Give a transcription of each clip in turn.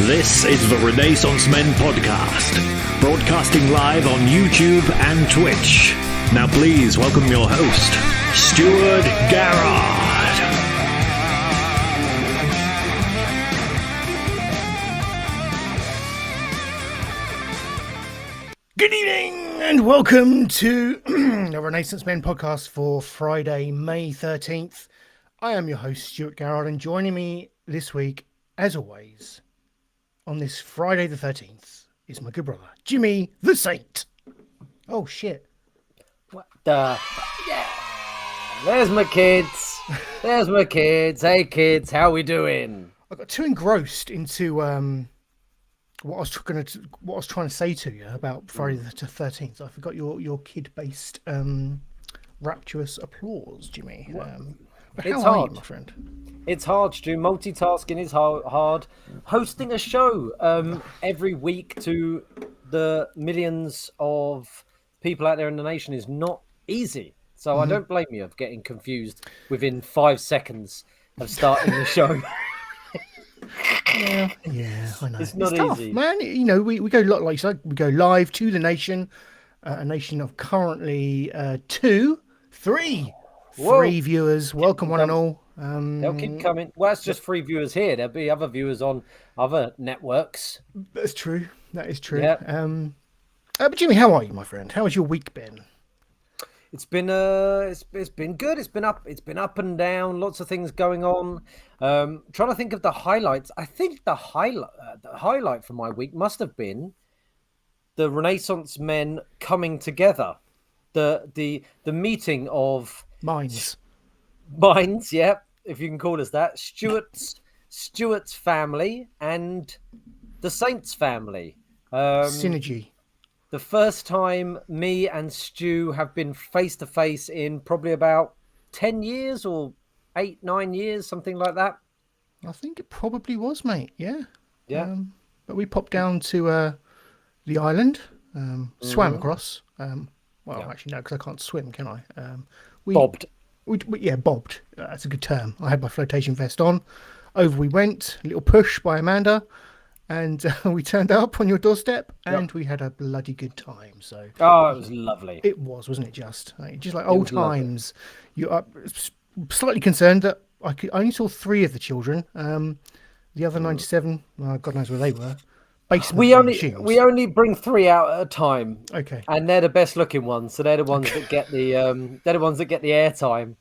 This is the Renaissance Men Podcast, broadcasting live on YouTube and Twitch. Now please welcome your host, Stuart Garrard. Good evening and welcome to the Renaissance Men Podcast for Friday, May 13th. I am your host, Stuart Garrard, and joining me this week, as always, on this Friday the 13th, is my good brother, Jimmy the Saint. Oh, shit. What the? Yeah. There's my kids. There's my kids. Hey, kids, how we doing? I got too engrossed into what I was trying to say to you about Friday the 13th. I forgot your kid-based rapturous applause, Jimmy. But how It's are hard. you, my friend? It's hard, Stu. Multitasking is hard. Hosting a show every week to the millions of people out there in the nation is not easy. So I don't blame you of getting confused within 5 seconds of starting the show. Yeah, I know. It's not tough, easy, man. You know, we go like you said, we go live to the nation, a nation of currently three viewers. Welcome one and all. They'll keep coming. Well, it's just 3 viewers here. There'll be other viewers on other networks. That's true. That is true. Yeah. But Jimmy, how are you, my friend? How has your week been? It's been it's been good. It's been up and down. Lots of things going on. Trying to think of the highlights. I think the highlight for my week must have been the Renaissance Men coming together. The meeting of Minds, yeah, if you can call us that. Stuart's family and the Saints family. synergy. The first time me and Stu have been face to face in probably about 10 years or 8-9 years, something like that. I think it probably was, mate. Yeah. Yeah. But we popped down to the island, swam across. Actually, no, because I can't swim, can I? Bobbed. Bobbed. That's a good term. I had my flotation vest on. Over we went, a little push by Amanda, and we turned up on your doorstep, and we had a bloody good time. So it was lovely. It was, wasn't it? Just like old times. You are slightly concerned that I only saw 3 of the children. The other 97, God knows where they were. We only bring 3 out at a time. Okay. And they're the best looking ones, so they're the ones that get the airtime.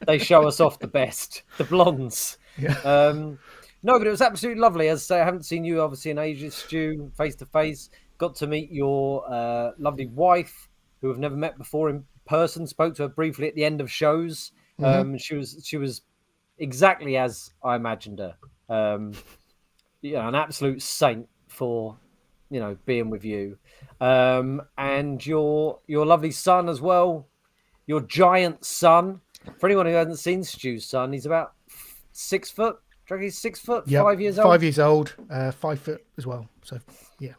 They show us off the best, the blondes. Yeah. No, but it was absolutely lovely. As I say, I haven't seen you obviously in ages, Stu, face to face. Got to meet your lovely wife, who I've never met before in person. Spoke to her briefly at the end of shows. She was exactly as I imagined her. An absolute saint for, being with you. And your lovely son as well, your giant son. For anyone who hasn't seen Stu's son, he's about 6 foot. Do you reckon he's 6 foot? Yep. 5 years old. 5 years old. 5 foot as well. So yeah.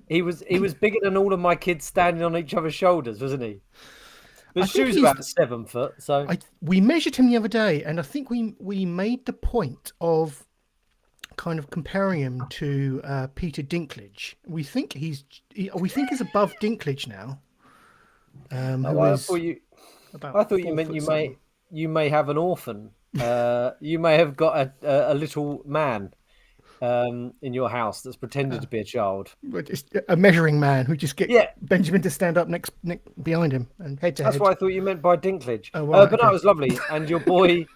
He was bigger than all of my kids standing on each other's shoulders, wasn't he? But Stu's about 7 foot. So we measured him the other day, and I think we made the point of kind of comparing him to Peter Dinklage. We think he's above Dinklage now. I thought you meant you may have an orphan. You may have got a little man in your house that's pretended to be a child. It's a measuring man who just get Benjamin to stand up next behind him and head to head. That's what I thought you meant by Dinklage. Oh, right, but that was lovely. And your boy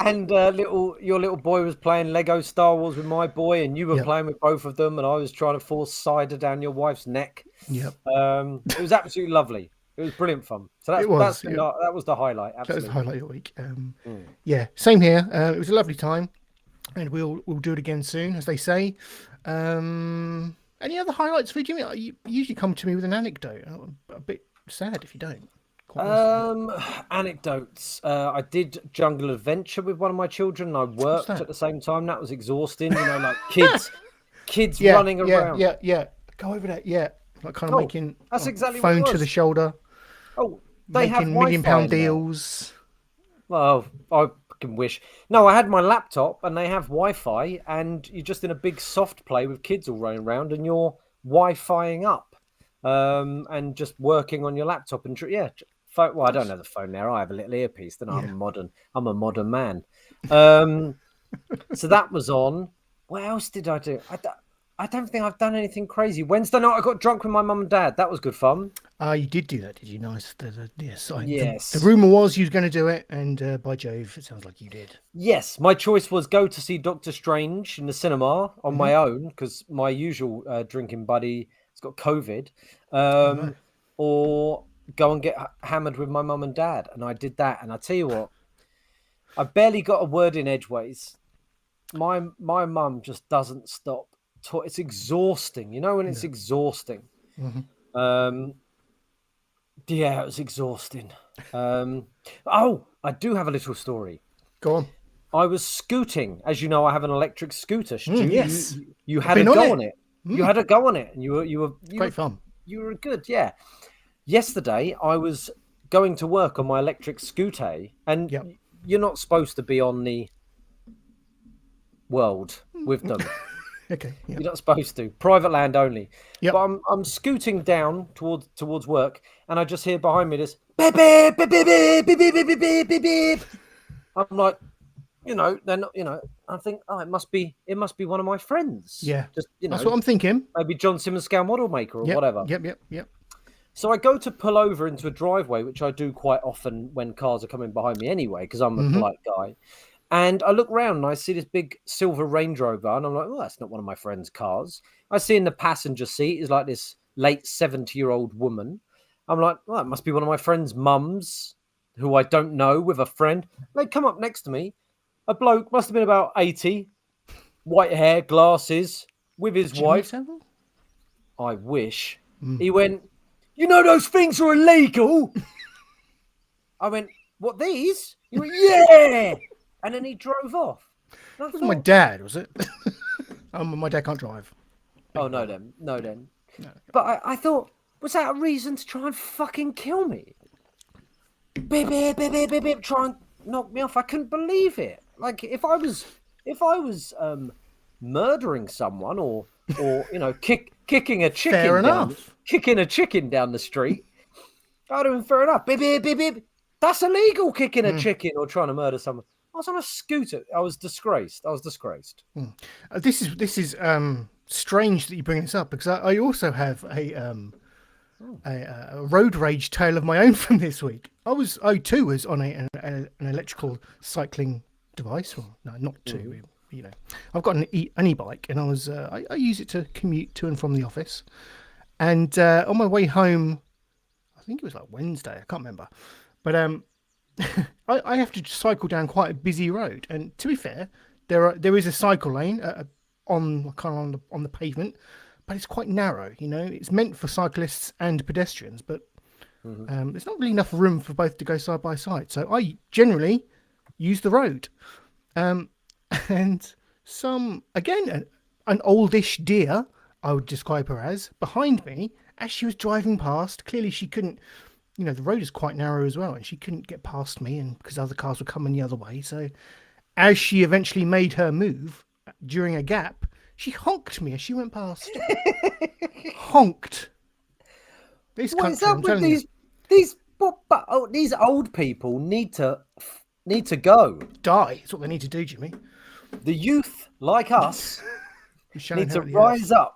and your little boy was playing Lego Star Wars with my boy, and you were playing with both of them, and I was trying to force cider down your wife's neck. Yep. It was absolutely lovely. It was brilliant fun. So that was the highlight. Absolutely. That was the highlight of the week. Yeah, same here. It was a lovely time, and we'll do it again soon, as they say. Any other highlights for you, Jimmy? You usually come to me with an anecdote. I'm a bit sad if you don't. Anecdotes. I did Jungle Adventure with one of my children, and I worked at the same time. That was exhausting. Like kids running around. Yeah. Go over that. Yeah, like kind of making that's exactly phone what it was. to the shoulder. Oh, they have making £1 million Wi-Fi deals. Well, I can wish. No, I had my laptop, and they have Wi-Fi, and you're just in a big soft play with kids all running around, and you're Wi-Fiing up, and just working on your laptop. And well, I don't have the phone there. I have a little earpiece. Then I'm modern. I'm a modern man. So that was on. What else did I do? I don't think I've done anything crazy. Wednesday night, I got drunk with my mum and dad. That was good fun. You did do that, did you? Nice. Yes. Yes. The rumor was you was going to do it, and by Jove, it sounds like you did. Yes, my choice was go to see Doctor Strange in the cinema on my own because my usual drinking buddy has got COVID, or go and get hammered with my mum and dad. And I did that. And I tell you what, I barely got a word in edgeways. My mum just doesn't stop. It's exhausting, when it's exhausting. Yeah, it was exhausting. I do have a little story. Go on. I was scooting, as you know. I have an electric scooter. Stu. Yes, you had a go on it. You had a go on it, and you were great fun. You were good, yeah. Yesterday, I was going to work on my electric scooter, and you're not supposed to be on the world with them. Okay. Yep. You're not supposed to. Private land only. Yep. But I'm scooting down towards work, and I just hear behind me this beep beep beep beep beep beep beep beep beep beep beep. I'm like, they're not. I think, it must be one of my friends. Yeah. Just that's what I'm thinking. Maybe John Simmons Scale Model Maker or whatever. Yep. So I go to pull over into a driveway, which I do quite often when cars are coming behind me anyway, because I'm a polite guy. And I look round and I see this big silver Range Rover, and I'm like, oh, that's not one of my friend's cars. I see in the passenger seat is like this late 70-year-old woman. I'm like, well, it must be one of my friend's mums, who I don't know, with a friend. They come up next to me. A bloke, must have been about 80, white hair, glasses, with his wife. I wish. He went, those things are illegal. I went, what, these? He went, yeah. And then he drove off. It was my dad, was it? My dad can't drive. Oh, no, then. No. But I thought, was that a reason to try and fucking kill me? Beep, beep, beep, beep, beep, beep, try and knock me off. I couldn't believe it. Like, if I was murdering someone or kicking a chicken. Fair enough. Kicking a chicken down the street, I'd have been fair enough. Beep, beep, beep, beep. That's illegal, kicking a chicken or trying to murder someone. I was on a scooter. I was disgraced. This is strange that you bring this up, because I also have a road rage tale of my own from this week. I too was on an electrical cycling device. Well, no, not two. I've got an e-bike, and I use it to commute to and from the office. And on my way home, I think it was like Wednesday. I can't remember, but I have to cycle down quite a busy road, and to be fair, there is a cycle lane on the pavement, but it's quite narrow. It's meant for cyclists and pedestrians, but there's not really enough room for both to go side by side. So I generally use the road, and an oldish deer, I would describe her as, behind me as she was driving past. Clearly, she couldn't. The road is quite narrow as well, and she couldn't get past me, and because other cars were coming the other way. So as she eventually made her move during a gap, she honked me as she went past. Honked. This country, I'm telling you. These old people need to go. Die. That's what they need to do, Jimmy. The youth, like us, need to rise up.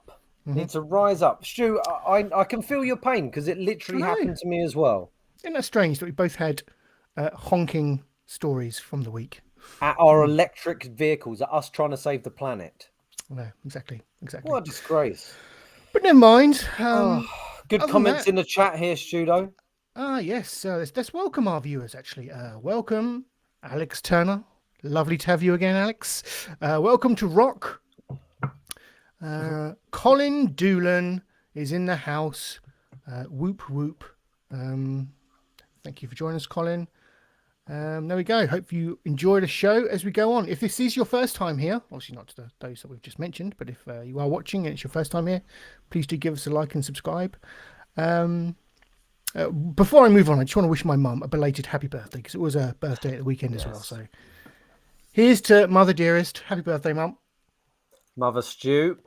Need to rise up. Stu, I can feel your pain, because it literally happened to me as well. Isn't that strange that we both had honking stories from the week? At our electric vehicles, at us trying to save the planet. No, exactly. What a disgrace. But never mind. Good comments in the chat here, Studo. Yes. Let's welcome our viewers, actually. Welcome, Alex Turner. Lovely to have you again, Alex. Welcome to Rock. Colin Doolan is in the house. Whoop whoop. Thank you for joining us, Colin. There we go. Hope you enjoy the show as we go on. If this is your first time here, obviously not to those that we've just mentioned, but if you are watching and it's your first time here, please do give us a like and subscribe. Before I move on, I just want to wish my mum a belated happy birthday because it was her birthday at the weekend as well. So here's to Mother Dearest. Happy birthday, Mum. Mother Stew.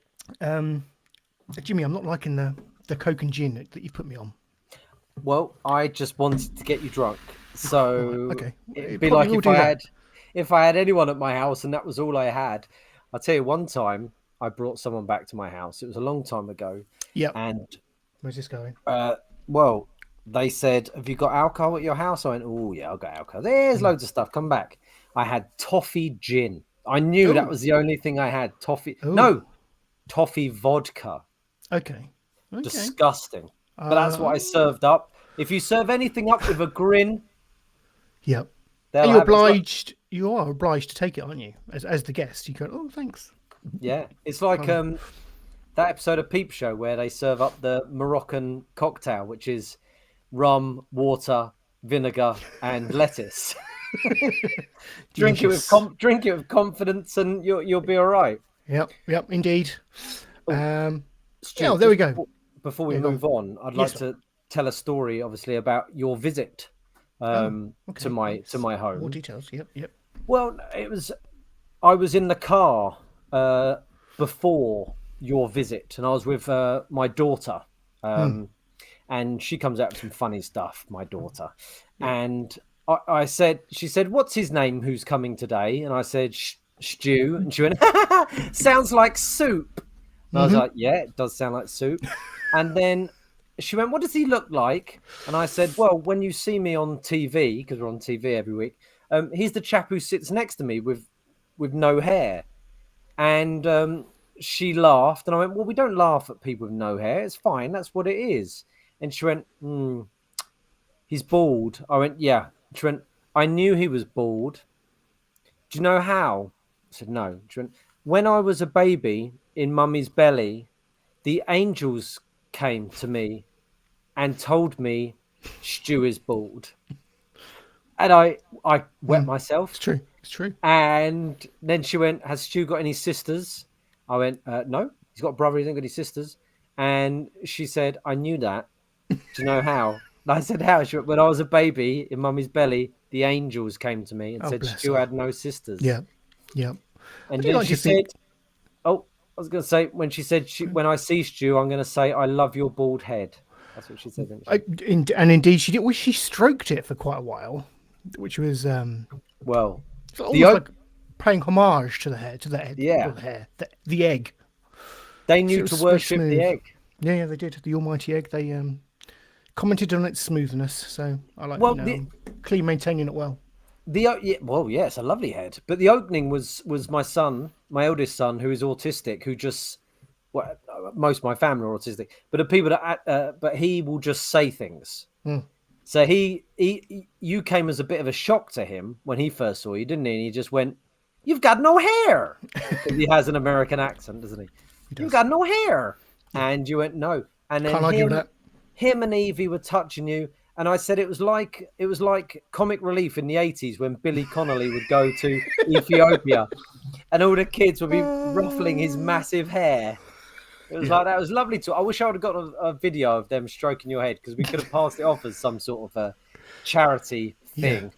Jimmy, I'm not liking the Coke and gin that you put me on. Well, I just wanted to get you drunk. So okay. It'd be like if I had anyone at my house and that was all I had. I'll tell you, one time I brought someone back to my house. It was a long time ago. Yeah. And where's this going? Well, they said, "Have you got alcohol at your house?" I went, "Oh yeah, I've got alcohol. There's loads of stuff. Come back." I had toffee gin. I knew that was the only thing I had. Toffee. Ooh. No, toffee vodka. Okay. Disgusting. But that's what I served up. If you serve anything up with a grin, yep. Are you obliged? You are obliged to take it, aren't you? As the guest, you go, "Oh, thanks." Yeah, it's like that episode of Peep Show where they serve up the Moroccan cocktail, which is rum, water, vinegar, and lettuce. Drink it with confidence, and you'll be all right. Yep, indeed. Stu, there we go. Before we move on, I'd like to tell a story, obviously, about your visit to my home. More details. Yep. Well, I was in the car before your visit, and I was with my daughter, and she comes out with some funny stuff. My daughter, and she said, "What's his name? Who's coming today?" And I said, "Stew," and she went, "Sounds like soup." And I was like, "Yeah, it does sound like soup." And then she went, "What does he look like?" And I said, "Well, when you see me on TV, because we're on TV every week, he's the chap who sits next to me with no hair." And she laughed, and I went, "Well, we don't laugh at people with no hair. It's fine. That's what it is." And she went, "He's bald." I went, "Yeah." She went, "I knew he was bald. Do you know how?" I said, "No." She went, "When I was a baby in mummy's belly, the angels came to me and told me Stu is bald." And I wet myself. It's true. And then she went, "Has Stu got any sisters?" I went, "No, he's got a brother, he hasn't got any sisters." And she said, "I knew that. Do you know how?" And I said, "How?" She went, "When I was a baby in mummy's belly, the angels came to me and said Stu had no sisters." Yeah. And then she said, "Oh, I was going to say, when she said, when I see Stu, I'm going to say, I love your bald head." That's what she said. And indeed she did. Well, she stroked it for quite a while, which was almost like paying homage to the hair, the egg. They knew to worship the egg. Yeah, they did. The almighty egg. They commented on its smoothness. So I like clean maintaining it well. It's a lovely head. But the opening was my son, my eldest son, who is autistic, who just, most of my family are autistic, but the people that, but he will just say things. So you came as a bit of a shock to him when he first saw you, didn't he? And he just went, "You've got no hair." He has an American accent, doesn't he? "You've got no hair." And you went, "No." And then him and Evie were touching you. And I said it was like comic relief in the 80s when Billy Connolly would go to Ethiopia and all the kids would be ruffling his massive hair. It was like that. It was lovely I wish I would have got a video of them stroking your head, because we could have passed it off as some sort of a charity thing.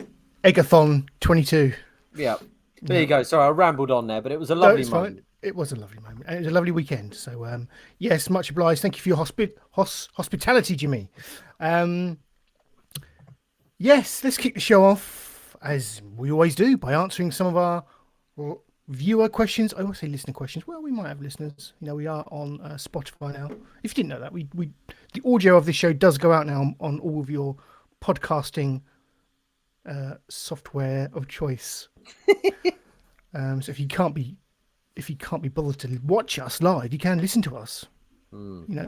Eggathon 22. Yeah. There you go. Sorry, I rambled on there, but it was a lovely moment. Fine. It was a lovely moment. And it was a lovely weekend. So, yes, much obliged. Thank you for your hospitality, Jimmy. Yes, let's kick the show off, as we always do, by answering some of our viewer questions. I always say listener questions. Well, we might have listeners. We are on Spotify now. If you didn't know that, the audio of this show does go out now on all of your podcasting software of choice. So if you can't be bothered to watch us live, you can listen to us.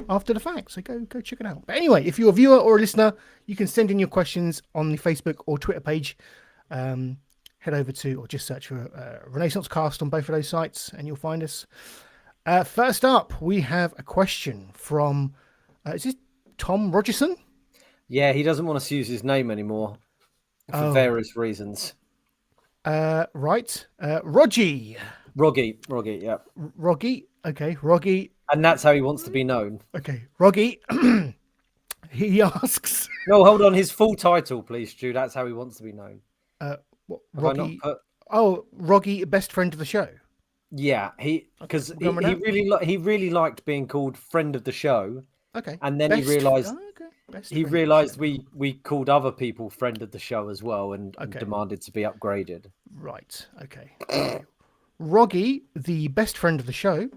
After the fact. So go check it out. But anyway, if you're a viewer or a listener, you can send in your questions on the Facebook or Twitter page. Head over to, or just search for Renaissance Cast on both of those sites and you'll find us. First up, we have a question from, is this Tom Rogerson? Yeah, he doesn't want us to use his name anymore for various reasons. Right. Roggy, yeah. Roggy. Okay, Roggy. And that's how he wants to be known. Okay, Roggy. He asks, No, hold on. His full title, please, Stu. That's how he wants to be known. what, Have I not Roggy? put? Oh, Roggy, best friend of the show. Yeah, because we'll go with that. he really liked being called friend of the show, Okay. and then he Best. realised Okay. Best he friend of the realised show. we called other people friend of the show as well, and Okay. demanded to be upgraded. Right. Okay. Roggy, the best friend of the show,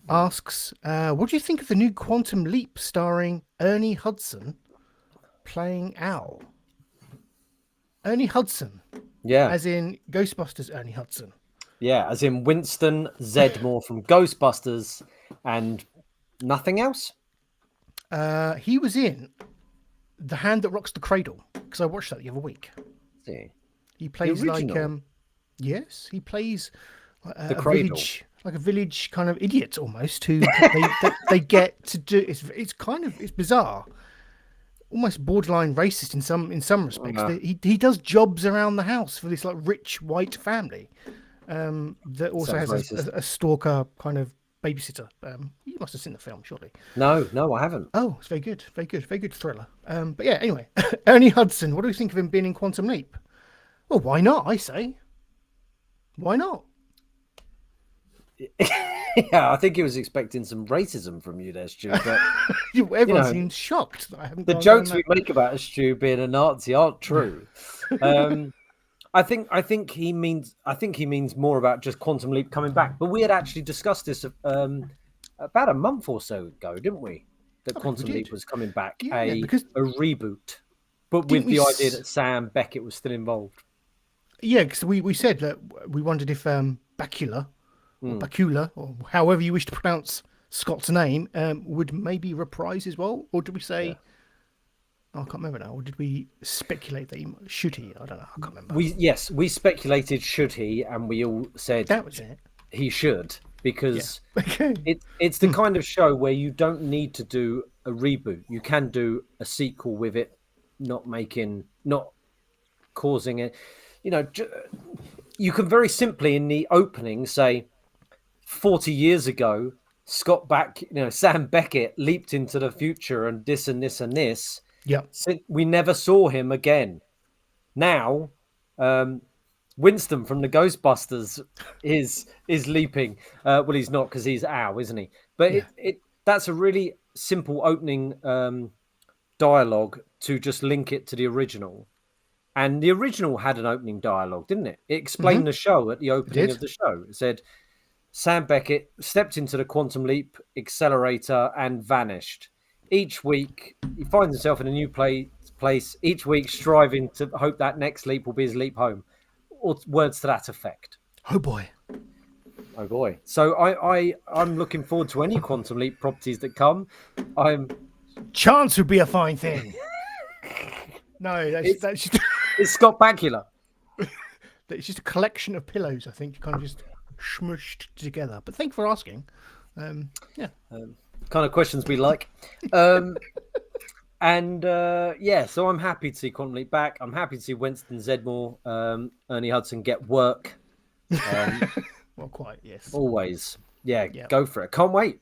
asks, "What do you think of the new Quantum Leap starring Ernie Hudson playing Al?" Ernie Hudson, Yeah, as in Ghostbusters. Ernie Hudson. yeah, as in Winston Zedmore from Ghostbusters, and nothing else. He was in The Hand That Rocks the Cradle because I watched that the other week. See, He plays like original? yes, he plays The a Cradle. village kind of idiot almost who they get to do. It's kind of it's bizarre, almost borderline racist in some respects. He does jobs around the house for this like rich white family that also Sounds has racist. a stalker kind of babysitter. You must have seen the film, surely. No, I haven't. Oh, it's very good, very good thriller. But yeah, anyway, Ernie Hudson. What do you think of him being in Quantum Leap? Well, why not? I say, why not? Yeah, I think he was expecting some racism from you there, Stu. But Everyone know, seems shocked that I haven't. the gone jokes down we make about Stu being a Nazi aren't true. I think he means more about just Quantum Leap coming back. But we had actually discussed this about a month or so ago, didn't we? That Quantum Leap was coming back, because a reboot, but with the idea that Sam Beckett was still involved. Yeah, because we said that we wondered if Bakula or Bakula or however you wish to pronounce Scott's name would maybe reprise as well, or did we say? Yeah. Oh, I can't remember now. Or did we speculate that should he? I don't know. I can't remember. We speculated should he, and we all said that was it. He should, because it's the kind of show where you don't need to do a reboot. You can do a sequel with it, not causing it. You know, you can very simply in the opening say, 40 years ago, Sam Beckett leaped into the future and this and this and this. Yeah. We never saw him again. Now, Winston from the Ghostbusters is leaping. Well, he's not because he's Al, isn't he? But that's a really simple opening dialogue to just link it to the original. And the original had an opening dialogue, didn't it? It explained the show at the opening of the show. It said, Sam Beckett stepped into the Quantum Leap accelerator and vanished. Each week, he finds himself in a new place, each week striving to hope that next leap will be his leap home. Or words to that effect. Oh, boy. Oh, boy. So I'm looking forward to any Quantum Leap properties that come. Chance would be a fine thing. No, that's just... It's Scott Bakula. It's just a collection of pillows, I think, kind of just smushed together. But thank you for asking. Kind of questions we like. So I'm happy to see Quantum Leap back. I'm happy to see Winston Zedmore, Ernie Hudson get work. Well, quite, yes. Always. Yeah, go for it. Can't wait.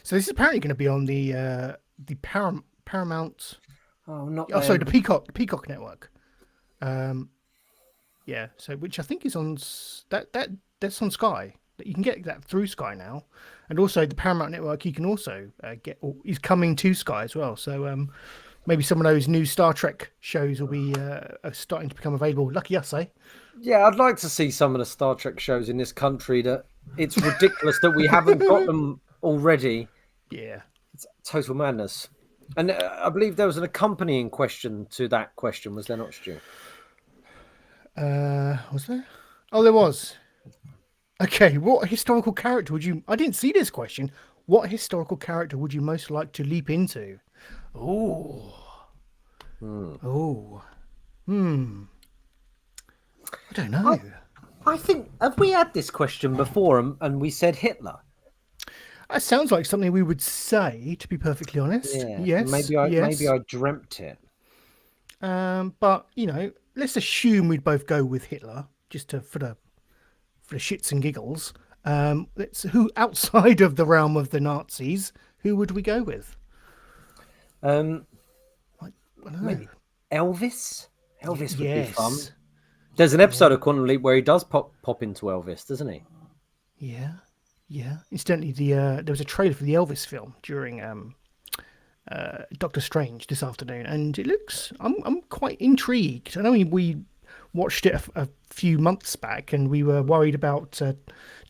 So this is apparently going to be on the Paramount... Oh, not sorry, the Peacock network. So which I think is on that's on Sky. You can get that through Sky now, and also the Paramount network you can also get is coming to Sky as well. So maybe some of those new Star Trek shows will be starting to become available. Lucky us, eh? Yeah, I'd like to see some of the Star Trek shows in this country. That it's ridiculous that we haven't got them already. Yeah, it's total madness. And I believe there was an accompanying question to that question, was there not, Stu? Was there? Oh, there was. Okay, what historical character would you... I didn't see this question. What historical character would you most like to leap into? Oh. Oh. I don't know. I think... Have we had this question before and we said Hitler? That sounds like something we would say, to be perfectly honest. Yeah, yes. Maybe I dreamt it. But let's assume we'd both go with Hitler, just for the shits and giggles. Who outside of the realm of the Nazis? Who would we go with? I don't know. Maybe Elvis. Elvis would be fun. Yes. There's an episode of Quantum Leap where he does pop into Elvis, doesn't he? Yeah. Yeah. Incidentally, there was a trailer for the Elvis film during Doctor Strange this afternoon, and it looks. I'm quite intrigued. I know we watched it a few months back, and we were worried about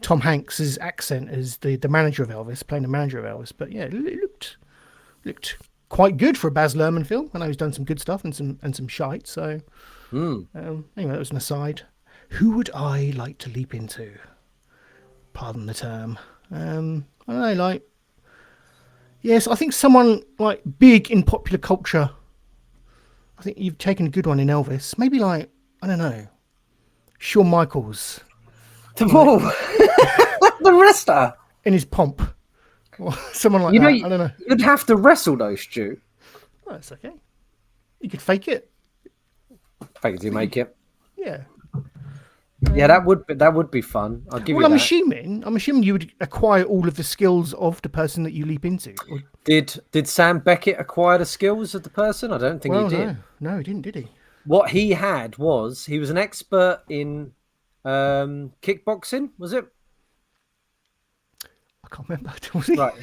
Tom Hanks's accent as the manager of Elvis, playing the manager of Elvis. But yeah, it looked quite good for a Baz Luhrmann film. I know he's done some good stuff and some shite. So anyway, that was an aside. Who would I like to leap into? Pardon the term. I don't know, like. Yes, I think someone like big in popular culture. I think you've taken a good one in Elvis. Maybe like, I don't know, Shawn Michaels. The wrestler. In his pomp. Or someone like that. I don't know. You'd have to wrestle though, Stu. Oh, that's okay. You could fake it. Fake it till you make it. Yeah. Yeah, that would be fun. I'll give you that. I'm assuming you would acquire all of the skills of the person that you leap into. Or... Did Sam Beckett acquire the skills of the person? I don't think he did. No, he didn't, did he? What he had was he was an expert in kickboxing. Was it? I can't remember. Was he? Right.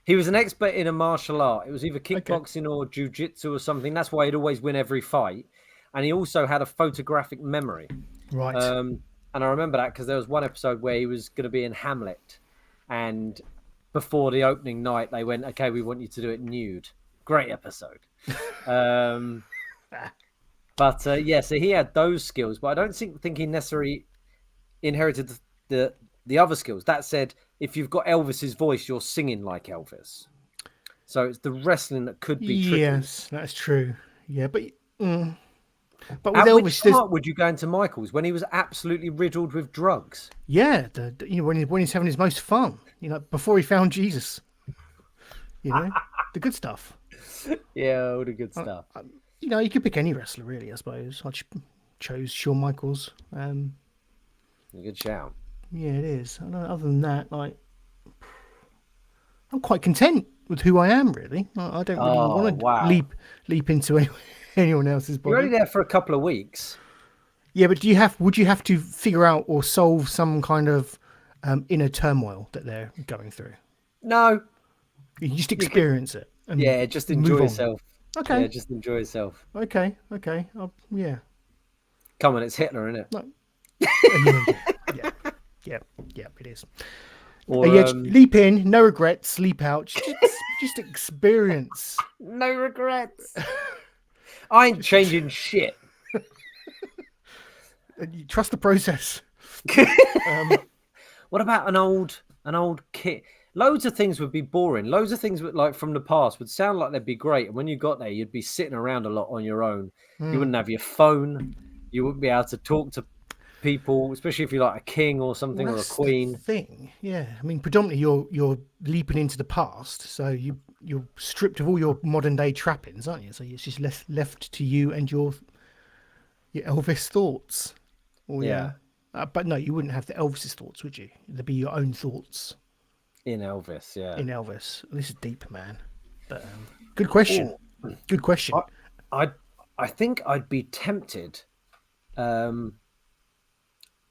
He was an expert in a martial art. It was either kickboxing or jiu-jitsu or something. That's why he'd always win every fight. And he also had a photographic memory. Right. And I remember that because there was one episode where he was going to be in Hamlet. And before the opening night, they went, okay, we want you to do it nude. Great episode. So he had those skills. But I don't think he necessarily inherited the other skills. That said, if you've got Elvis's voice, you're singing like Elvis. So it's the wrestling that could be tricky. Yes, that's true. Yeah, but... But with At Elvis, which part would you go into Michael's when he was absolutely riddled with drugs? Yeah, when he's having his most fun, before he found Jesus, the good stuff. Yeah, all the good stuff. You could pick any wrestler, really. I suppose I chose Shawn Michaels. A good shout. Yeah, it is. Other than that, like, I'm quite content with who I am. Really, I don't really want to leap into anyone else's body. You're only there for a couple of weeks. Yeah, but would you have to figure out or solve some kind of inner turmoil that they're going through? No. You just experience it. And just enjoy yourself. Okay. Yeah, just enjoy yourself. Okay. Yeah. Come on, it's Hitler, isn't it? No. Yeah, it is. Or, leap in, no regrets, leap out. Just experience. No regrets. I ain't changing shit. You trust the process. What about an old kit? Loads of things would be boring. Loads of things like from the past would sound like they'd be great. And when you got there, you'd be sitting around a lot on your own. You wouldn't have your phone. You wouldn't be able to talk to people, especially if you're like a king or something, or a queen. The thing, yeah. I mean, predominantly you're leaping into the past, so you're stripped of all your modern day trappings, aren't you? So it's just left to you and your Elvis thoughts. But no, you wouldn't have the Elvis's thoughts, would you? There'd be your own thoughts in Elvis. Yeah, in Elvis. This is deep, man. But good question. Good question. I think I'd be tempted.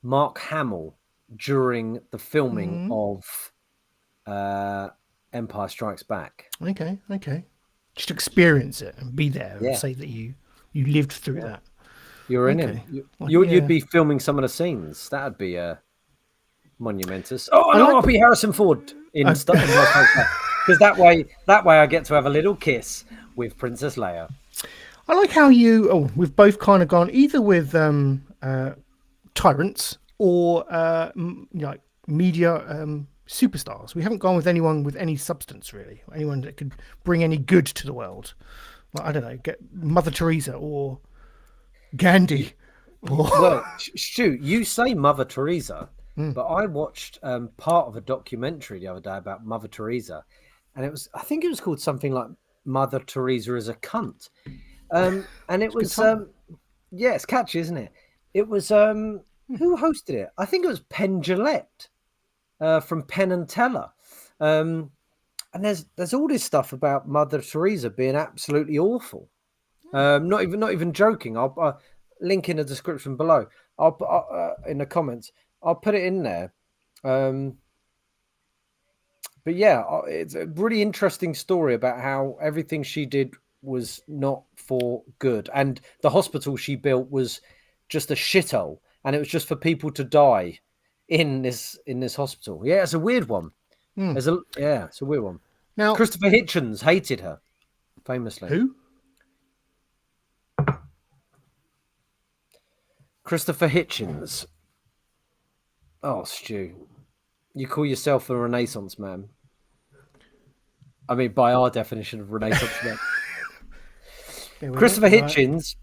Mark Hamill during the filming of Empire Strikes Back. Okay. Just experience it and be there and say that you lived through that. You're in him. You'd be filming some of the scenes. That'd be monumentous. I'll be Harrison Ford in stuff because that way I get to have a little kiss with Princess Leia. I like how we've both kind of gone either with tyrants or like media superstars. We haven't gone with anyone with any substance, really. Anyone that could bring any good to the world. Like, I don't know, get Mother Teresa or Gandhi. Well, Stu, you say Mother Teresa, but I watched part of a documentary the other day about Mother Teresa, and I think it was called something like Mother Teresa is a cunt. And it was, it's catchy, isn't it? It was, who hosted it? I think it was Penn Jillette from Penn and Teller. And And there's all this stuff about Mother Teresa being absolutely awful. Not even joking. I'll link in the description below. I'll put in the comments. I'll put it in there. But yeah, it's a really interesting story about how everything she did was not for good, and the hospital she built was just a shithole, and it was just for people to die in this hospital. Yeah, it's a weird one. It's a weird one. Now, Christopher Hitchens hated her famously. who? Christopher Hitchens. Oh, Stu, you call yourself a Renaissance man. I mean, by our definition of Renaissance man. Christopher Hitchens.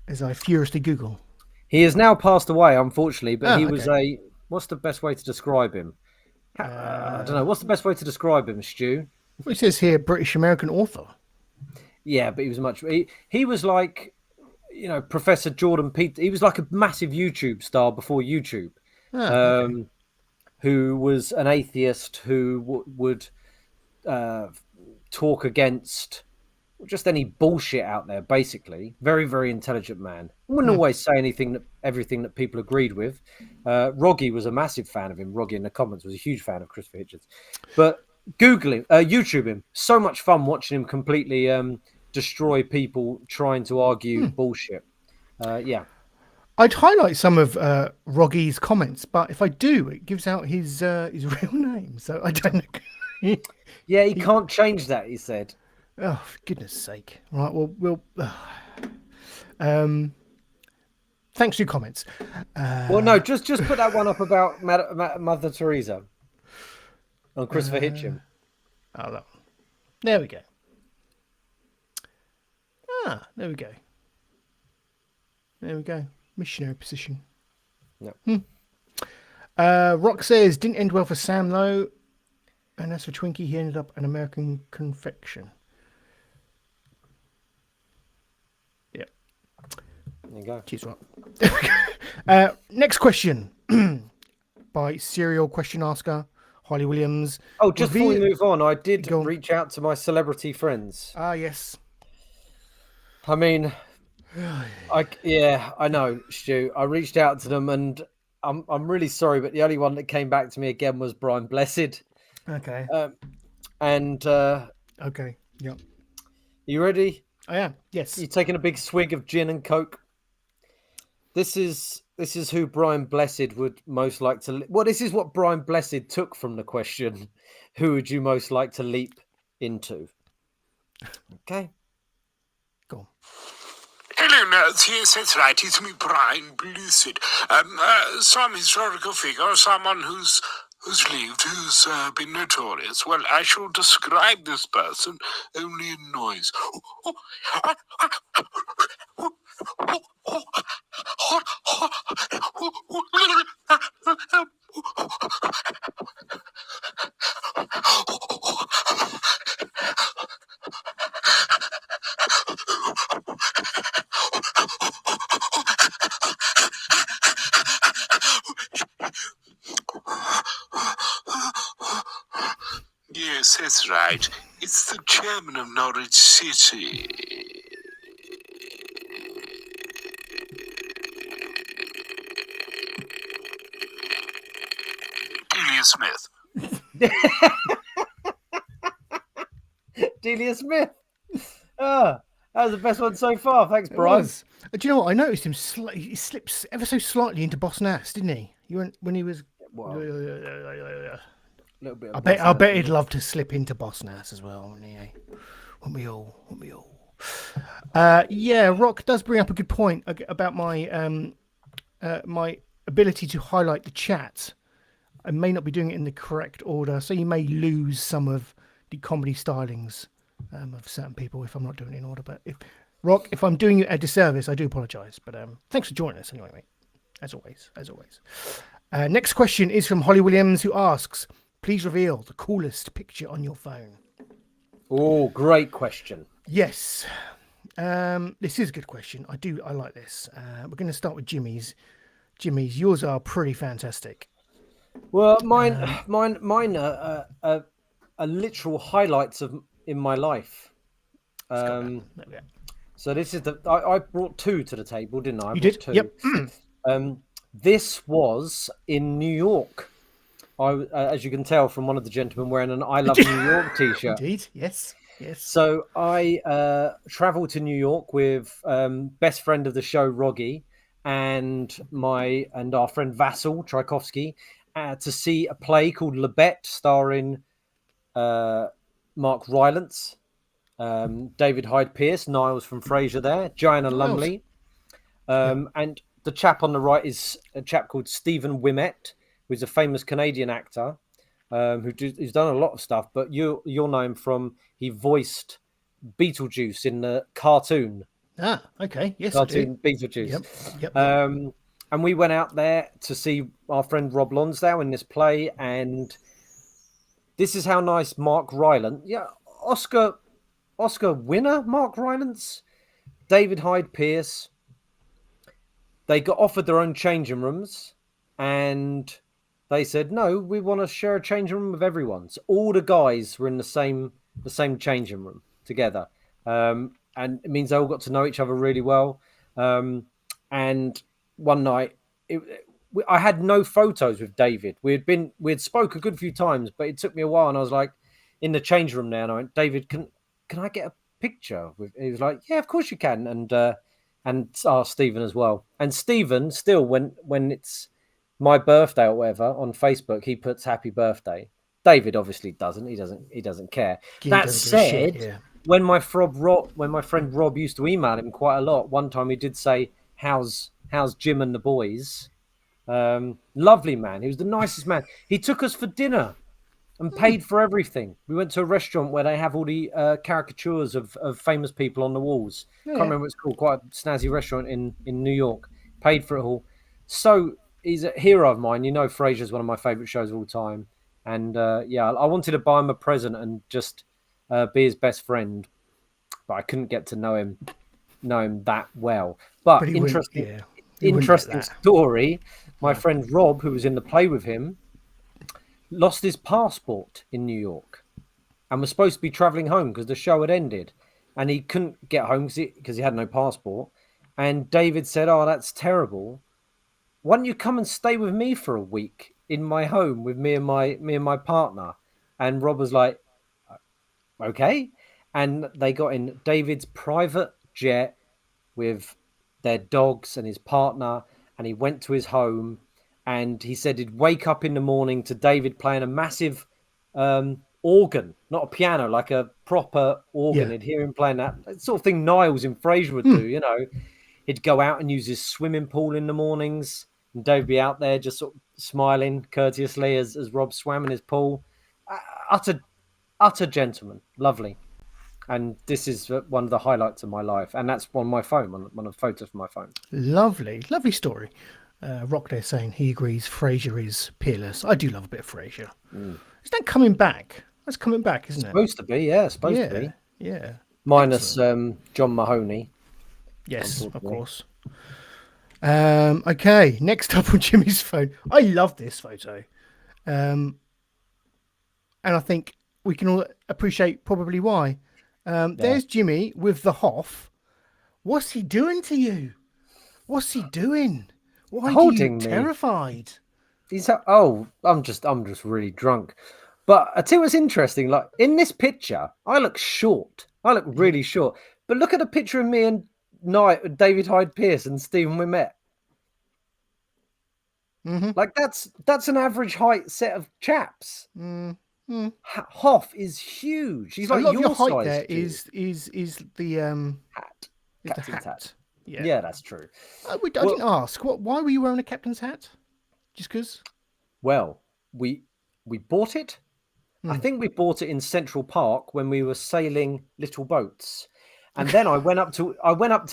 As I furiously Google. He has now passed away, unfortunately, but he was a... What's the best way to describe him? I don't know. What's the best way to describe him, Stu? Well, it says here, British-American author. Yeah, but he was much... He was like, Professor Jordan Peterson. He was like a massive YouTube star before YouTube. Who was an atheist who would talk against just any bullshit out there, basically. Very, very intelligent man. Wouldn't always say everything that people agreed with. Roggy was a massive fan of him. Roggy in the comments was a huge fan of Christopher Hitchens. But Google him, YouTube him. So much fun watching him completely destroy people trying to argue bullshit. Yeah. I'd highlight some of Roggy's comments, but if I do, it gives out his real name, so I don't know. Yeah, he can't change that, he said. Oh, for goodness sake. Right, well, thanks for your comments. Well, no, just put that one up about Mother Teresa on Christopher Hitchens. Oh, that one. There we go. There we go. There we go. Missionary position. No. Rock says, didn't end well for Sam, though. And as for Twinkie, he ended up an American confection. Yeah. There you go. Cheers, Rock. Next question by serial question asker, Holly Williams. Oh, just before we move on, I did reach out to my celebrity friends. Ah, yes. I mean... I know, Stu. I reached out to them, and I'm really sorry, but the only one that came back to me again was Brian Blessed. Okay. Okay. Yep. You ready? I am. Yes. You taking a big swig of gin and coke? This is who Brian Blessed would most like to. Well, this is what Brian Blessed took from the question. Who would you most like to leap into? Okay. Go on. Hello, nerds. Yes, that's right. It's me, Brian Blessed. Some historical figure, someone who's lived, who's been notorious. Well, I shall describe this person only in noise. Yes, that's right. It's the chairman of Norwich City. Delia Smith. Delia Smith. That was the best one so far. Thanks, Brian. Do you know what? I noticed him. He slips ever so slightly into Boss Nass, didn't he? When he was. Well, little bit. I bet he'd love to slip into Boss Nass as well, wouldn't he? Wouldn't we all? Yeah, Rock does bring up a good point about my my ability to highlight the chat. I may not be doing it in the correct order, so you may lose some of the comedy stylings of certain people if I'm not doing it in order. But if I'm doing you a disservice, I do apologise. But thanks for joining us anyway, mate. As always. Next question is from Holly Williams, who asks, please reveal the coolest picture on your phone. Oh, great question. Yes. This is a good question. I like this. We're going to start with Jimmy's. Yours are pretty fantastic. Well, mine are a literal highlights of in my life. Let's go there. There we go. So this is I brought 2 to the table, didn't I? You brought did? 2. Yep. This was in New York. As you can tell from one of the gentlemen wearing an "I Love New York" T-shirt. Indeed, yes. So I travelled to New York with best friend of the show, Roggy, and our friend Vassal Tchaikovsky to see a play called Lebet, starring Mark Rylance, David Hyde Pierce, Niles from Frasier there, Joanna Lumley. And the chap on the right is a chap called Stephen Wimett, who's a famous Canadian actor who's done a lot of stuff, but you'll know him from, he voiced Beetlejuice in the cartoon. Ah, okay. Yes, cartoon Beetlejuice. Yep. And we went out there to see our friend Rob Lonsdale in this play, and this is how nice Mark Rylance, Oscar winner Mark Rylance, David Hyde Pierce. They got offered their own changing rooms, and they said, no, we want to share a changing room with everyone. So all the guys were in the same changing room together. And it means they all got to know each other really well. And one night, I had no photos with David. We had spoke a good few times, but it took me a while. And I was like, in the changing room now, and I went, David, can I get a picture? He was like, yeah, of course you can. And Stephen as well. And Stephen still, when it's my birthday or whatever on Facebook, he puts happy birthday. David obviously doesn't. He doesn't care. That said, when my friend Rob used to email him quite a lot, one time he did say, "How's Jim and the boys?" Lovely man. He was the nicest man. He took us for dinner and paid for everything. We went to a restaurant where they have all the caricatures of famous people on the walls. Can't remember what it's called. Quite a snazzy restaurant in New York. Paid for it all. So he's a hero of mine. You know, Frasier's one of my favourite shows of all time. And I wanted to buy him a present and just be his best friend, but I couldn't get to know him that well. But interesting story. My friend Rob, who was in the play with him, lost his passport in New York and was supposed to be traveling home because the show had ended, and he couldn't get home because he had no passport. And David said, "Oh, that's terrible. Why don't you come and stay with me for a week in my home with me and my partner?" And Rob was like, "Okay." And they got in David's private jet with their dogs and his partner, and he went to his home. And he said he'd wake up in the morning to David playing a massive organ, not a piano, like a proper organ. He'd hear him playing that sort of thing Niles in Frasier would do, you know. He'd go out and use his swimming pool in the mornings, and David be out there just sort of smiling courteously as Rob swam in his pool. Utter gentleman, lovely. And this is one of the highlights of my life, and that's on my phone, one of the photos from my phone. Lovely story. Rock there saying he agrees Frasier is peerless. I do love a bit of Frasier. Is that coming back? That's coming back, isn't it? Supposed to be, yeah. Supposed to be. Yeah. Minus John Mahoney. Yes, of course. Okay, next up on Jimmy's phone. I love this photo. And I think we can all appreciate probably why. There's Jimmy with the Hoff. What's he doing to you? What's he doing? Why are you terrified? I'm just really drunk. But I tell you what's interesting. Like in this picture, I look short. I look really short. But look at a picture of me and David Hyde Pierce and Stephen Wimett. Like that's an average height set of chaps. Hoff is huge. He's like your height. Size, there is the hat. Captain's hat. Yeah, that's true. I didn't ask. Why were you wearing a captain's hat? Just because? Well, we bought it. I think we bought it in Central Park when we were sailing little boats. And then I went up to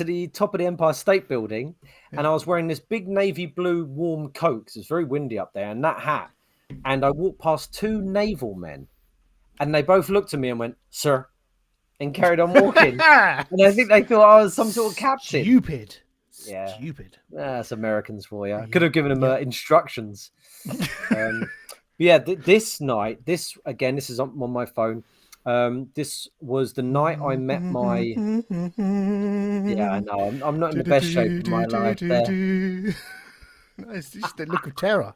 the top of the Empire State Building, and I was wearing this big navy blue warm coat because it's very windy up there, and that hat. And I walked past 2 naval men, and they both looked at me and went, "Sir," and carried on walking. And I think they thought I was some sort of captain. Stupid. That's Americans for you. I could have given them instructions. Yeah, this night, this is on my phone. This was the night I met my. Yeah, I know. I'm not in the best shape of my life there. It's just the look of terror.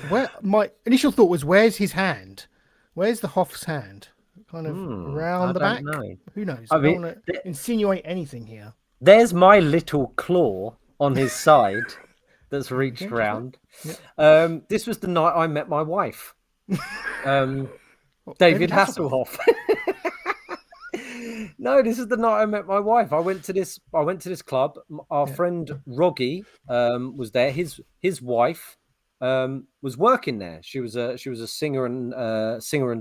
Where my initial thought was, where's his hand? Where's the Hoff's hand? Kind of I around the don't back? know. Who knows? I I don't mean, want to insinuate anything here. there's my little claw on his side that's reached round. Yeah. This was the night I met my wife, David David Hasselhoff. Hasselhoff. No, this is the night I met my wife. I went to this club. Our friend Roggy was there. His wife was working there. She was a singer and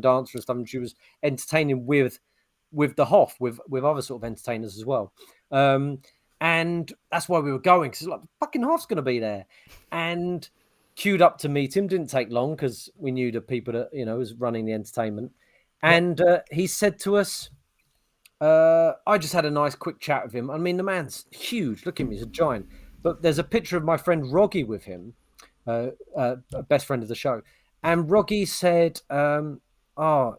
dancer and stuff. And she was entertaining with the Hoff, with other sort of entertainers as well. And that's why we were going, because like, fucking Hoff's going to be there, and queued up to meet him. Didn't take long because we knew the people that was running the entertainment. And he said to us, I just had a nice quick chat with him. I mean, the man's huge. Look at him, he's a giant. But there's a picture of my friend Roggy with him, best friend of the show. And Roggy said, "Oh,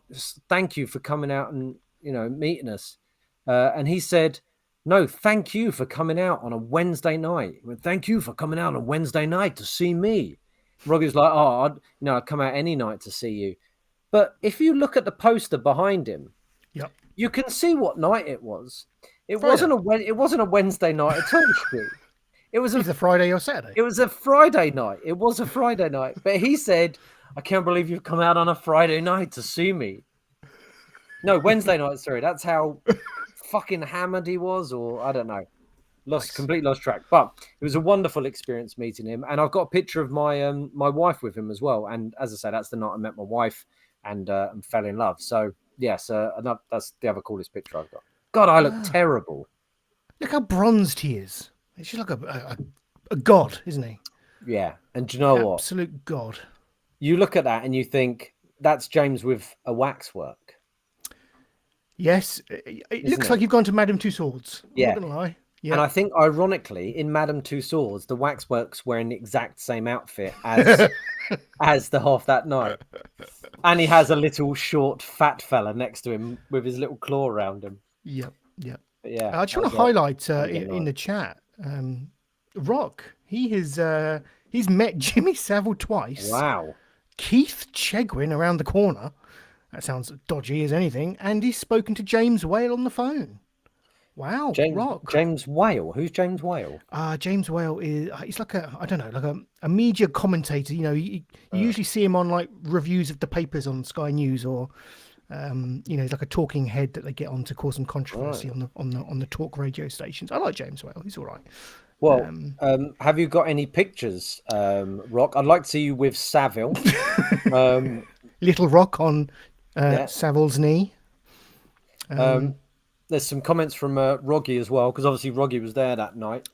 thank you for coming out and meeting us." And he said, "No, thank you for coming out on a Wednesday night. Well, thank you for coming out on a Wednesday night to see me." Roggy was like, "Oh, I'd come out any night to see you." But if you look at the poster behind him, you can see what night it was. It wasn't a Wednesday night at all, Stu. It was a Friday or Saturday. It was a Friday night. It was a Friday night. But he said, "I can't believe you've come out on a Friday night to see me." No, Wednesday night, sorry. That's how fucking hammered he was, or I don't know. Completely lost track. But it was a wonderful experience meeting him. And I've got a picture of my my wife with him as well. And as I said, that's the night I met my wife and fell in love. So yes, that's the other coolest picture I've got. God, I look terrible. Look how bronzed he is. He's just like a god, isn't he? Yeah. And do you know what? Absolute god. You look at that and you think, that's James with a waxwork. Yes. It looks like you've gone to Madame Tussauds. Yeah. I'm not going to lie. Yeah. And I think, ironically, in Madame Tussauds, the waxwork's wearing the exact same outfit as as the Hoff that night. And he has a little short fat fella next to him with his little claw around him. Yep. But yeah. I just want to highlight in the chat, Rock. He's met Jimmy Savile twice. Wow. Keith Chegwin around the corner. That sounds dodgy as anything. And he's spoken to James Whale on the phone. Wow, Rock. James Whale. Who's James Whale? James Whale he's like a media commentator. You usually see him on like reviews of the papers on Sky News, or he's like a talking head that they get on to cause some controversy on the talk radio stations. I like James Whale. He's all right. Well, have you got any pictures, Rock? I'd like to see you with Savile. Little Rock on Savile's knee. There's some comments from Roggy as well, because obviously Roggy was there that night.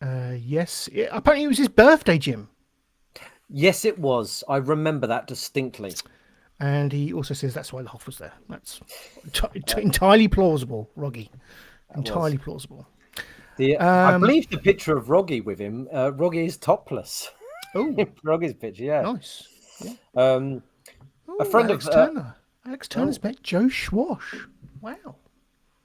Yes. Apparently it was his birthday, Jim. Yes, it was. I remember that distinctly. And he also says that's why the Hoff was there. That's entirely plausible, Roggy. Entirely plausible. I believe the picture of Roggy with him, Roggy is topless. Oh. Roggy's picture, yeah. Nice. Yeah. A friend Alex of... Turner. Alex Turner's met Joe Schwash. Wow.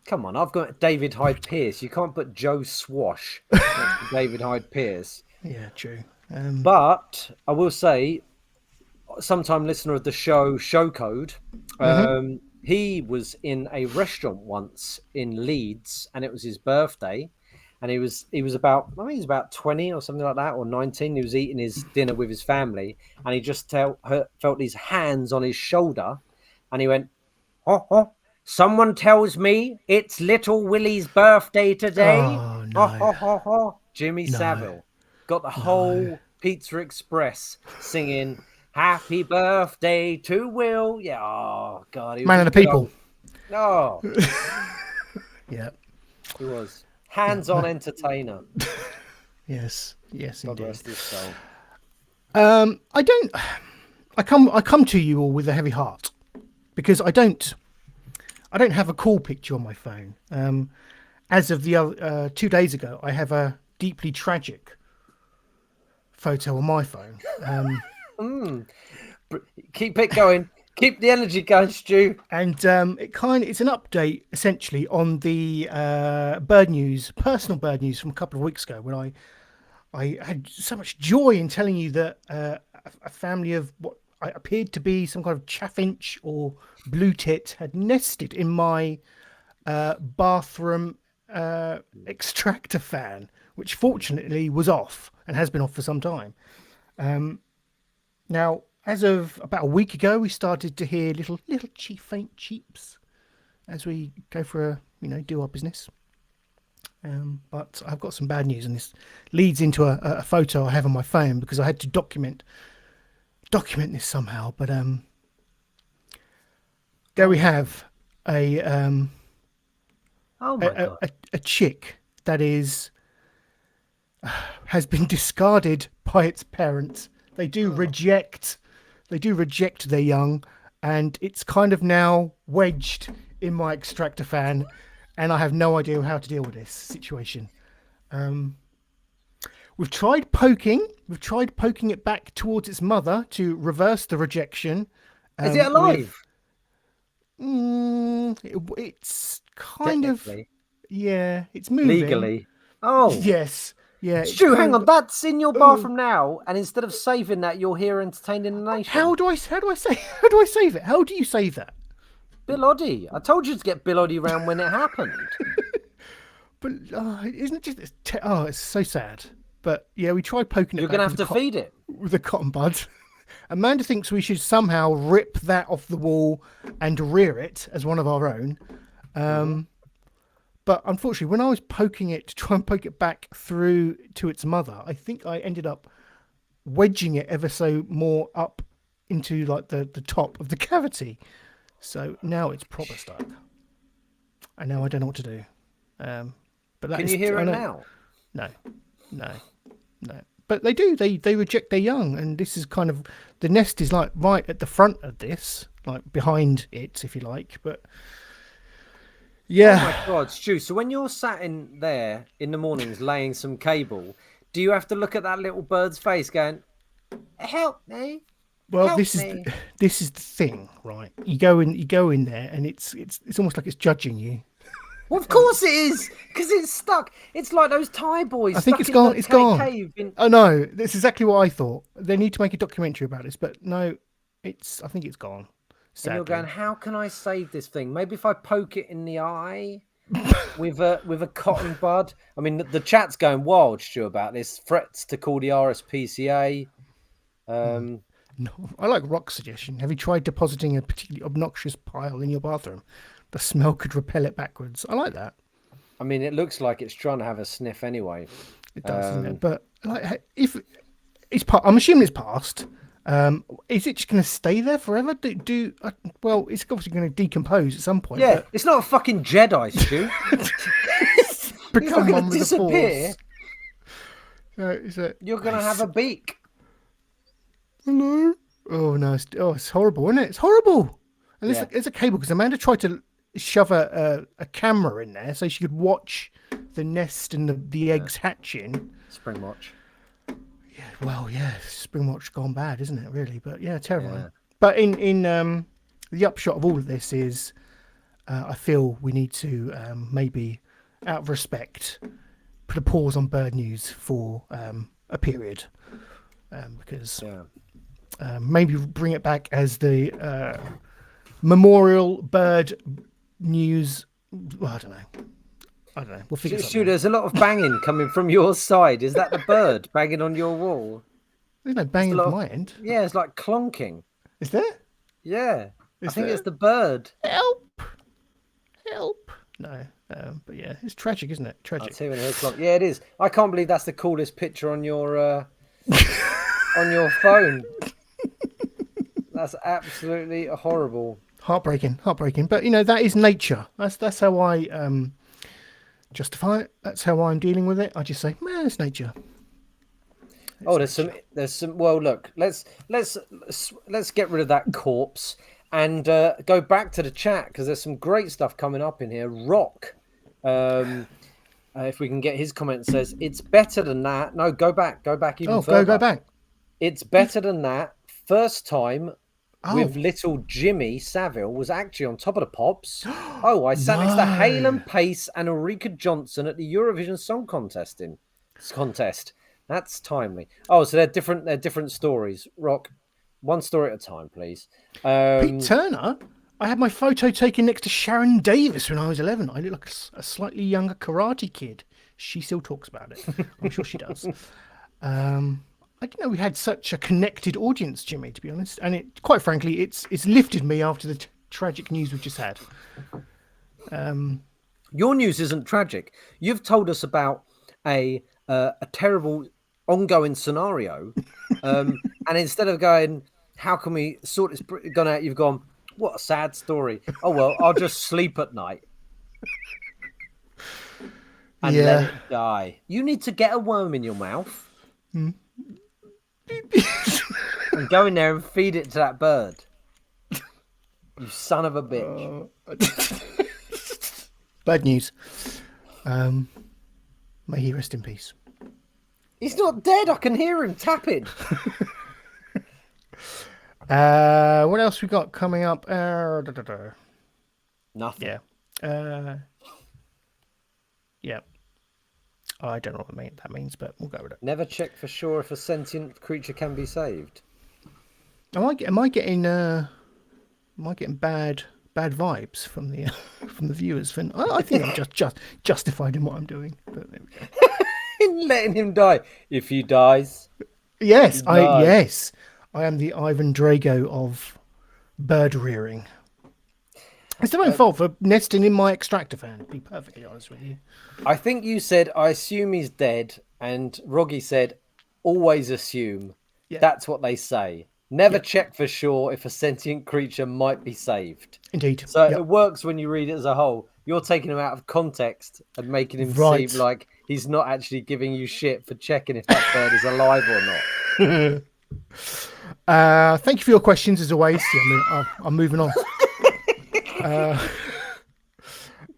Come on, I've got David Hyde Pierce. You can't put Joe Swash next to David Hyde Pierce. Yeah, true. But I will say, sometime listener of the show Code, he was in a restaurant once in Leeds, and it was his birthday. And he was about, I think he was about 20 or something like that, or 19. He was eating his dinner with his family, and he just felt these hands on his shoulder, and he went, "Oh, someone tells me it's little Willie's birthday today." Oh, no. Jimmy Savile got the whole Pizza Express singing "Happy Birthday to Will." Yeah, oh God, Man of the people. Oh, yeah, he was hands-on entertainer. Yes, God indeed. rest his soul. I come to you all with a heavy heart, because I don't have a cool picture on my phone. As of the other 2 days ago, I have a deeply tragic photo on my phone. Keep it going. Keep the energy going, Stu. And it's an update essentially on the personal bird news from a couple of weeks ago, when I had so much joy in telling you that a family of what appeared to be some kind of chaffinch or blue tit had nested in my bathroom extractor fan, which fortunately was off and has been off for some time. Now, as of about a week ago, we started to hear little faint cheeps as we go for do our business. But I've got some bad news, and this leads into a photo I have on my phone because I had to document this somehow. But there we have a chick that has been discarded by its parents. They do reject their young, and it's kind of now wedged in my extractor fan, and I have no idea how to deal with this situation. We've tried poking it back towards its mother to reverse the rejection. Is it alive? It's kind of, yeah, it's moving legally. Oh yes, yeah. Stu, hang on, that's in your bathroom now, and instead of saving that, you're here entertaining the nation. How do I save it? How do you save that? Bill Oddie. I told you to get Bill Oddie around when it happened. But isn't it just it's so sad. But yeah, we tried poking it. You're gonna have to feed it with a cotton bud. Amanda thinks we should somehow rip that off the wall and rear it as one of our own. But unfortunately, when I was poking it to try and poke it back through to its mother, I think I ended up wedging it ever so more up into like the top of the cavity. So now it's proper stuck. And now I don't know what to do. But can you hear it now? No. But they do. They reject their young, and this is kind of, the nest is like right at the front of this, like behind it, if you like. But yeah. Oh my God, Stu. So when you're sat in there in the mornings laying some cable, do you have to look at that little bird's face going, "Help me"? Well, this is the thing, right? You go in there, and it's almost like it's judging you. Well, of course it is, because it's stuck. It's like those Thai boys. I think it's gone. It's gone. Oh no, that's exactly what I thought. They need to make a documentary about this, but no, I think it's gone. Sadly. And you're going, how can I save this thing? Maybe if I poke it in the eye with a cotton bud. I mean, the chat's going wild, Stu, about this. Threats to call the RSPCA. No, I like Rock's suggestion. Have you tried depositing a particularly obnoxious pile in your bathroom? The smell could repel it backwards. I like that. I mean, it looks like it's trying to have a sniff anyway. It does, doesn't it? But like, if it's I'm assuming it's passed. Is it just going to stay there forever? Well, it's obviously going to decompose at some point. Yeah, but... it's not a fucking Jedi, Stu. Become one with disappear. The Force. You're going to have a beak. Hello? Oh no! It's horrible, isn't it? It's horrible. And there's a cable, because Amanda tried to shove a camera in there so she could watch the nest and the eggs hatching. Spring watch. Yeah, well, yeah, spring watch gone bad, isn't it? Really, but yeah, terrifying. Yeah. But in the upshot of all of this is, I feel we need to maybe, out of respect, put a pause on bird news for a period, because. Yeah. Maybe bring it back as the memorial bird news. Well, I don't know. We'll figure it out. There's a lot of banging coming from your side. Is that the bird banging on your wall? There's no banging from my end. Yeah, it's like clonking. Is there? Yeah. I think it's the bird. Help. No. But yeah, it's tragic, isn't it? Tragic. I'll tell you when it's clonk. Yeah, it is. I can't believe that's the coolest picture on your on your phone. That's absolutely horrible. Heartbreaking. But that is nature. That's how I justify it. That's how I'm dealing with it. I just say, man, it's nature. There's some. Well, look, let's get rid of that corpse and go back to the chat, because there's some great stuff coming up in here. Rock, if we can get his comment, says it's better than that. No, go back even further. Go back. It's better than that. first time Oh, with little Jimmy Savile was actually on Top of the Pops. Oh, I sat next to Halen Pace and Ulrika Johnson at the Eurovision Song Contest. That's timely. Oh, so they're different. They're different stories. Rock, one story at a time, please. Pete Turner. I had my photo taken next to Sharon Davis when I was 11. I look like a slightly younger karate kid. She still talks about it. I'm sure she does. I didn't know we had such a connected audience, Jimmy, to be honest. And it, quite frankly, it's lifted me after the tragic news we've just had. Your news isn't tragic. You've told us about a terrible ongoing scenario, and instead of going, "How can we sort this?" Gone out. You've gone, "What a sad story." Oh well, I'll just sleep at night and let it die. You need to get a worm in your mouth and go in there and feed it to that bird. You son of a bitch. Bad news. May he rest in peace. He's not dead. I can hear him tapping. What else we got coming up? Nothing. Yeah. Yeah. I don't know what that means, but we'll go with it. Never check for sure if a sentient creature can be saved. Am I getting bad vibes from the viewers? Finn? I think I'm just justified in what I'm doing. But there we go. In letting him die. If he dies. Yes, I am the Ivan Drago of bird rearing. It's their own fault for nesting in my extractor fan, to be perfectly honest with you. I think you said, I assume he's dead, and Roggy said, always assume. Yeah. That's what they say. Never check for sure if a sentient creature might be saved. Indeed. So it works when you read it as a whole. You're taking him out of context and making him seem like he's not actually giving you shit for checking if that bird is alive or not. Thank you for your questions, as always. I'm moving on.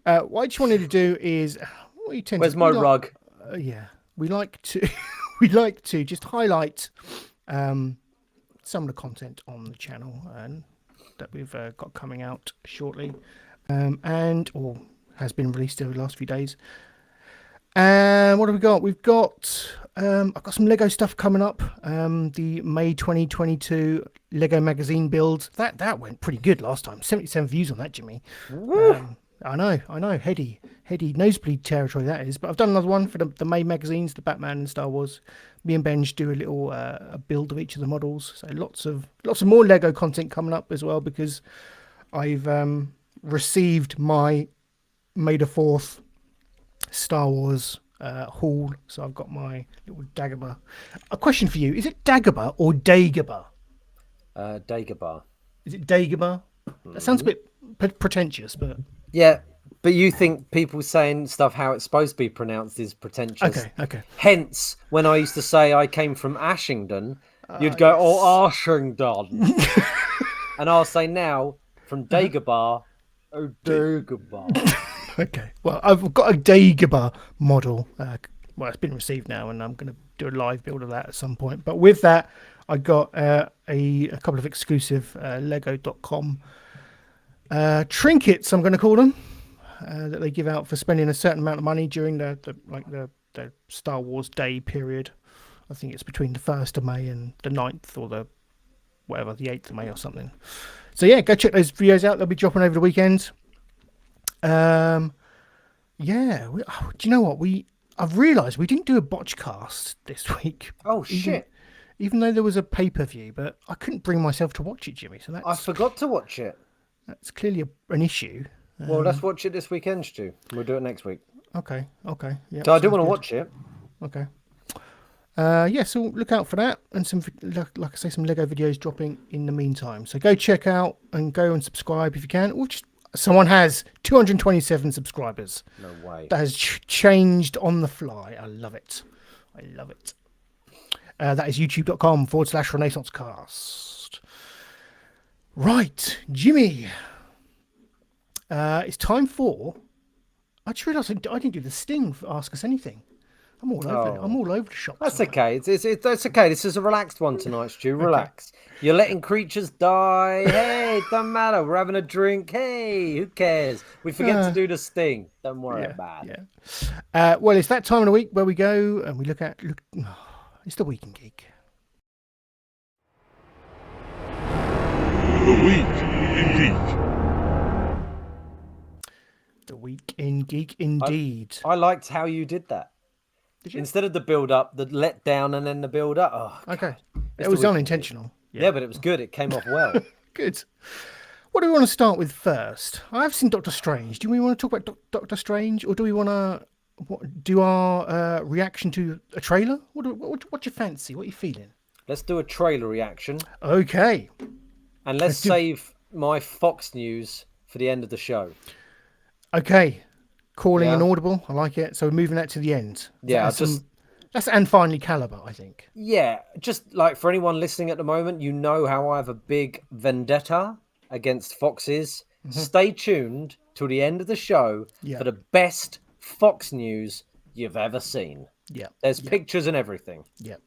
What I just wanted to do is, where's my rug? We like to just highlight some of the content on the channel and that we've got coming out shortly, or has been released over the last few days. And what have we got? We've got I've got some Lego stuff coming up. The May 2022 Lego magazine build. That went pretty good last time. 77 views on that, Jimmy. I know. Heady nosebleed territory that is. But I've done another one for the May magazines, the Batman and Star Wars. Me and Benj do a little a build of each of the models. So lots of more Lego content coming up as well, because I've received my May the 4th Star Wars haul. So I've got my little Dagobah. A question for you: is it Dagobah or Dagobah? Dagobah. Is it Dagobah? That sounds a bit pretentious, but yeah. But you think people saying stuff how it's supposed to be pronounced is pretentious. Okay. Hence, when I used to say I came from Ashington, you'd go, oh, Ashington. And I'll say now, from Dagobah, oh, Dagobah. Okay. Well, I've got a Dagobah model. It's been received now, and I'm going to do a live build of that at some point. But with that, I got a couple of exclusive Lego.com trinkets, I'm going to call them. That they give out for spending a certain amount of money during the Star Wars Day period. I think it's between the 1st of May and the 9th or the 8th of May or something. So yeah, go check those videos out. They'll be dropping over the weekend. Do you know what? I've realised we didn't do a botch cast this week. Oh shit! Even though there was a pay-per-view, but I couldn't bring myself to watch it, Jimmy. So I forgot to watch it. That's clearly an issue. Well, let's watch it this weekend, Stu. We'll do it next week. Okay. Yeah. So I do want to watch it. Okay. So look out for that, and some, like I say, some Lego videos dropping in the meantime. So go check out and go and subscribe if you can. Or just someone has 227 subscribers. No way. That has changed on the fly. I love it. That is youtube.com/RenaissanceCast. Right, Jimmy. It's time for. I just realised I didn't do the sting for Ask Us Anything. I'm all over. I'm all over the shop. That's tonight. okay. It's okay. This is a relaxed one tonight, Stu. Relax. You're letting creatures die. Hey, doesn't matter. We're having a drink. Hey, who cares? We forget to do the sting. Don't worry about it. Yeah. Well, it's that time of the week where we go and we look. It's the Week in Geek. The Week in Geek. The Week in Geek, indeed. I liked how you did that. Did you? Instead of the build up, the let down, and then the build up. Oh, Okay. It's It was the Week in unintentional. yeah, but it was good. It came off well. Good. What do we want to start with first? I've seen Doctor Strange. Do we want to talk about Doctor Strange, or do we want to do our reaction to a trailer? What's your fancy? What are you feeling? Let's do a trailer reaction, Okay. and let's save my Fox News for the end of the show. Okay. Calling Yeah. an audible. I like it. So we're moving that to the end. Yeah, That's and finally caliber, I think. Yeah, just like for anyone listening at the moment, you know how I have a big vendetta against Foxes. Stay tuned till the end of the show for the best Fox News you've ever seen. Yeah. There's pictures and everything. Yeah.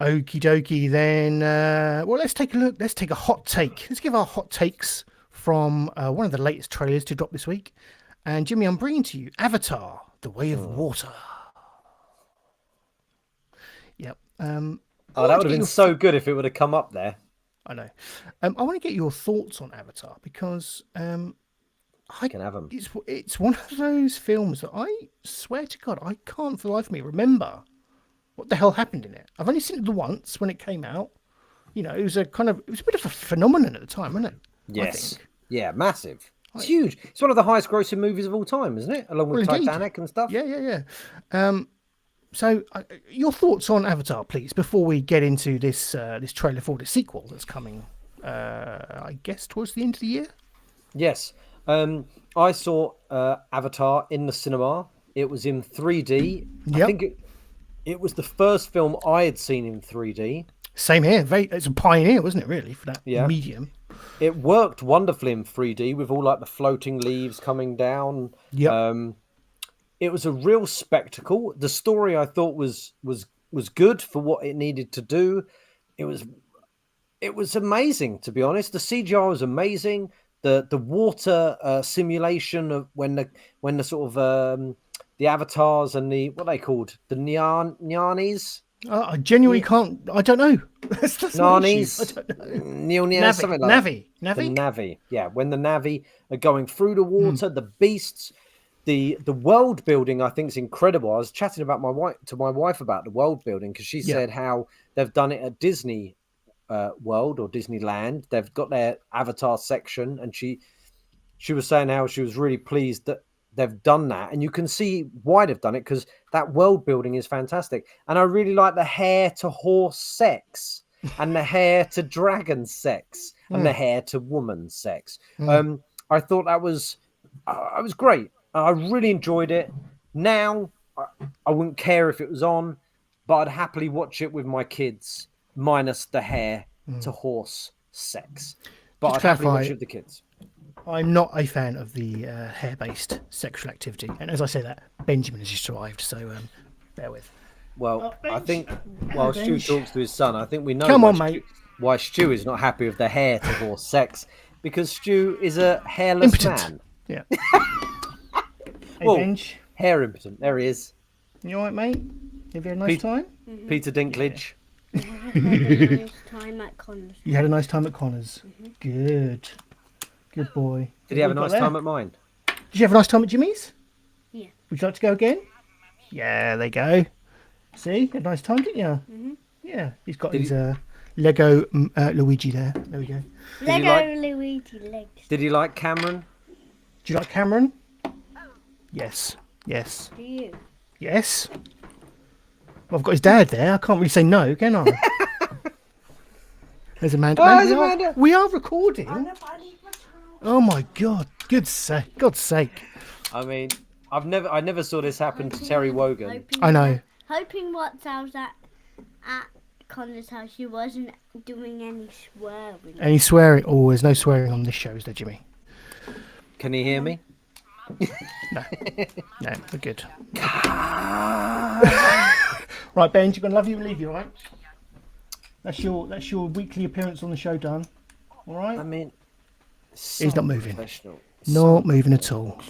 Okie dokie then. Well, let's take a look. Let's take a hot take. Let's give our hot takes from one of the latest trailers to drop this week. And Jimmy, I'm bringing to you Avatar, The Way of Water. Yep. Oh, that would have been so good if it would have come up there. I know. I want to get your thoughts on Avatar because I can have them. it's one of those films that I swear to God, I can't for the life of me remember what the hell happened in it. I've only seen it the once when it came out. You know, it was a bit of a phenomenon at the time, wasn't it? Yes. Yeah, massive. It's huge. It's one of the highest grossing movies of all time, isn't it? Along with Titanic and stuff. Yeah. So, your thoughts on Avatar, please, before we get into this trailer for the sequel that's coming, I guess, towards the end of the year? Yes. I saw Avatar in the cinema. It was in 3D. Yep. I think it was the first film I had seen in 3D. Same here. It's a pioneer, wasn't it, really, for that medium? It worked wonderfully in 3D with all like the floating leaves coming down. Yeah. It was a real spectacle. The story I thought was good for what it needed to do. It was amazing, to be honest. The CGI was amazing. The water simulation of when the sort of the avatars and the what are they called, the Nyanis. I genuinely can't. I don't know. That's Nanis, I don't know. something like that. Navi. The Navi. Yeah, when the Navi are going through the water, the beasts, the world building, I think is incredible. I was chatting about my wife about the world building because she said how they've done it at Disney World or Disneyland. They've got their Avatar section, and she was saying how she was really pleased that they've done that, and you can see why they've done it because that world building is fantastic. And I really like the hare to horse sex and the hare to dragon sex and the hare to woman sex. I thought that was great. I really enjoyed it. Now I wouldn't care if it was on, but I'd happily watch it with my kids, minus the hare to horse sex. But I'd happily watch it with the kids. I'm not a fan of the hair-based sexual activity, and as I say that, Benjamin has just arrived, so bear with. Well, I think while Stu talks to his son, I think we know why Stu is not happy with the hair to horse sex, because Stu is a hairless man. Yeah. Hey, Well, Benj. hair impotent. There he is. You all right, mate? Have you had a nice time? Peter Dinklage. I had a nice time at Connors. You had a nice time at Connors. Good. Good boy. Did he have a nice time at mine? Did you have a nice time at Jimmy's? Yeah. Would you like to go again? Yeah, there you go. See? You had a nice time, didn't you? Mm-hmm. Yeah. He's got his Lego Luigi there. There we go. Lego Luigi legs. Did he like Cameron? Do you like Cameron? Yes. Yes. Do you? Yes. Well, I've got his dad there. I can't really say no, can I? There's Amanda. Oh, there's Amanda. We are recording. Oh my God! God's sake! I mean, I never saw this happen to Terry Wogan. I know. Hoping what I was at Connor's house, she wasn't doing any swearing. Any swearing? Oh, there's no swearing on this show, is there, Jimmy? Can he hear me? No, we're good. Right, Ben, you're gonna love you and leave you, right? That's your weekly appearance on the show done. All right. I mean, He's not moving. professional. Not moving at all.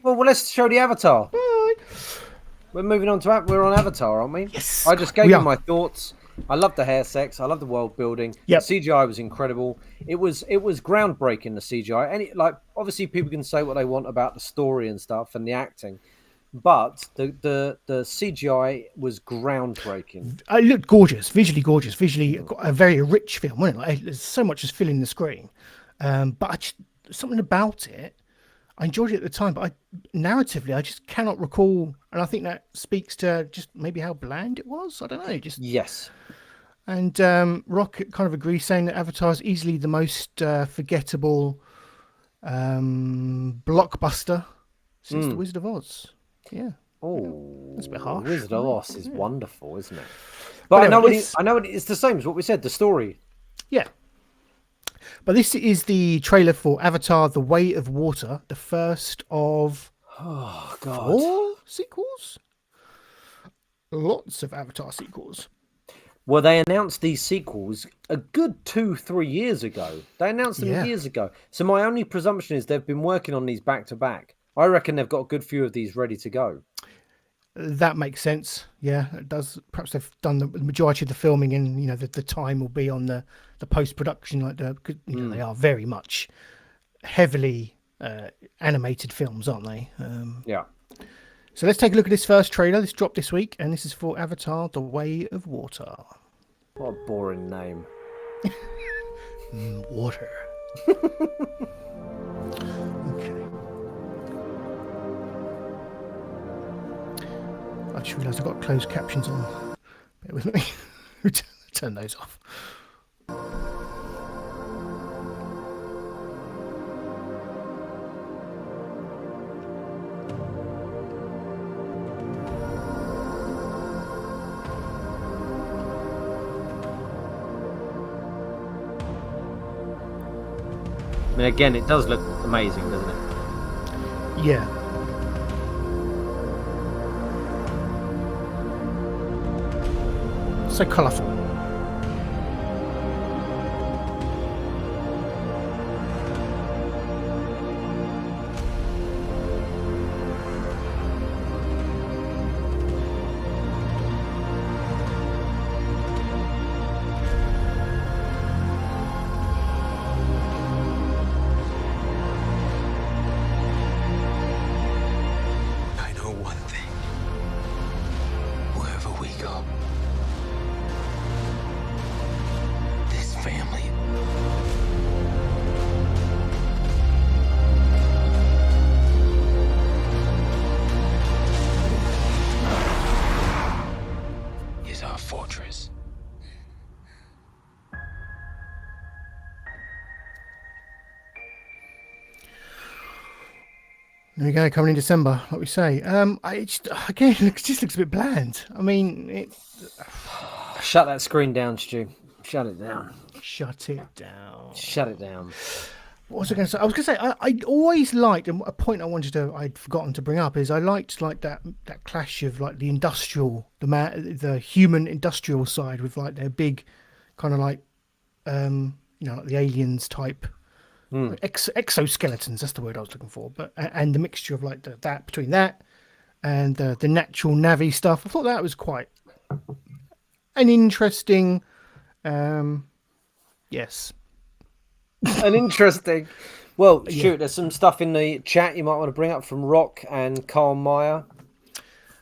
Well, let's show the Avatar. We're moving on to we're on Avatar, aren't we? Yes, I just gave we you are. my thoughts. I love the hair sex. I love the world building. Yep. The CGI was incredible. It was groundbreaking. The CGI, and obviously people can say what they want about the story and stuff and the acting, but the CGI was groundbreaking. It looked gorgeous, visually a very rich film, wasn't it? Like, there's so much just filling the screen, but something about it, I enjoyed it at the time, but narratively, I just cannot recall, and I think that speaks to just maybe how bland it was. I don't know, Yes. And Rock kind of agrees, saying that Avatar is easily the most forgettable blockbuster since The Wizard of Oz. Yeah. Oh, that's a bit harsh. Wizard of Oz is wonderful, isn't it? But anyway, I know it's the same as what we said. The story. Yeah. But this is the trailer for Avatar: The Way of Water, the first of 4 sequels. Lots of Avatar sequels. Well, they announced these sequels a good 2-3 years ago. They announced them years ago. So my only presumption is they've been working on these back to back. I reckon they've got a good few of these ready to go. That makes sense. Yeah, it does. Perhaps they've done the majority of the filming, and the time will be on the post production. Like they are very much heavily animated films, aren't they? Yeah. So let's take a look at this first trailer. This dropped this week, and this is for Avatar: The Way of Water. What a boring name. Water. Okay. I just realised I've got closed captions on. Bear with me. Turn those off. I mean, again, it does look amazing, doesn't it? Yeah. So colourful. I know one thing. Wherever we go, this family is our fortress. There we go, coming in December, like we say. Again, it just looks a bit bland. I mean, Shut that screen down, Stu. Shut it down. Shut it down. Shut it down. What was I going to say? I was going to say I always liked, and a point I'd forgotten to bring up is I liked like that clash of like the industrial, the human industrial side with like their big kind of like like the aliens type. Exoskeletons, that's the word I was looking for, but and the mixture of like that between that and the natural Navi stuff. I thought that was quite an interesting yes. An interesting. Well, shoot, there's some stuff in the chat you might want to bring up from Rock and Carl Meyer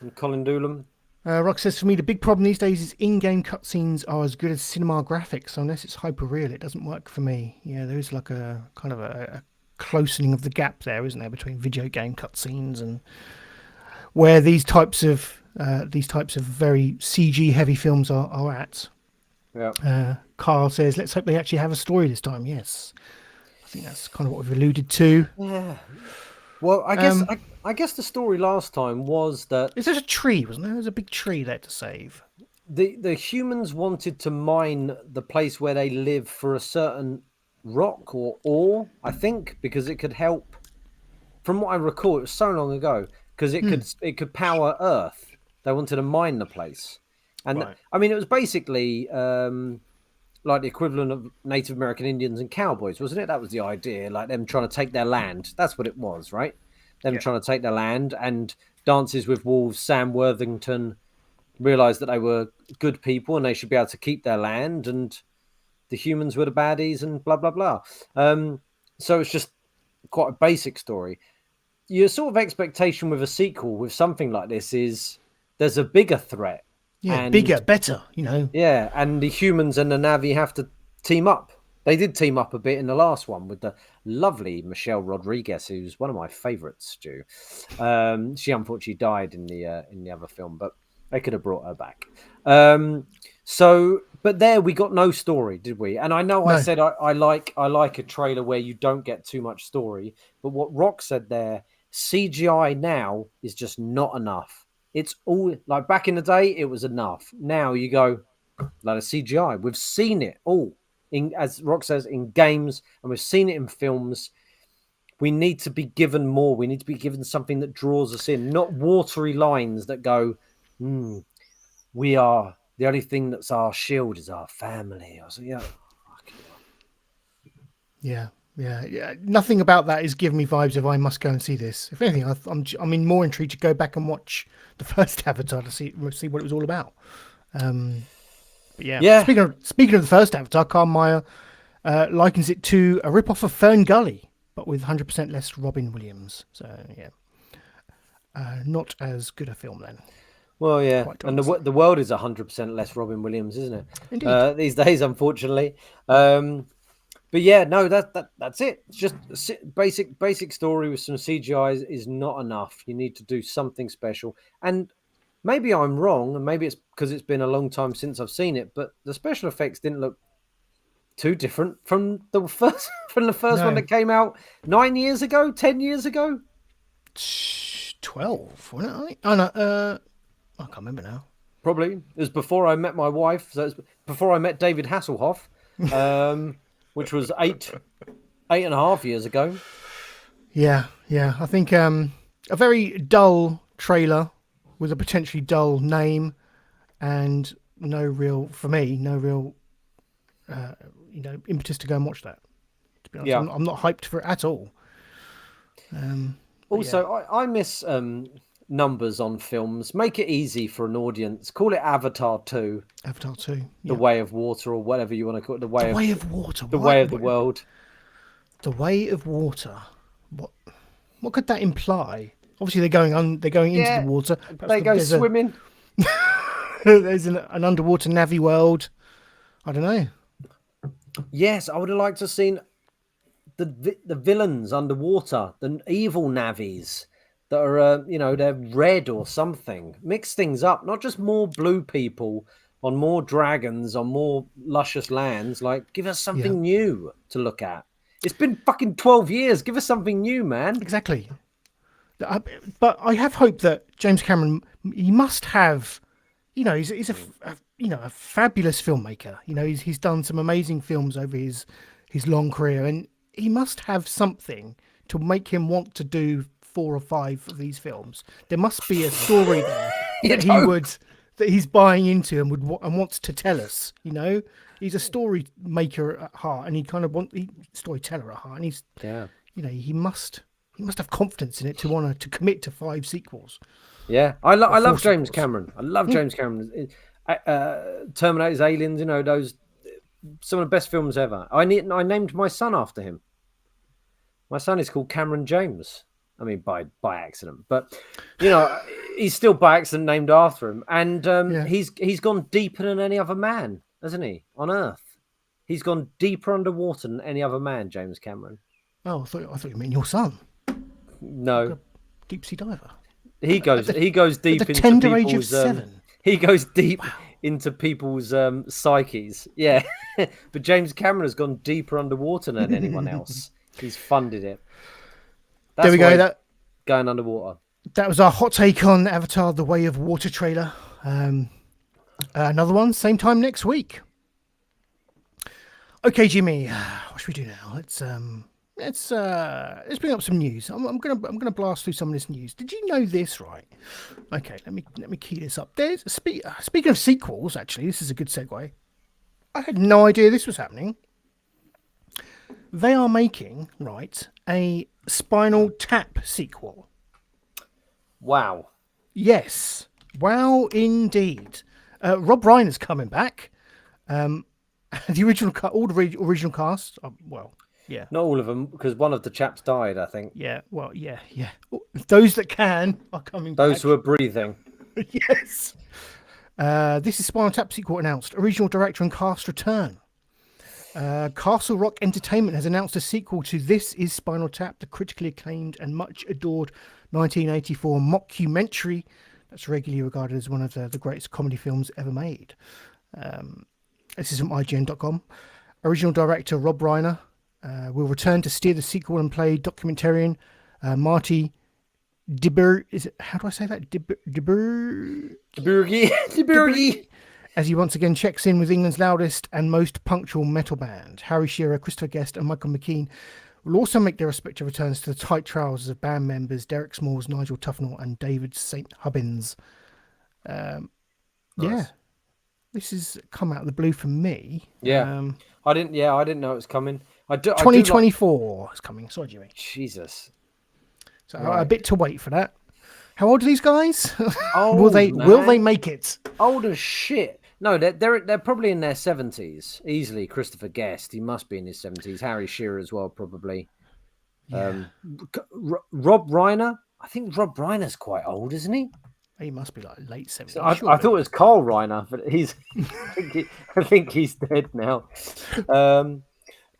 and Colin Doolan. Rock says, for me, the big problem these days is in-game cutscenes are as good as cinema graphics. So unless it's hyper-real, it doesn't work for me. Yeah, there is like a kind of a closening of the gap there, isn't there, between video game cutscenes and where these types of very CG-heavy films are at. Yeah. Carl says, let's hope they actually have a story this time. Yes. I think that's kind of what we've alluded to. Yeah. Well, I guess the story last time was that there's a tree, wasn't there? There's a big tree there to save. The humans wanted to mine the place where they live for a certain rock or ore, I think, because it could help from what I recall, it was so long ago because it could power Earth. They wanted to mine the place, and Right. I mean, it was basically like the equivalent of Native American Indians and cowboys, wasn't it? That was the idea, like them trying to take their land. That's what it was, right? Them trying to take their land. And Dances with Wolves, Sam Worthington realized that they were good people and they should be able to keep their land, and the humans were the baddies, and blah blah blah. So it's just quite a basic story. Your sort of expectation with a sequel with something like this is there's a bigger threat. Yeah, and, bigger, better, you know. Yeah, and the humans and the Na'vi have to team up. They did team up a bit in the last one with the lovely Michelle Rodriguez, who's one of my favourites, Stu. She unfortunately died in the other film, but they could have brought her back. But there we got no story, did we? And I know I said I like a trailer where you don't get too much story, but what Rock said there, CGI now is just not enough. It's all like back in the day, it was enough. Now you go like a CGI. We've seen it all in, as Rock says, in games, and we've seen it in films. We need to be given more. We need to be given something that draws us in, not watery lines that go, we are the only thing that's our shield is our family. I was like, Yeah. Nothing about that is giving me vibes of I must go and see this. If anything, I'm more intrigued to go back and watch the first Avatar to see what it was all about. But yeah. Speaking of the first Avatar, Carl Meyer likens it to a rip-off of Fern Gully, but with 100% less Robin Williams. So yeah, not as good a film then. Well, yeah, and the world is 100% less Robin Williams, isn't it? Indeed. These days, unfortunately. But yeah, no, that's it. It's just basic story with some CGI is not enough. You need to do something special. And maybe I'm wrong, and maybe it's because it's been a long time since I've seen it. But the special effects didn't look too different from the first one that came out 9 years ago, 10 years ago. 12, wasn't it? Oh no, I can't remember now. Probably it was before I met my wife. So it's before I met David Hasselhoff. Which was 8.5 years ago. Yeah. I think a very dull trailer with a potentially dull name, and no real impetus to go and watch that. To be honest, I'm not hyped for it at all. Also, I miss numbers on films. Make it easy for an audience. Call it Avatar 2. Avatar 2. The Way of Water, or whatever you want to call it. The Way of Water. The Way of the World. The Way of Water. What could that imply? Obviously, they're going into the water. They go swimming. There's an underwater Na'vi world. I don't know. Yes, I would have liked to have seen the villains underwater, the evil Na'vis. That are, they're red or something. Mix things up, not just more blue people on more dragons on more luscious lands. Like, give us something new to look at. It's been fucking 12 years. Give us something new, man. Exactly. But I have hope that James Cameron, he must have, he's a fabulous filmmaker. He's done some amazing films over his long career, and he must have something to make him want to do 4 or 5 of these films. There must be a story there that he's buying into and wants to tell us. He's a story maker at heart, and he kind of storyteller at heart, and he's he must have confidence in it to want to commit to 5 sequels. Yeah, I love James Cameron. I love James Cameron. Terminator's, Aliens, those some of the best films ever. I named my son after him. My son is called Cameron James. I mean, by accident, but he's still by accident named after him, and he's gone deeper than any other man, hasn't he, on Earth? He's gone deeper underwater than any other man, James Cameron. Oh, I thought you meant your son. No, deep sea diver. He goes deep into tender age of 7. He goes deep into people's psyches. Yeah, but James Cameron has gone deeper underwater than anyone else. He's funded it. There we go. Going underwater. That was our hot take on Avatar: The Way of Water trailer. Another one, same time next week. Okay, Jimmy, what should we do now? Let's let's bring up some news. I'm gonna blast through some of this news. Did you know this? Right. Okay. Let me key this up. There's speaking of sequels. Actually, this is a good segue. I had no idea this was happening. They are making a Spinal Tap sequel. Wow. Yes. Wow, indeed. Rob Reiner's coming back. The original all the original cast. Well, yeah. Not all of them, because one of the chaps died, I think. Yeah. Well, yeah. Those that can are coming back. Those who are breathing. Yes. This is Spinal Tap sequel announced. Original director and cast return. Castle Rock Entertainment has announced a sequel to This Is Spinal Tap, the critically acclaimed and much adored 1984 mockumentary that's regularly regarded as one of the greatest comedy films ever made. This is from IGN.com. Original director Rob Reiner will return to steer the sequel and play documentarian Marty Dibber. Is it? How do I say that? Dibbergi. As he once again checks in with England's loudest and most punctual metal band. Harry Shearer, Christopher Guest, and Michael McKean will also make their respective returns to the tight trousers of band members Derek Smalls, Nigel Tufnell, and David St. Hubbins. Nice. Yeah, this has come out of the blue for me. Yeah, I didn't know it was coming. 2024 is coming. Sorry, Jimmy. Jesus. So a bit to wait for that. How old are these guys? Old, will they make it? Old as shit. No, they're probably in their 70s. Easily, Christopher Guest. He must be in his 70s. Harry Shearer as well, probably. Yeah. Rob Reiner. I think Rob Reiner's quite old, isn't he? He must be like late 70s. I thought it was Carl Reiner, but he's. I think he's dead now. I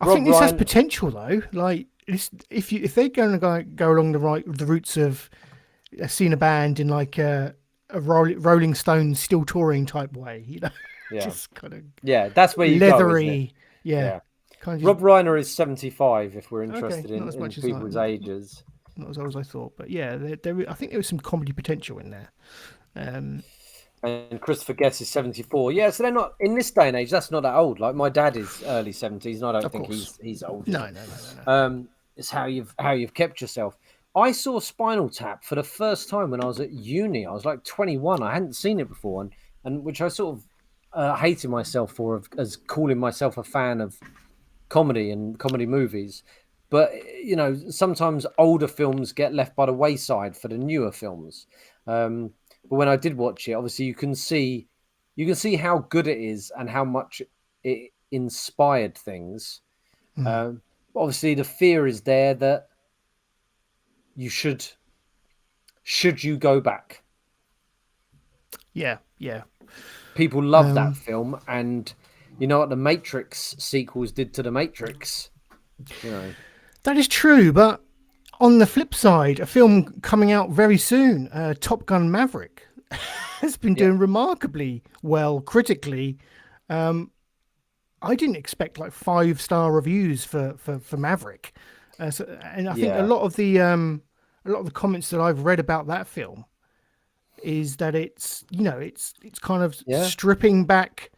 think this has potential though. Like if they're going to go along the routes of seeing a band in like a Rolling Stones still touring type way, you know, just kind of that's where you leathery, go, yeah. Kind of Rob Reiner is 75. If we're interested in as people's ages, not as old as I thought, but yeah, I think there was some comedy potential in there. And Christopher Guest is 74. Yeah, so they're not in this day and age. That's not that old. Like my dad is early 70s, and I don't think he's old. No. It's how you've kept yourself. I saw Spinal Tap for the first time when I was at uni. I was like 21. I hadn't seen it before, and which I sort of hated myself for as calling myself a fan of comedy and comedy movies. But you know, sometimes older films get left by the wayside for the newer films. But when I did watch it, obviously you can see how good it is and how much it inspired things. Obviously, the fear is there that you should you go back. Yeah. People love that film, and you know what the Matrix sequels did to the Matrix. You know. That is true, but on the flip side, a film coming out very soon, Top Gun Maverick, has been doing remarkably well critically. I didn't expect like 5-star reviews for Maverick, and I think a lot of the comments that I've read about that film is that it's kind of stripping back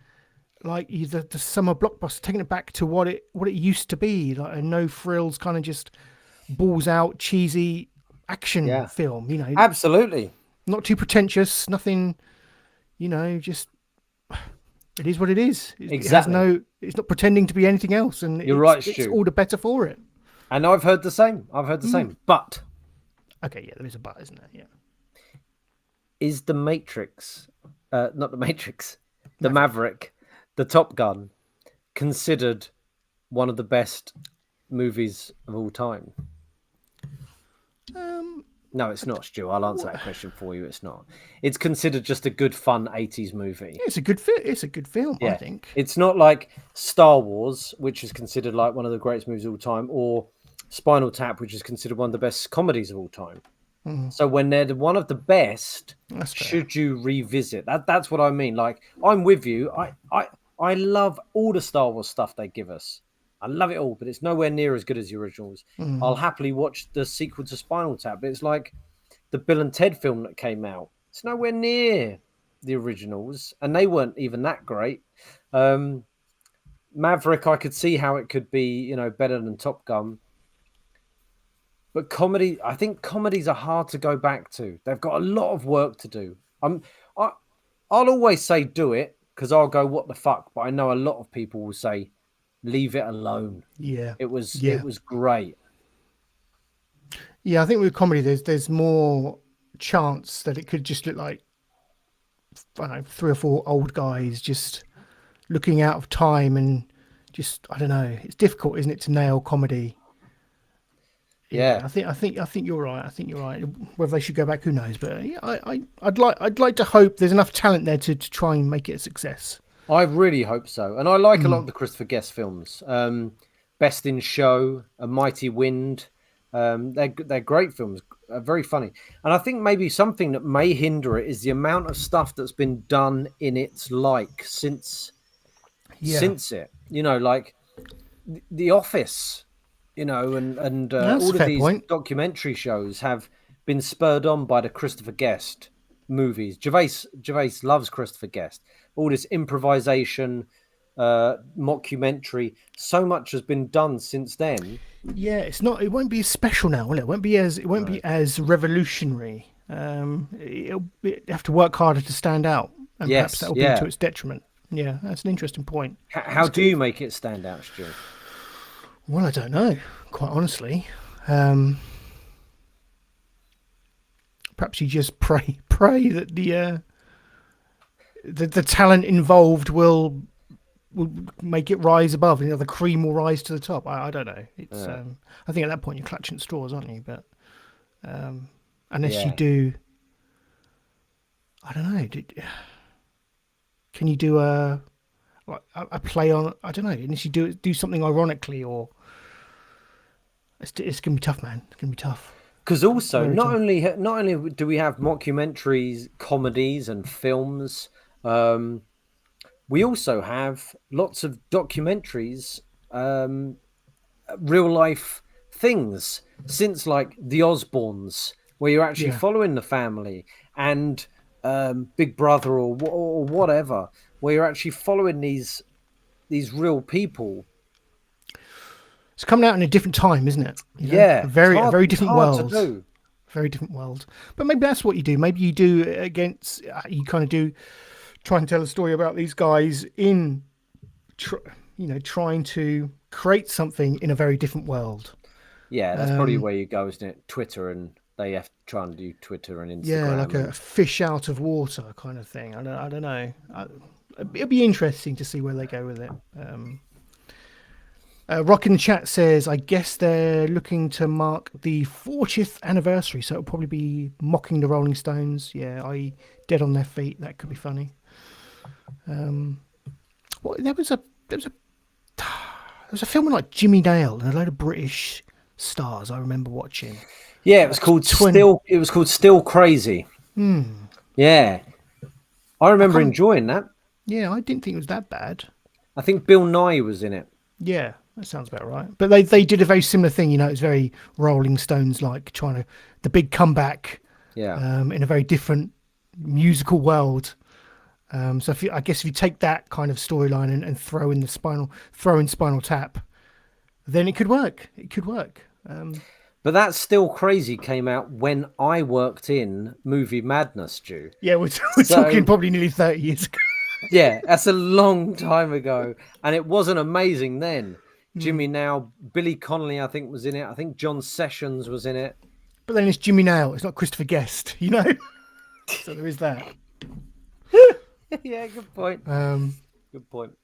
like the summer blockbuster, taking it back to what it used to be, like a no frills kind of just balls out cheesy action film. You know, absolutely not too pretentious, nothing. You know, just it is what it is. Exactly. It's not pretending to be anything else, and you're right, Stu. It's all the better for it. And I've heard the same. But okay, there is a but, isn't there? Yeah. Is the Matrix, not the Matrix, the Maverick, the Top Gun, considered one of the best movies of all time? No, it's not, Stu. I'll answer that question for you. It's not. It's considered just a good, fun 80s movie. Yeah, it's a good film, I think. It's not like Star Wars, which is considered like one of the greatest movies of all time, or Spinal Tap, which is considered one of the best comedies of all time. So when they're one of the best, should you revisit? That's what I mean. Like, I'm with you. I love all the Star Wars stuff they give us. I love it all, but it's nowhere near as good as the originals. I'll happily watch the sequel to Spinal Tap, but it's like the Bill and Ted film that came out. It's nowhere near the originals, and they weren't even that great. Maverick, I could see how it could be, better than Top Gun. But comedy, I think comedies are hard to go back to. They've got a lot of work to do. I'll always say do it because I'll go what the fuck. But I know a lot of people will say leave it alone. Yeah. It was Yeah. great. Yeah, I think with comedy, there's more chance that it could just look like, I don't know, 3 or 4 old guys just looking out of time and just, I don't know. It's difficult, isn't it, to nail comedy? Yeah. I think you're right. I think you're right. Whether they should go back, who knows? But yeah, I'd like to hope there's enough talent there to try and make it a success. I really hope so. And I like a lot of the Christopher Guest films. Best in Show, A Mighty Wind. They're great films, very funny. And I think maybe something that may hinder it is the amount of stuff that's been done in its like since it. You know, like The Office, you know, and That's all a of fair these point. documentary shows have been spurred on by the Christopher Guest movies. Gervais loves Christopher Guest. All this improvisation, mockumentary, so much has been done since then. Yeah, it won't be as special now, will it? It won't be as revolutionary. It'll have to work harder to stand out, and perhaps that'll be to its detriment. Yeah, that's an interesting point. How do you make it stand out, Stu? Well, I don't know, quite honestly. Perhaps you just pray that the talent involved will make it rise above. You know, the cream will rise to the top. I don't know. It's I think at that point you're clutching at straws, aren't you? But unless you do, I don't know. Can you do a play on? I don't know. Unless you do something ironically, or it's gonna be tough, man. It's gonna be tough. Because also, not only do we have mockumentaries, comedies, and films, we also have lots of documentaries, real life things, since like The Osbournes, where you're actually following the family, and Big Brother or whatever, where you're actually following these real people. It's coming out in a different time, isn't it? You know? Yeah, a very different world. To do. Very different world. But maybe that's what you do. Maybe you do you kind of do try and tell a story about these guys in, trying to create something in a very different world. Yeah, that's probably where you go, isn't it? Twitter, and they have to try and do Twitter and Instagram. Yeah, like a fish out of water kind of thing. I don't know. It'll be interesting to see where they go with it. Rock in the chat says, I guess they're looking to mark the 40th anniversary, so it'll probably be mocking the Rolling Stones. Yeah, dead on their feet. That could be funny. There was a film with like Jimmy Dale and a load of British stars. I remember watching. Yeah, it was called Still Crazy. Yeah, I remember enjoying that. Yeah, I didn't think it was that bad. I think Bill Nye was in it. Yeah, that sounds about right. But they did a very similar thing. You know, it was very Rolling Stones like, the big comeback. Yeah. In a very different musical world. So if you take that kind of storyline and throw in Spinal Tap, then it could work. It could work. But that Still Crazy came out when I worked in Movie Madness, Stu. Yeah, we're talking probably nearly 30 years ago. Yeah, that's a long time ago. And it wasn't amazing then. Jimmy Now, Billy Connolly, I think, was in it. I think John Sessions was in it. But then it's Jimmy Now. It's not Christopher Guest, you know? So there is that. Yeah, good point. Good point.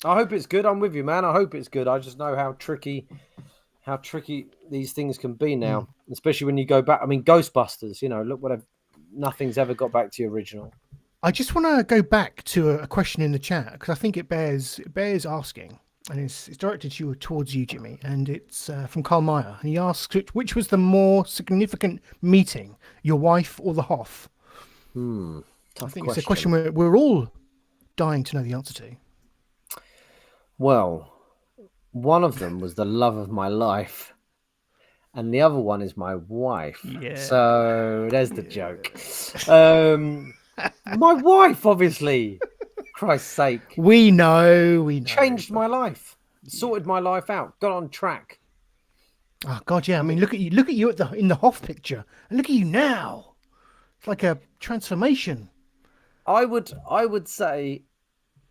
I hope it's good. I'm with you, man. I hope it's good. I just know how tricky these things can be now, especially when you go back. I mean, Ghostbusters, look nothing's ever got back to the original. I just want to go back to a question in the chat because I think it bears asking, and it's directed towards you, Jimmy, and it's from Carl Meyer. And he asks, which was the more significant meeting, your wife or the Hoff? Tough I think question. It's a question we're all dying to know the answer to. Well, one of them was the love of my life, and the other one is my wife. Yeah. So there's the joke. My wife, obviously. Christ's sake. We know. Changed my life. Sorted my life out. Got on track. Oh God, yeah. I mean, look at you. Look at you in the Hoff picture, and look at you now. It's like a transformation. I would say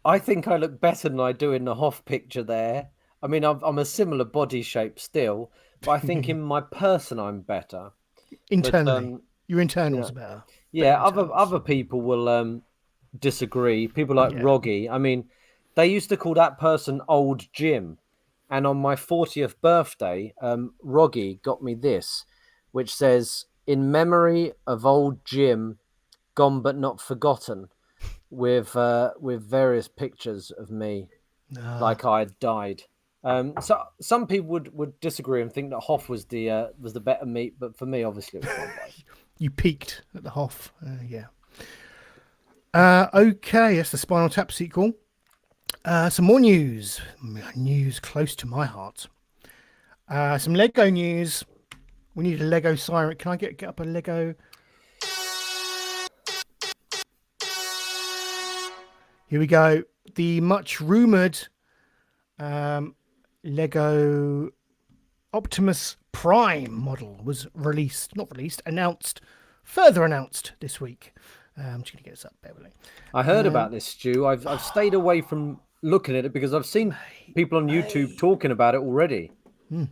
I think I look better than I do in the Hoff picture there. I mean, I'm a similar body shape still, but I think in my person I'm better. But Internally, your you internals know, are better. yeah, Better other internals. other people will disagree. People like Yeah. Roggy. I mean, they used to call that person Old Jim. And on my 40th birthday, Roggy got me this, which says, "In memory of Old Jim, gone but not forgotten," with various pictures of me like I had died. So some people would disagree and think that Hoff was the better meat, but for me, obviously, it was my wife. You peaked at the Hoff. Yeah. Okay, that's the Spinal Tap sequel. Some more news. News close to my heart. Some Lego news. We need a Lego siren. Can I get up a Lego? Here we go. The much rumored Lego Optimus Prime model was announced, further announced this week. I'm just going to get this up, Beverly. I heard about this, Stu. I've stayed away from looking at it because I've seen people on YouTube talking about it already. I'm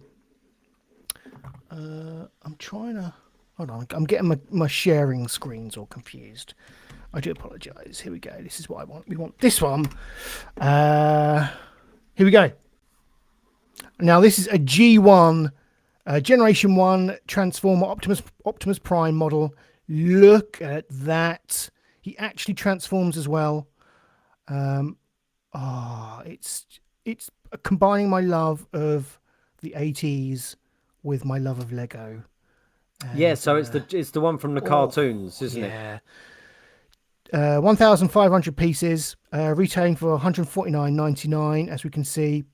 trying to hold on. I'm getting my sharing screens all confused. I do apologise. Here we go. This is what I want. We want this one. Here we go. Now this is a G1, Generation 1 Transformer Optimus Prime model. Look at that. He actually transforms as well. It's combining my love of the 80s with my love of Lego. Yeah, so it's the one from the cartoons, isn't it? Yeah. 1,500 pieces, retailing for $149.99, as we can see.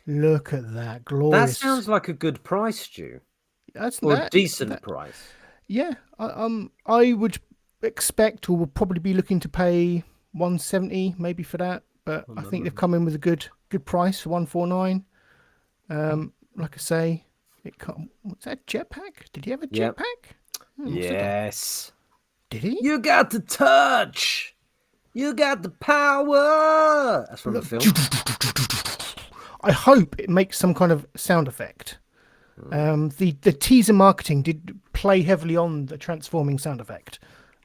Look at that, glorious. That sounds like a good price, Stu. That's Or a decent price. Yeah, I would expect, or would probably be looking to pay 170 maybe for that, but I think they've come in with a good price for 149. Like I say, what's that, jetpack? Did he have a jetpack? Yes. Did he? You got the touch. You got the power. That's from the film. I hope it makes some kind of sound effect. The teaser marketing did play heavily on the transforming sound effect,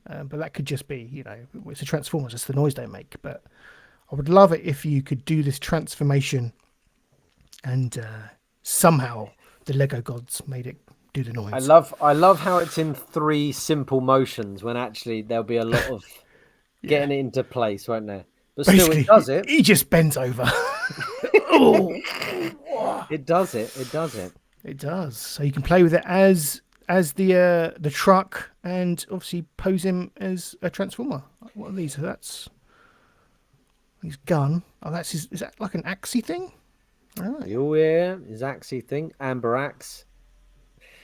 but that could just be, it's a Transformers, it's the noise they make. But I would love it if you could do this transformation and somehow the Lego gods made it do the noise. I love how it's in 3 simple motions when actually there'll be a lot of getting it into place, won't there? But still, it does it. He just bends over. It does it. It does it. It does. So you can play with it as the truck, and obviously pose him as a transformer. What are these? So that's his gun. Oh, that's his. Is that like an axie thing? All right. Oh yeah, his axie thing, amber axe.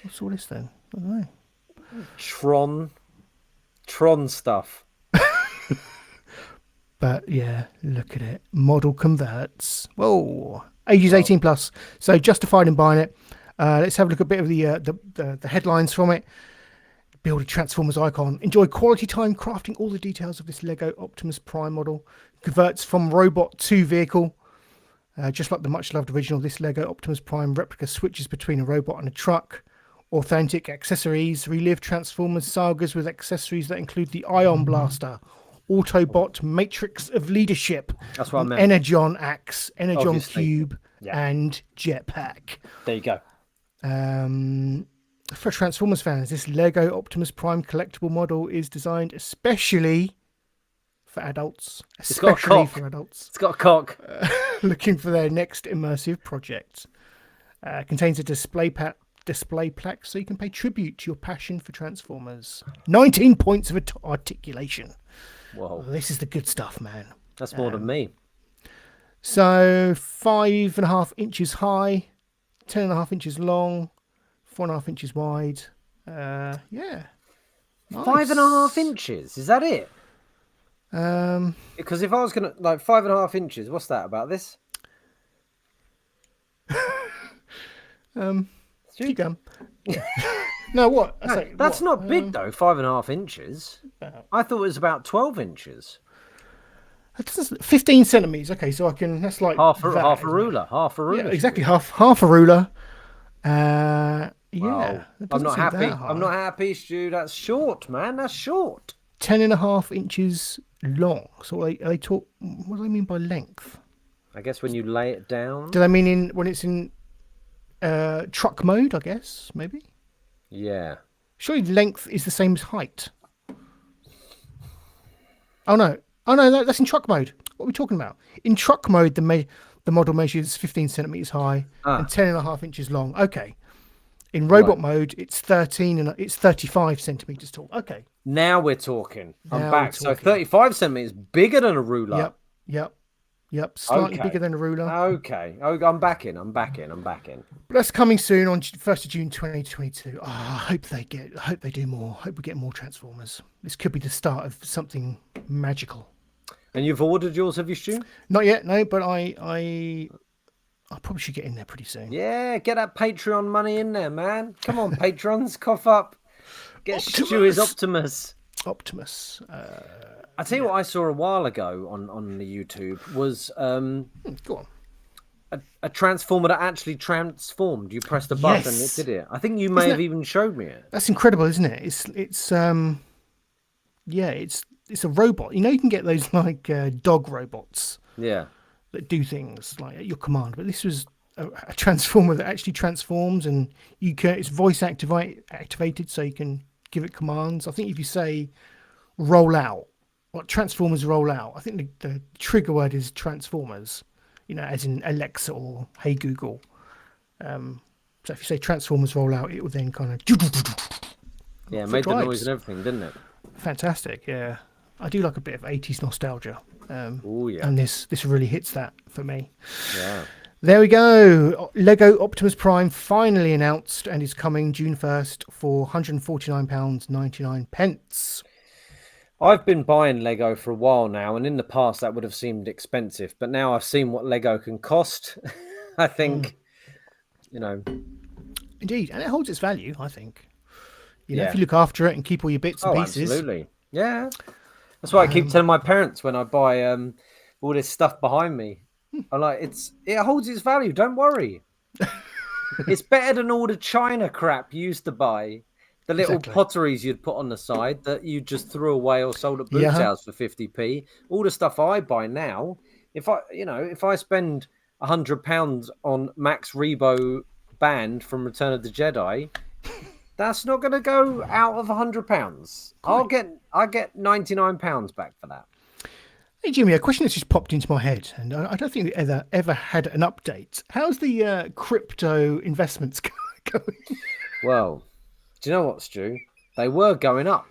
What's all this then? I don't know. Tron stuff. But yeah, look at it. Model converts. Whoa. Ages 18 plus. So justified in buying it. Let's have a look at a bit of the headlines from it. Build a Transformers icon. Enjoy quality time crafting all the details of this Lego Optimus Prime model. Converts from robot to vehicle. Just like the much loved original, this Lego Optimus Prime replica switches between a robot and a truck. Authentic accessories. Relive Transformers sagas with accessories that include the Ion Blaster, Autobot Matrix of Leadership, That's what I meant. Energon Axe, Energon Obviously. Cube, and Jetpack. There you go. For Transformers fans, this Lego Optimus Prime collectible model is designed especially for adults. got a cock. For adults It's got a cock. looking for their next immersive project. Contains a display plaque so you can pay tribute to your passion for Transformers. 19 points of articulation. Whoa. This is the good stuff, man. That's more than me. So 5.5 inches high, 10.5 inches long, 4.5 inches wide. Yeah. Nice. 5.5 inches. Is that it? Um, Because if I was gonna 5.5 inches, what's that about this? Keep going. No, what? I No, say, that's what? not big though. 5.5 inches. I thought it was about 12 inches. 15 centimeters. Okay, so I can. That's like Half a that, half a isn't it? ruler. Half a ruler. Yeah, exactly. Half a ruler. Yeah, Wow. that I'm doesn't not seem happy. that high. I'm not happy, Stu. That's short, man. That's short. 10.5 inches long. So they talk. What do they mean by length? I guess when you lay it down. Do they mean when it's in truck mode? I guess maybe. Yeah. Surely length is the same as height. Oh no, that's in truck mode. What are we talking about? In truck mode, the model measures 15 centimeters high and 10.5 inches long. Okay. In robot mode, it's 35 centimeters tall. Okay. Now we're talking. I'm Now back. we're So talking. 35 centimeters, bigger than a ruler. Yep. Slightly Okay. bigger than a ruler. Okay. Oh, I'm back in. But that's coming soon on 1st of June 2022. Oh, I hope they do more. I hope we get more Transformers. This could be the start of something magical. And you've ordered yours, have you, Stu? Not yet, no, but I probably should get in there pretty soon. Yeah, get that Patreon money in there, man. Come on, patrons, cough up. Get Optimus. Stew's Optimus. Optimus. I tell you what I saw a while ago on the YouTube was Go on. a transformer that actually transformed. You pressed a button and it Yes. did it. I think you may have even showed me it. That's incredible, isn't it? It's a robot. You know, you can get those like dog robots Yeah. that do things like at your command, but this was a transformer that actually transforms, and it's voice activated, so you can give it commands. I think if you say roll out, what Transformers roll out, I think the trigger word is Transformers, you know, as in Alexa or Hey Google. So if you say Transformers roll out, it will then kind of Yeah, made the noise and everything, didn't it? fantastic. Yeah, I do like a bit of 80s nostalgia. Oh yeah. And this really hits that for me. Yeah. There we go. Lego Optimus Prime finally announced and is coming June 1st for £149.99. I've been buying Lego for a while now, and in the past that would have seemed expensive, but now I've seen what Lego can cost. I think, you know. Indeed, and it holds its value, I think. You know, Yeah. if you look after it and keep all your bits and pieces. Absolutely. Yeah. That's why I keep telling my parents when I buy all this stuff behind me. I'm like, it holds its value. Don't worry. It's better than all the China crap you used to buy. The little potteries you'd put on the side that you just threw away or sold at boot sales for 50p. All the stuff I buy now, if I spend £100 on Max Rebo band from Return of the Jedi, that's not going to go out of £100. I'll get £99 back for that. Hey Jimmy, a question that's just popped into my head, and I don't think we ever had an update. How's the crypto investments going? Well, do you know what, Stu? They were going up.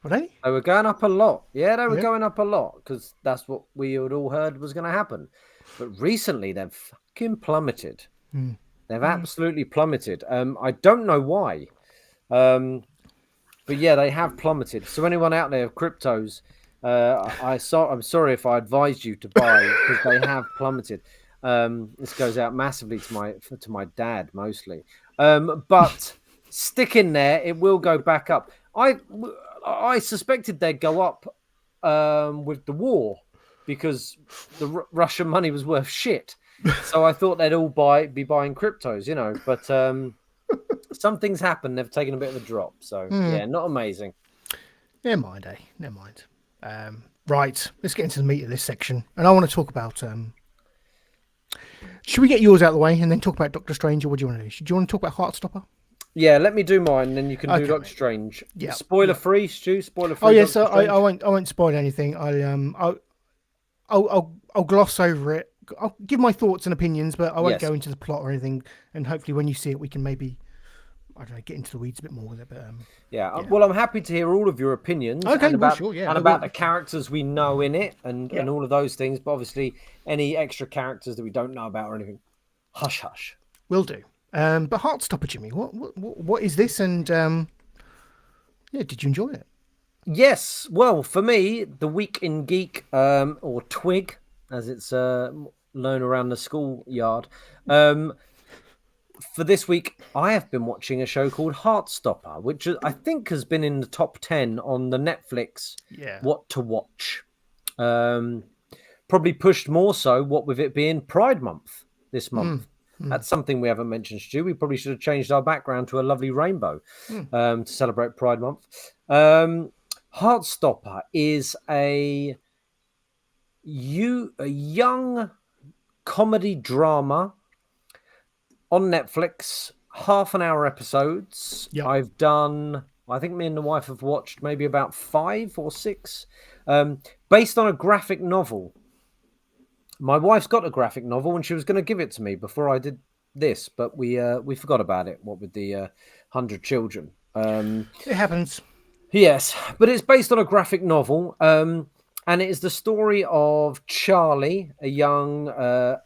Were they? They were going up a lot. Yeah, they were going up a lot because that's what we had all heard was going to happen. But recently, they've fucking plummeted. They've absolutely plummeted. I don't know why. But yeah, they have plummeted. So anyone out there of cryptos, I'm sorry if I advised you to buy because they have plummeted. This goes out massively to my dad mostly. But stick in there, it will go back up. I suspected they'd go up with the war because the Russian money was worth shit. So I thought they'd all be buying cryptos, you know. But some things happen. They've taken a bit of a drop. So yeah, not amazing. Never mind, eh? Never mind. Right, let's get into the meat of this section. And I want to talk about... should we get yours out of the way and then talk about Doctor Strange, or what do you want to do? Do you want to talk about Heartstopper? Yeah, let me do mine, and then you can do Doctor mate. Strange. Yeah. Spoiler free, Stu. Spoiler free. Oh yes, so I won't spoil anything. I'll gloss over it. I'll give my thoughts and opinions, but I won't go into the plot or anything. And hopefully, when you see it, we can maybe get into the weeds a bit more with it. But yeah. Well, I'm happy to hear all of your opinions. Okay, and well, about, sure, yeah. and about the characters we know in it, and all of those things. But obviously, any extra characters that we don't know about or anything, hush hush. Will do. But Heartstopper, Jimmy, what is this? And did you enjoy it? Yes. Well, for me, the Week in Geek, or Twig, as it's known around the schoolyard, for this week, I have been watching a show called Heartstopper, which I think has been in the top 10 on the Netflix Yeah. What to Watch. Probably pushed more so, what with it being Pride Month this month. That's something we haven't mentioned, Stu. We probably should have changed our background to a lovely rainbow to celebrate Pride Month. Heartstopper is a young comedy drama on Netflix, half-an-hour episodes. Yep. I think me and the wife have watched maybe about 5 or 6, based on a graphic novel. My wife's got a graphic novel, and she was going to give it to me before I did this, but we forgot about it. What with the 100 children? It happens. Yes, but it's based on a graphic novel, and it is the story of Charlie, a young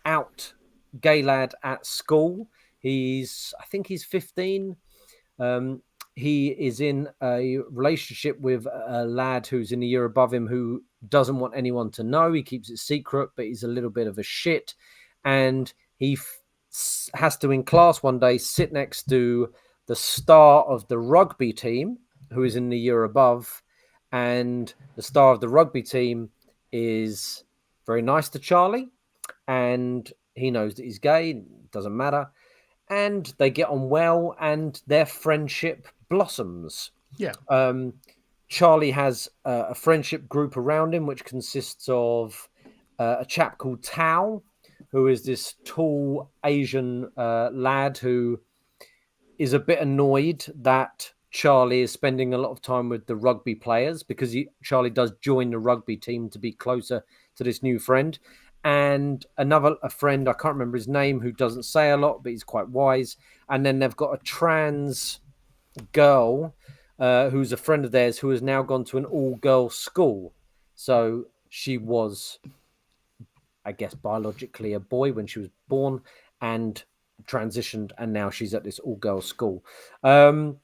out gay lad at school. I think he's 15. He is in a relationship with a lad who's in a year above him who doesn't want anyone to know. He keeps it secret, but he's a little bit of a shit. And he has to, in class one day, sit next to the star of the rugby team, who is in the year above. And the star of the rugby team is very nice to Charlie. And he knows that he's gay. It doesn't matter. And they get on well, and their friendship blossoms. Yeah. Charlie has a friendship group around him, which consists of a chap called Tao, who is this tall Asian lad who is a bit annoyed that Charlie is spending a lot of time with the rugby players, because Charlie does join the rugby team to be closer to this new friend. And a friend, I can't remember his name, who doesn't say a lot, but he's quite wise. And then they've got a trans girl who's a friend of theirs, who has now gone to an all-girls school. So she was, I guess, biologically a boy when she was born and transitioned, and now she's at this all-girls school. And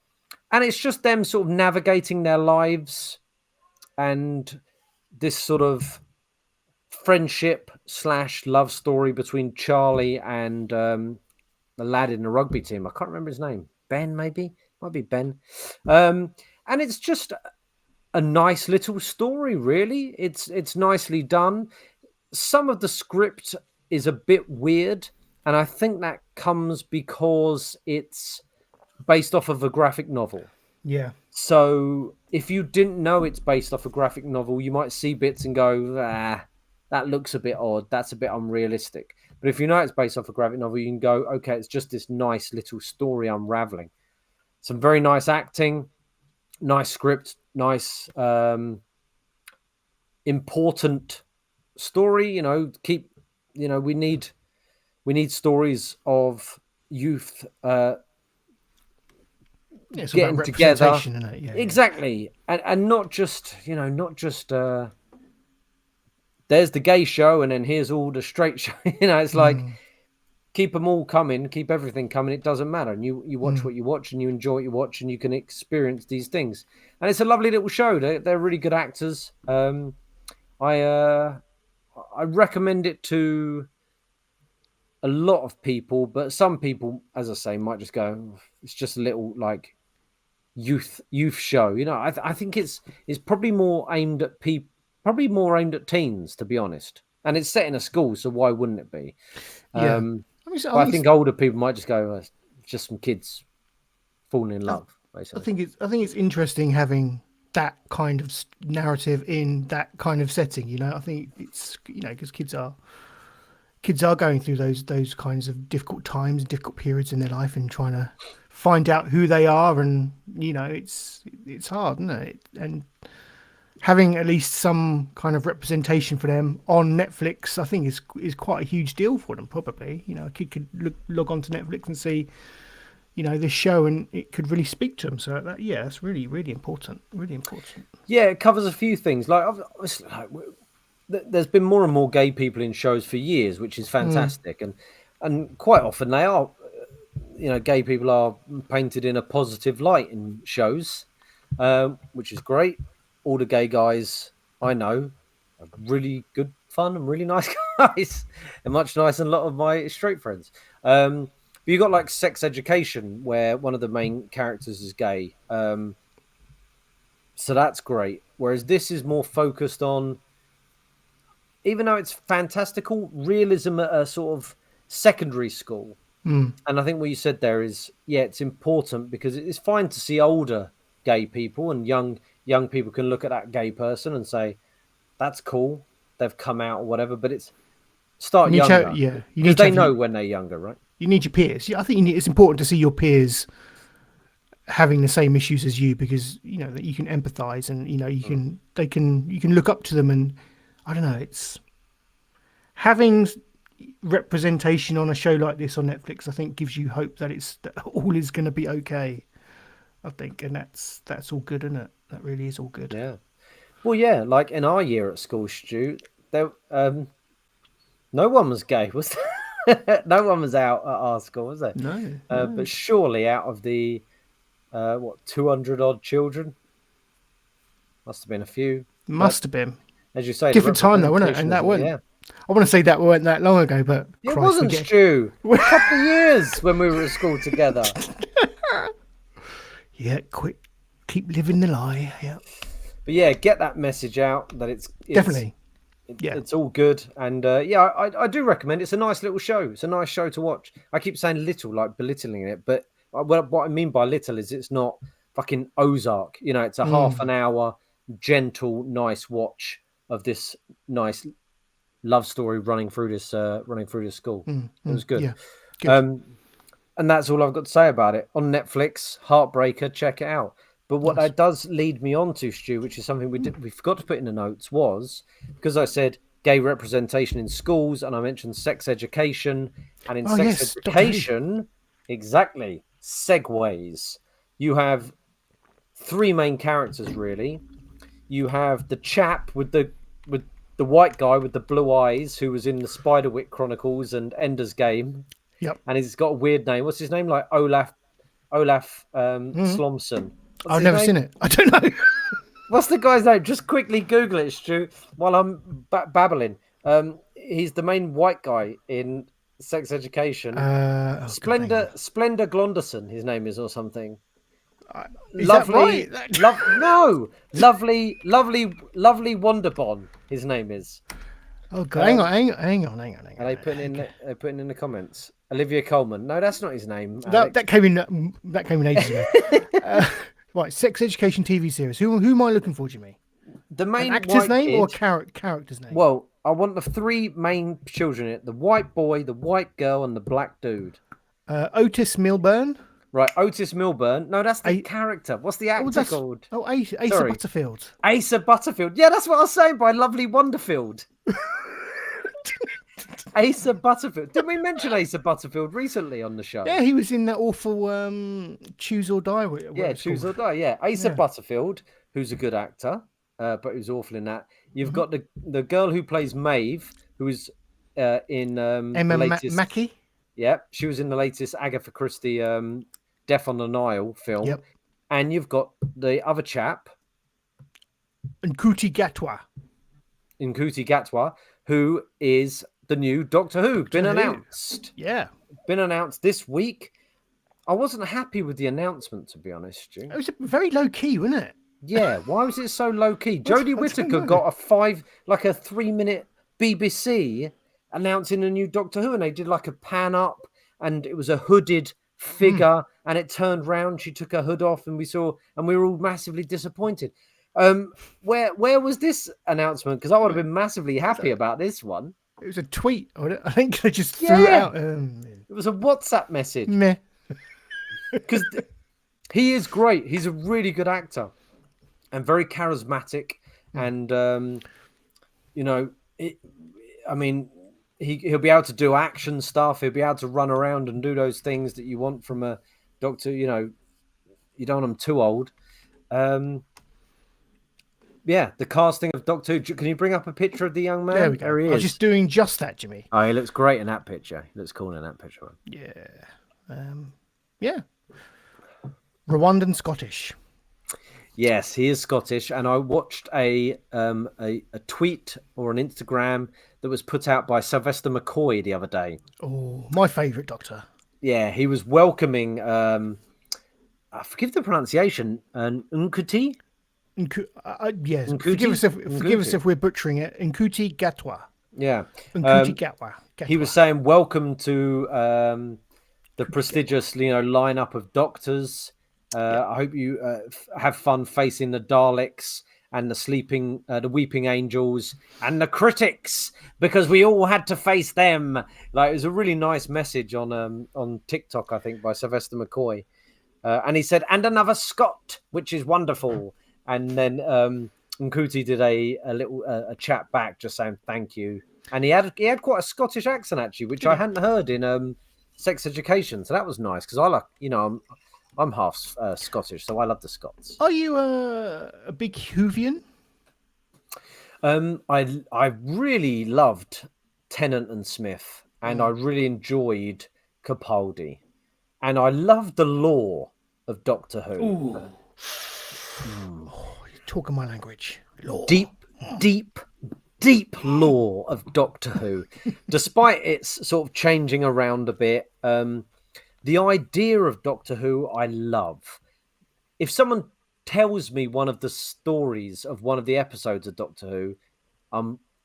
it's just them sort of navigating their lives and this sort of friendship / love story between Charlie and the lad in the rugby team. I can't remember his name. Ben, maybe? Might be Ben. And it's just a nice little story, really. It's nicely done. Some of the script is a bit weird, and I think that comes because it's based off of a graphic novel. Yeah. So if you didn't know it's based off a graphic novel, you might see bits and go, that looks a bit odd. That's a bit unrealistic. But if you know it's based off a graphic novel, you can go, okay, it's just this nice little story unraveling. Some very nice acting, nice script, nice, important story. We need stories of youth It's getting about together. representation, isn't it? Yeah, exactly. And not just there's the gay show and then here's all the straight show. It's like, keep them all coming, keep everything coming. It doesn't matter. And you watch what you watch, and you enjoy what you watch, and you can experience these things. And it's a lovely little show. They're really good actors. I recommend it to a lot of people, but some people, as I say, might just go, it's just a little like youth show. I think it's probably more aimed at people. Probably more aimed at teens, to be honest. And it's set in a school, so why wouldn't it be? Yeah. I think older people might just go, it's just some kids falling in love, basically. I think it's interesting having that kind of narrative in that kind of setting. I think it's because kids are going through those kinds of difficult times, difficult periods in their life, and trying to find out who they are, and it's hard, isn't it? And having at least some kind of representation for them on Netflix, I think is quite a huge deal for them. Probably, a kid could log on to Netflix and see, this show, and it could really speak to them. So that's really, really important. Really important. Yeah, it covers a few things. Like, obviously, there's been more and more gay people in shows for years, which is fantastic, and quite often they are, gay people are painted in a positive light in shows, which is great. All the gay guys I know are really good fun and really nice guys. They're much nicer than a lot of my straight friends. But you got like Sex Education, where one of the main characters is gay. So that's great. Whereas this is more focused on, even though it's fantastical, realism at a sort of secondary school. And I think what you said there is, yeah, it's important because it's fine to see older gay people, and young people can look at that gay person and say, that's cool, they've come out or whatever. But it's start You need to younger, have- yeah, you because need to they have know when they're younger, right? You need your peers. Yeah, I think it's important to see your peers having the same issues as you, because that you can empathize, and you can look up to them, and I don't know, it's having representation on a show like this on Netflix, I think gives you hope that that all is going to be okay, I think, and that's all good, isn't it? That really is all good. Yeah. Well, yeah, like in our year at school, Stu, there no one was gay, was there? No one was out at our school, was there? No. But surely out of the 200 odd children, must have been a few. Must have been. As you say, the Different time though, wasn't it? And that representation wasn't. I want to say that weren't that long ago, but It Christ, wasn't, Stu. A couple of years when we were at school together. Yeah, keep living the lie. Yeah, But yeah, get that message out that it's definitely. It's all good, and yeah, I do recommend. It's a nice little show. It's a nice show to watch. I keep saying little, like belittling it, but what I mean by little is it's not fucking Ozark. It's a half an hour, gentle, nice watch of this nice love story running through this school. It was good. Yeah, good. And that's all I've got to say about it. On Netflix, Heartbreaker, check it out. But what that does lead me on to, Stu, which is something we forgot to put in the notes, was because I said gay representation in schools, and I mentioned sex education, and in sex education, exactly, segues. You have three main characters, really. You have the chap with the white guy with the blue eyes who was in the Spiderwick Chronicles and Ender's Game. Yep. And he's got a weird name. What's his name? Like Olaf Slomson. I've never seen it. I don't know. What's the guy's name? Just quickly Google it, Stu, while I'm babbling. He's the main white guy in Sex Education. Splendor Glonderson, his name is, or something. Lovely, that right? No, lovely Wonderbon. His name is. Oh, God, hang on. Are they putting in the comments? Olivia Colman. No, that's not his name. That came in ages ago. Right, Sex Education TV series. Who am I looking for, Jimmy? The main actor's name kid, or character's name? Well, I want the three main children in it: the white boy, the white girl, and the black dude. Otis Milburn. Right, Otis Milburn. No, that's the character. What's the actor called? Oh, Asa Butterfield. Asa Butterfield. Yeah, that's what I was saying by Lovely Wonderfield. Asa Butterfield. Didn't we mention Asa Butterfield recently on the show? Yeah, he was in that awful Choose or Die. Choose or Die. Yeah, Asa Butterfield, who's a good actor, but who's awful in that. You've got the girl who plays Maeve, who is in Emma Mackey. Yeah, she was in the latest Agatha Christie Death on the Nile film. Yep. And you've got the other chap, Nkuti Gatwa, who is the new Doctor Who. Been announced. Yeah. Been announced this week. I wasn't happy with the announcement, to be honest, Stu. It was very low key, wasn't it? Yeah. Why was it so low key? Jodie Whittaker got a 3-minute BBC announcing a new Doctor Who, and they did like a pan up, and it was a hooded figure, and it turned round. She took her hood off, and we were all massively disappointed. Where was this announcement? Because I would have been massively happy about this one. It was a tweet. I think they just threw it out. It was a WhatsApp message. Meh. Because he is great. He's a really good actor and very charismatic. And, he'll be able to do action stuff. He'll be able to run around and do those things that you want from a doctor. You don't want him too old. Yeah, the casting of Doctor Who. Can you bring up a picture of the young man? There we go. There he is. I was just doing just that, Jimmy. Oh, he looks great in that picture. He looks cool in that picture. Yeah. Yeah. Rwandan Scottish. Yes, he is Scottish, and I watched a tweet or an Instagram that was put out by Sylvester McCoy the other day. Oh, my favourite Doctor. he was welcoming. I forgive the pronunciation. Nkuti. Yes, Nkuti? forgive us if we're butchering it. Nkuti Gatwa. Yeah. Nkuti Gatwa. He was saying, "Welcome to the prestigious, lineup of doctors. I hope you have fun facing the Daleks and the weeping angels and the critics, because we all had to face them." Like, it was a really nice message on TikTok, I think, by Sylvester McCoy. And he said, "And another Scot, which is wonderful." And then Nkuti did a little chat back, just saying thank you. And he had quite a Scottish accent, actually, which I hadn't heard in Sex Education. So that was nice, because I like, I'm half Scottish, so I love the Scots. Are you a big Whovian? I really loved Tennant and Smith, and I really enjoyed Capaldi, and I loved the lore of Doctor Who. Ooh. Oh, you're talking my language. Lore. Deep lore of Doctor Who, despite its sort of changing around a bit. The idea of Doctor Who, I love. If someone tells me one of the stories of one of the episodes of Doctor Who,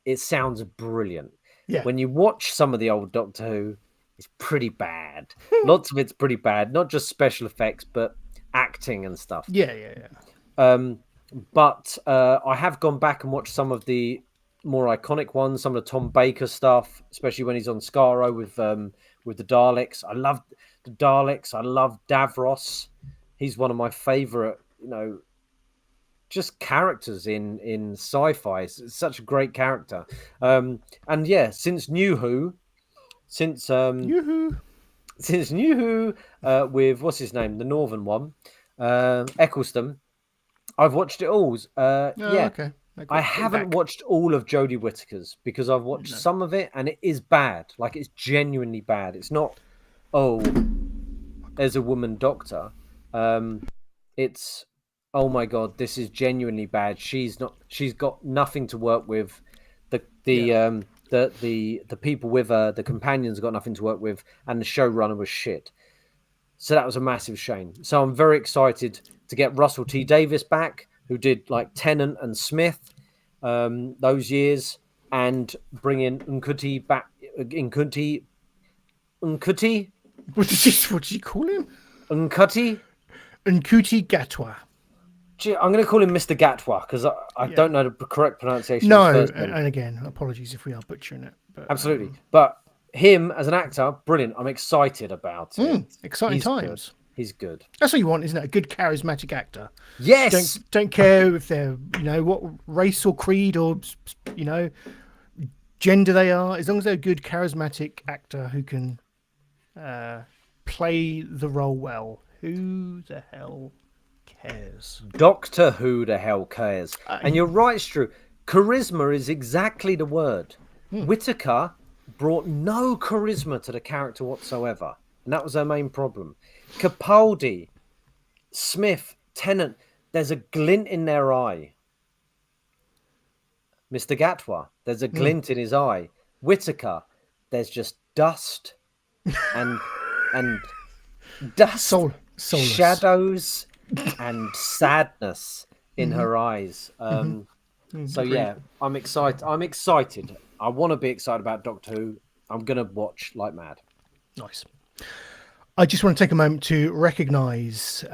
it sounds brilliant. Yeah. When you watch some of the old Doctor Who, it's pretty bad. Lots of it's pretty bad, not just special effects, but acting and stuff. Yeah. But I have gone back and watched some of the more iconic ones, some of the Tom Baker stuff, especially when he's on Skaro with the Daleks. I love the Daleks. I love Davros. He's one of my favorite, just characters in sci-fi. It's such a great character. And yeah, since New Who, since New Who, with what's his name, the Northern one, Eccleston, I've watched it all. Okay. I haven't watched all of Jodie Whittaker's, because I've watched some of it and it is bad. Like, it's genuinely bad. It's not, there's a woman doctor. It's, oh my God, this is genuinely bad. She's got nothing to work with. The people with her, the companions, got nothing to work with, and the showrunner was shit. So that was a massive shame. So I'm very excited to get Russell T Davies back, who did like Tennant and Smith those years, and bring in Nkuti back. Nkuti. What did you call him? Nkuti Gatwa. Gee, I'm going to call him Mr. Gatwa, because I don't know the correct pronunciation. No, and again, apologies if we are butchering it. But, absolutely. But him as an actor, brilliant. I'm excited about it. Exciting times. Good. He's good. That's what you want, isn't it? A good, charismatic actor. Yes. Don't care if they're, what race or creed or, gender they are. As long as they're a good, charismatic actor who can play the role well. Who the hell cares? Doctor Who the hell cares? And you're right, Stu. Charisma is exactly the word. Whittaker brought no charisma to the character whatsoever, and that was her main problem. Capaldi, Smith, Tennant, there's a glint in their eye. Mr. Gatwa, there's a glint in his eye. Whittaker, there's just dust and dust, Soulless. shadows, and sadness in her eyes. So yeah, I'm excited. I want to be excited about Doctor Who. I'm gonna watch like mad. Nice. I just want to take a moment to recognise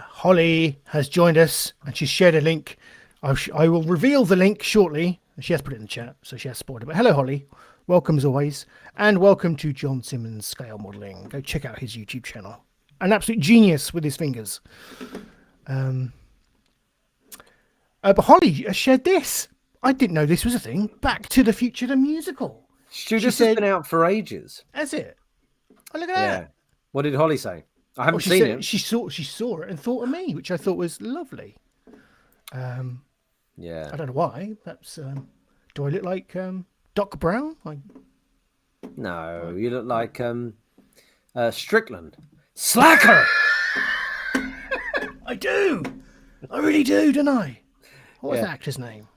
Holly has joined us, and she's shared a link. I will reveal the link shortly. She has put it in the chat, so she has spoiled it. But hello, Holly. Welcome as always. And welcome to John Simmons Scale Modelling. Go check out his YouTube channel. An absolute genius with his fingers. But Holly has shared this. I didn't know this was a thing. Back to the Future, the musical. Stu, this has been out for ages. Has it? Oh, look at that. What did Holly say? I haven't seen it. She saw it and thought of me, which I thought was lovely. Yeah. I don't know why. Perhaps do I look like Doc Brown? No, you look like Strickland. Slacker! I do. I really do, don't I? What was that actor's name?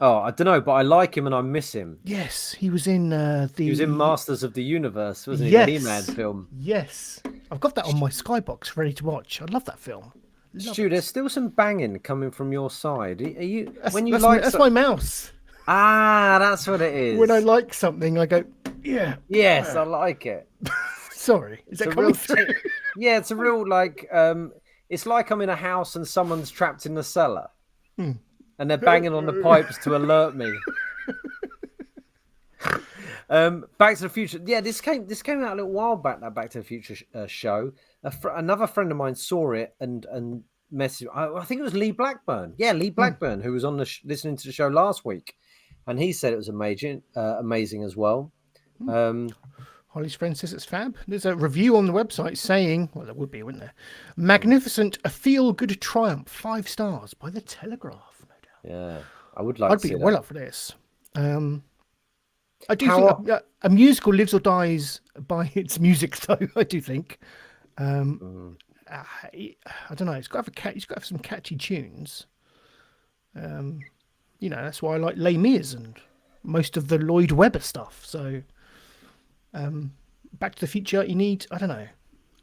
Oh, I don't know, but I like him and I miss him. Yes, he was in He was in Masters of the Universe, wasn't he? Yes, The He-Man film. Yes, I've got that on my Skybox ready to watch. I love that film. Stu, there's still some banging coming from your side. Are you That's my mouse. Ah, that's what it is. When I like something, I go, yeah. Yes, I like it. Sorry, is that coming through? Yeah, it's a real it's like I'm in a house and someone's trapped in the cellar, and they're banging on the pipes to alert me. Back to the Future. Yeah, this came out a little while back. That Back to the Future show. Another friend of mine saw it and messaged. I think it was Lee Blackburn. Yeah, Lee Blackburn, who was on listening to the show last week, and he said it was amazing as well. Holly's friend says it's fab. There's a review on the website saying, well, there would be, wouldn't there? Magnificent, a feel-good triumph, 5 stars by the Telegraph, no doubt. Yeah, I would like. I'd be well up for this. I do think a musical lives or dies by its music, though. I do think. I don't know. It's got to have some catchy tunes. That's why I like Les Mis and most of the Lloyd Webber stuff. So, Back to the Future, you need. I don't know.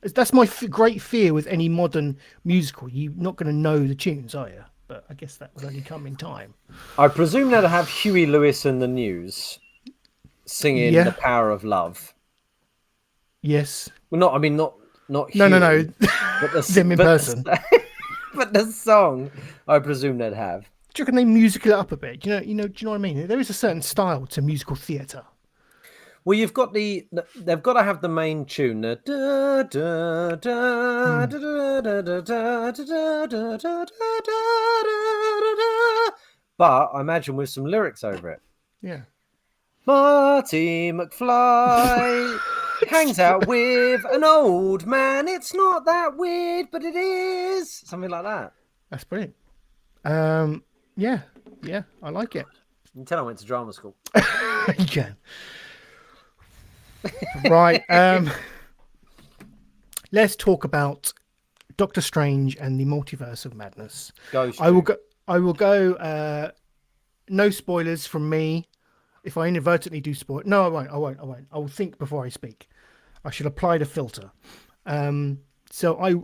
That's my great fear with any modern musical. You're not going to know the tunes, are you? But I guess that will only come in time. I presume they'll have Huey Lewis and the News singing "The Power of Love." Yes. Well, not Huey, No. but them in person. But the song, I presume they'd have. Do you reckon they musical it up a bit? Do you know what I mean? There is a certain style to musical theatre. Well, you've got they've got to have the main tune. But I imagine with some lyrics over it. Yeah. Marty McFly hangs out with an old man. It's not that weird, but it is. Something like that. That's brilliant. Yeah, I like it. You can tell I went to drama school. You can. Right. Let's talk about Doctor Strange and the Multiverse of Madness. I will go. No spoilers from me. If I inadvertently do spoil, no, I won't. I will think before I speak. I should apply the filter. So I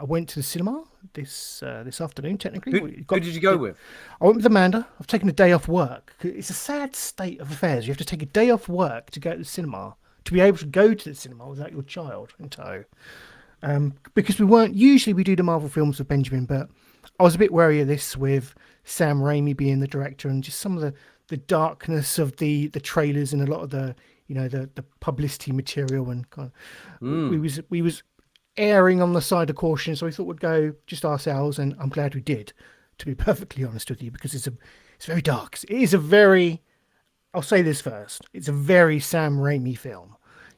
went to the cinema this afternoon. Technically, who did you go with? I went with Amanda. I've taken a day off work. It's a sad state of affairs. You have to take a day off work to go to the cinema, to be able to go to the cinema without your child in tow. Because we do the Marvel films with Benjamin, but I was a bit wary of this with Sam Raimi being the director and just some of the darkness of the trailers and a lot of the publicity material and kind of, we was erring on the side of caution, so we thought we'd go just ourselves, and I'm glad we did, to be perfectly honest with you, because it's very dark. It is a very, I'll say this first, it's a very Sam Raimi film.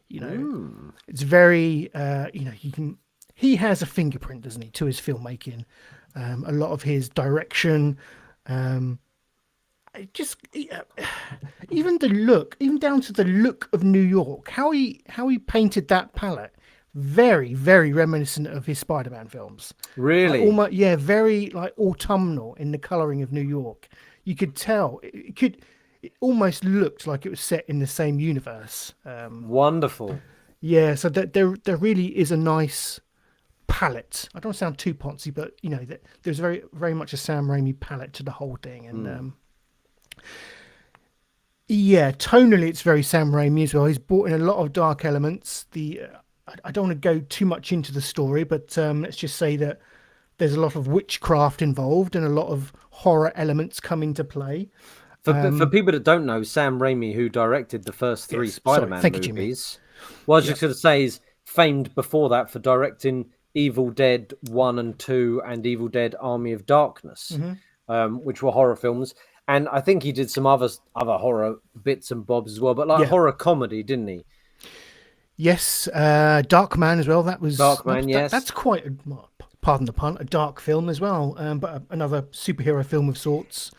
It's very he has a fingerprint, doesn't he, to his filmmaking. A lot of his direction, even the look, even down to the look of New York, how he painted that palette, very, very reminiscent of his Spider-Man films. Really? Almost, very like autumnal in the colouring of New York. You could tell it almost looked like it was set in the same universe. Wonderful. Yeah, so there really is a nice palette. I don't sound too poncy, but there's very, very much a Sam Raimi palette to the whole thing, and tonally it's very Sam Raimi as well. He's brought in a lot of dark elements. I don't want to go too much into the story, but let's just say that there's a lot of witchcraft involved and a lot of horror elements come into play. For people that don't know, Sam Raimi, who directed the first 3 Spider-Man movies, I was just going to say, is famed before that for directing Evil Dead 1 and 2 and Evil Dead Army of Darkness, which were horror films. And I think he did some other horror bits and bobs as well, but horror comedy, didn't he? Yes, Darkman as well. That was Darkman. Yes, that's quite pardon the pun, a dark film as well. But another superhero film of sorts.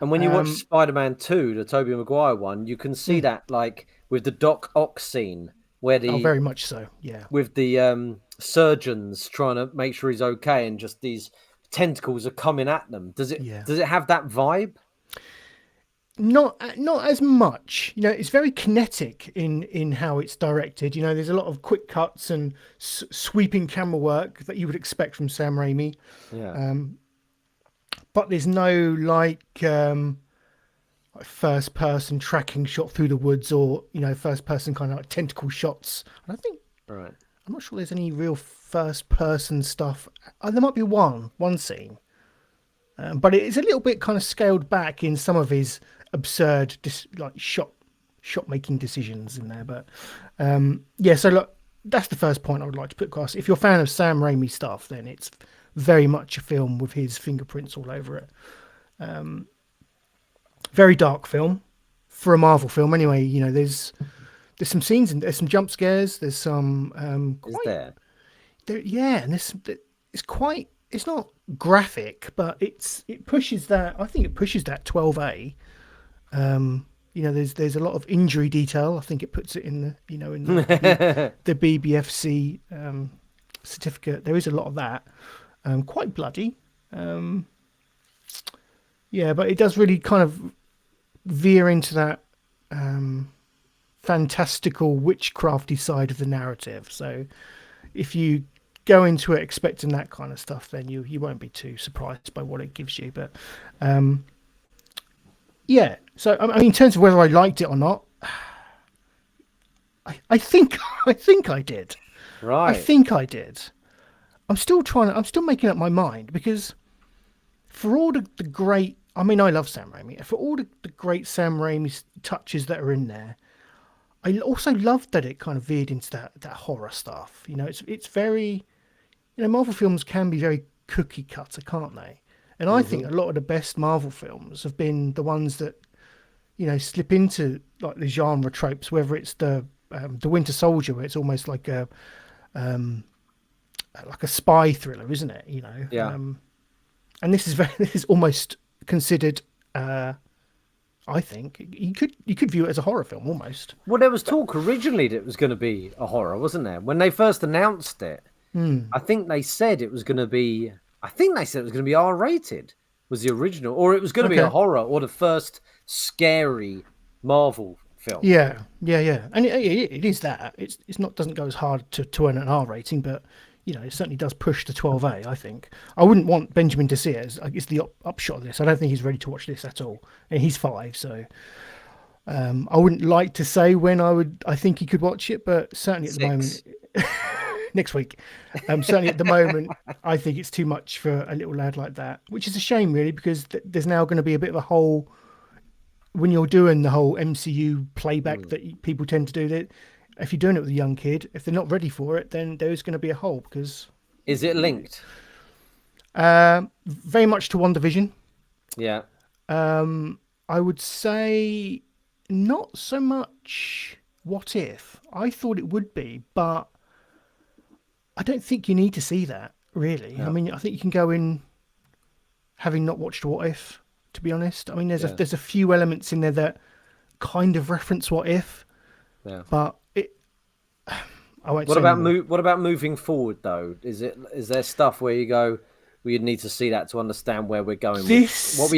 And when you watch Spider-Man 2, the Tobey Maguire one, you can see that like with the Doc Ock scene where very much so, yeah, with the surgeons trying to make sure he's okay, and just these tentacles are coming at them. Does it have that vibe? not as much. It's very kinetic in how it's directed. There's a lot of quick cuts and sweeping camera work that you would expect from Sam Raimi. Yeah. But there's no like first person tracking shot through the woods, or first person kind of like tentacle shots. And I think Right. I'm not sure there's any real first person stuff. There might be one scene, but it is a little bit kind of scaled back in some of his absurd shot making decisions in there. But yeah, so look, that's the first point I would like to put across. If you're a fan of Sam Raimi stuff, then it's very much a film with his fingerprints all over it. Very dark film for a Marvel film. Anyway, there's some scenes and there's some jump scares. There's some Is there? yeah, and it's not graphic, but it pushes that. I think it pushes that 12A. There's a lot of injury detail. I think it puts it in the the BBFC certificate. There is a lot of that. Quite bloody. Yeah, but it does really kind of veer into that fantastical witchcrafty side of the narrative. So if you go into it expecting that kind of stuff, then you won't be too surprised by what it gives you. But yeah, so I mean, in terms of whether I liked it or not, I think I did. Right. I think I did. I'm still making up my mind, because for all the great, I mean, I love Sam Raimi. For all the great Sam Raimi touches that are in there, I also loved that it kind of veered into that horror stuff. It's very, Marvel films can be very cookie cutter, can't they? And I think a lot of the best Marvel films have been the ones that, slip into like the genre tropes, whether it's the Winter Soldier, where it's almost like a spy thriller, isn't it? Yeah. And this is almost considered. I think you could view it as a horror film almost. Well, there was talk originally that it was going to be a horror, wasn't there? When they first announced it, I think they said it was going to be. I think they said it was going to be R-rated. Was the original, or it was going to be a horror, or the first scary Marvel film? Yeah, and it is that. It's not, doesn't go as hard to earn an R rating, but it certainly does push the 12A. I think I wouldn't want Benjamin to see it as the upshot of this. I don't think he's ready to watch this at all, and he's 5, so I wouldn't like to say when I think he could watch it, but certainly at the moment. Next week. Certainly at the moment, I think it's too much for a little lad like that, which is a shame, really, because there's now going to be a bit of a hole when you're doing the whole MCU playback that people tend to do. That if you're doing it with a young kid, if they're not ready for it, then there's going to be a hole. Because is it linked? Very much to WandaVision. Yeah. I would say not so much What If. I thought it would be, but I don't think you need to see that, really. Yeah. I mean, I think you can go in having not watched What If, to be honest. I mean, there's a few elements in there that kind of reference What If, but I won't. What about moving forward, though? Is there stuff where you go, we need to see that to understand where we're going? Phase 4,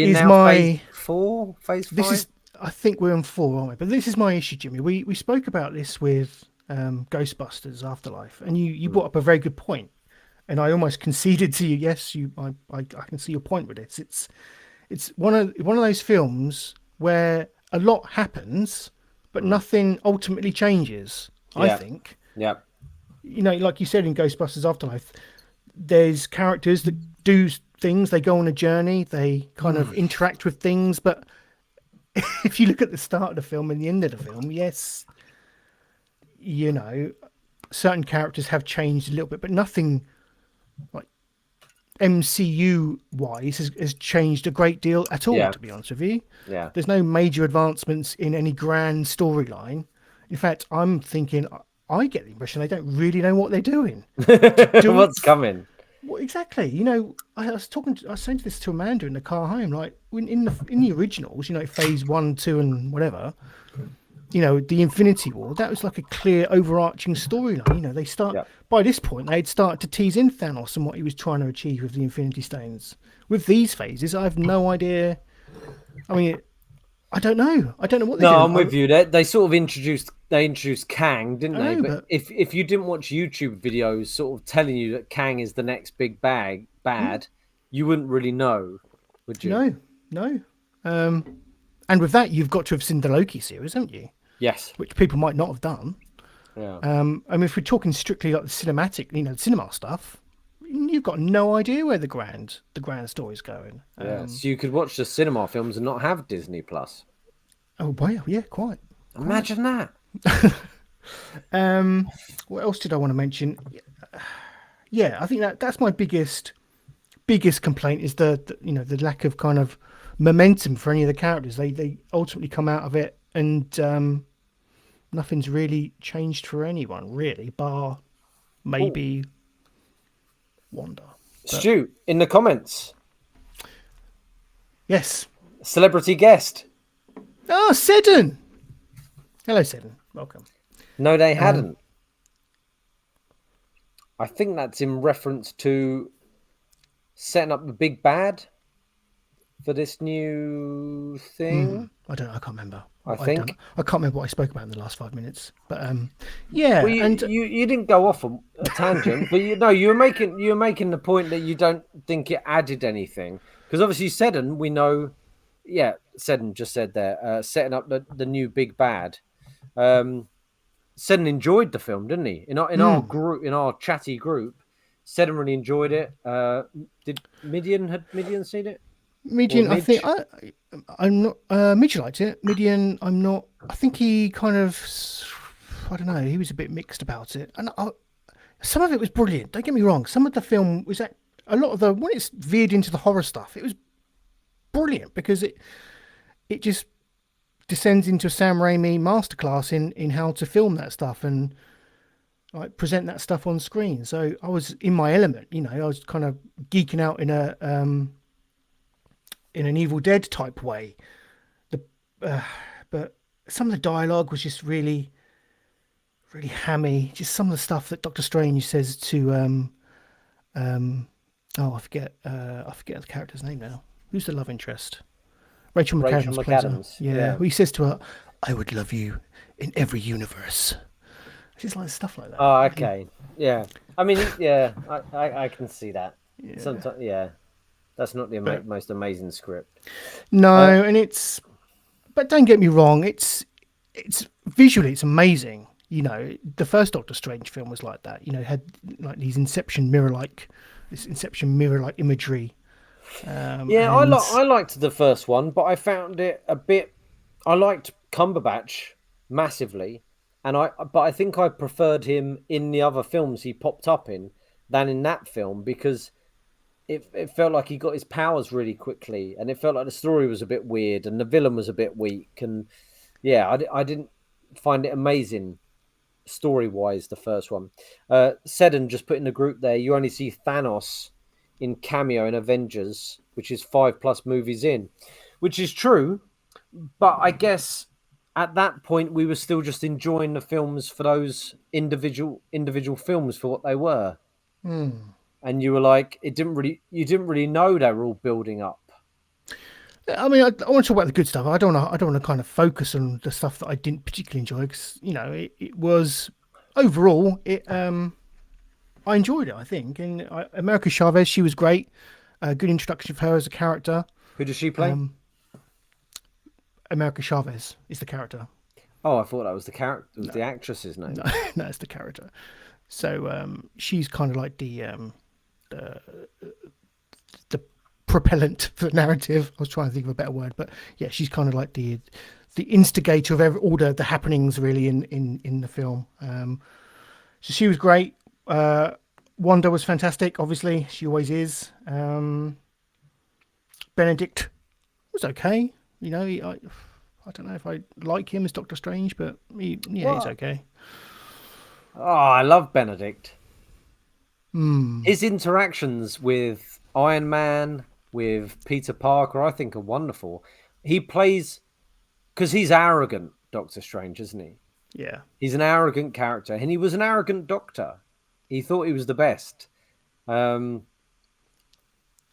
phase 5? I think we're on 4, aren't we? But this is my issue, Jimmy. We spoke about this with Ghostbusters Afterlife, and you brought up a very good point, and I almost conceded to you. Yes, I can see your point with it. It's one of those films where a lot happens, but nothing ultimately changes. I think. Yeah. Like you said in Ghostbusters Afterlife, there's characters that do things. They go on a journey. They kind of interact with things, but if you look at the start of the film and the end of the film, yes. Certain characters have changed a little bit, but nothing like MCU wise has changed a great deal at all, to be honest with you. Yeah. There's no major advancements in any grand storyline. In fact, I'm thinking, I get the impression they don't really know what they're doing. What's coming? Well, exactly. I was saying this to Amanda in the car home, like in the originals, phase 1, 2 and whatever, the Infinity War, that was like a clear overarching storyline. They start by this point, they'd started to tease in Thanos and what he was trying to achieve with the Infinity Stones. With these phases, I have no idea. I mean, I don't know. I don't know what they No, do. I'm with you. They sort of introduced Kang, didn't I they? know, But but if you didn't watch YouTube videos, sort of telling you that Kang is the next big bad, you wouldn't really know, would you? no, no. And with that, you've got to have seen the Loki series, haven't you? Yes. Which people might not have done. Yeah. I mean, if we're talking strictly like the cinematic, cinema stuff, you've got no idea where the grand story's going. Yeah. So you could watch the cinema films and not have Disney Plus. Oh, wow, yeah, quite. Imagine that. What else did I want to mention? Yeah, I think that's my biggest complaint is the lack of kind of momentum for any of the characters. They ultimately come out of it and nothing's really changed for anyone really, bar maybe Wanda. Stu, in the comments, Yes. celebrity guest. Oh, Seddon. Hello, Seddon. Welcome. No, they hadn't. I think that's in reference to setting up the big bad for this new thing. I don't know. I can't remember. I think. I can't remember what I spoke about in the last 5 minutes. But yeah, Well, you didn't go off on a tangent, but you were making the point that you don't think it added anything because obviously Seddon, we know, yeah, Seddon just said there, setting up the new big bad. Seddon enjoyed the film, didn't he? In our group, in our chatty group, Seddon really enjoyed it. Did Midian seen it? Midian, I think I'm not. Midge liked it. Midian, I'm not. I think he kind of, I don't know. He was a bit mixed about it, and some of it was brilliant. Don't get me wrong. Some of the film was a lot of when it's veered into the horror stuff. It was brilliant because it just descends into a Sam Raimi masterclass in how to film that stuff and like present that stuff on screen. So I was in my element. I was kind of geeking out in an Evil Dead type way. But some of the dialogue was just really, really hammy. Just some of the stuff that Doctor Strange says to I forget the character's name now. Who's the love interest? Rachel McAdams plays her. Yeah. Well, he says to her, "I would love you in every universe." Just like stuff like that. Oh, okay. Yeah. I mean, yeah, I can see that. Yeah. Sometimes, yeah. That's not the most amazing script. No, but don't get me wrong, it's visually it's amazing. The first Doctor Strange film was like that. Had like these Inception mirror-like imagery. I liked the first one, but I found it a bit. I liked Cumberbatch massively, but I think I preferred him in the other films he popped up in than in that film because it felt like he got his powers really quickly, and it felt like the story was a bit weird and the villain was a bit weak, and yeah, I didn't find it amazing story-wise. The first one, Seddon just put in the group there. You only see Thanos in cameo in Avengers, which is 5+ movies in, which is true. But I guess at that point we were still just enjoying the films for those individual films for what they were. And you were like, you didn't really know they were all building up. I mean, I want to talk about the good stuff. I don't want to kind of focus on the stuff that I didn't particularly enjoy because it was overall I enjoyed it, I think. And America Chavez, she was great. Good introduction of her as a character. Who does she play? America Chavez is the character. Oh, I thought that was the character. It was the actress's name. No, it's the character. So she's kind of like the propellant for narrative. I was trying to think of a better word, but yeah, she's kind of like the instigator of all the happenings really in the film. So she was great. Wanda was fantastic. Obviously, she always is. Benedict was okay. I don't know if I like him as Doctor Strange, but he's okay. Oh, I love Benedict. His interactions with Iron Man, with Peter Parker, I think are wonderful. He plays because he's arrogant, Doctor Strange, isn't he? Yeah. He's an arrogant character, and he was an arrogant doctor. He thought he was the best. Yeah,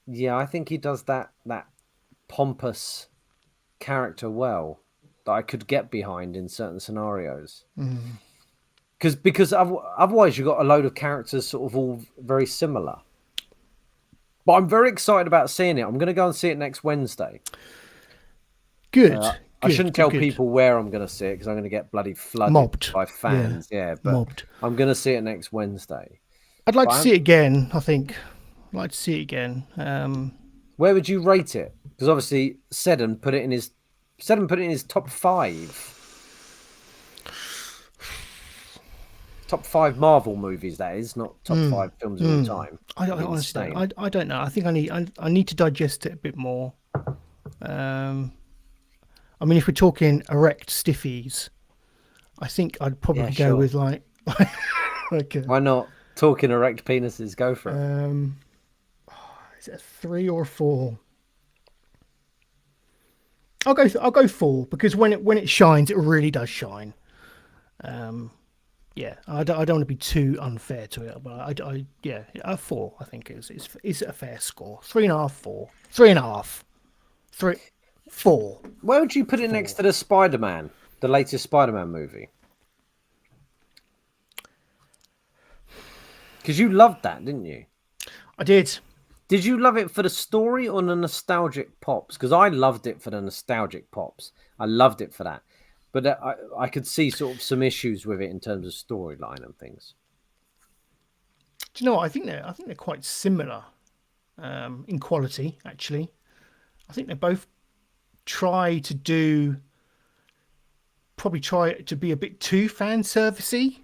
I think he does that pompous character well that I could get behind in certain scenarios. Because otherwise you've got a load of characters sort of all very similar. But I'm very excited about seeing it. I'm going to go and see it next Wednesday. Good. I shouldn't tell people where I'm going to see it because I'm going to get bloody flooded Mobbed by fans. Yeah, but mobbed. I'm going to see it next Wednesday. I'd like to see it again. I think I'd like to see it again. Where would you rate it? Because obviously Seddon put it in his top 5. Top 5 Marvel movies, that is, not top 5 films of all time. I honestly, I don't know. I think I need to digest it a bit more. I mean, if we're talking erect stiffies, I think I'd probably go with like Why not? Talking erect penises, go for it. Is it a 3 or 4? I'll go 4 because when it shines, it really does shine. Yeah, I don't want to be too unfair to it, but a 4 I think is a fair score. 3.5, 4, 3.5, 3, 4. Where would you put it next to the Spider-Man, the latest Spider-Man movie? Because you loved that, didn't you? I did. Did you love it for the story or the nostalgic pops? Because I loved it for the nostalgic pops. I loved it for that. But I could see sort of some issues with it in terms of storyline and things. Do you know what? I think they're quite similar in quality, actually. I think they both try to be a bit too fan servicey.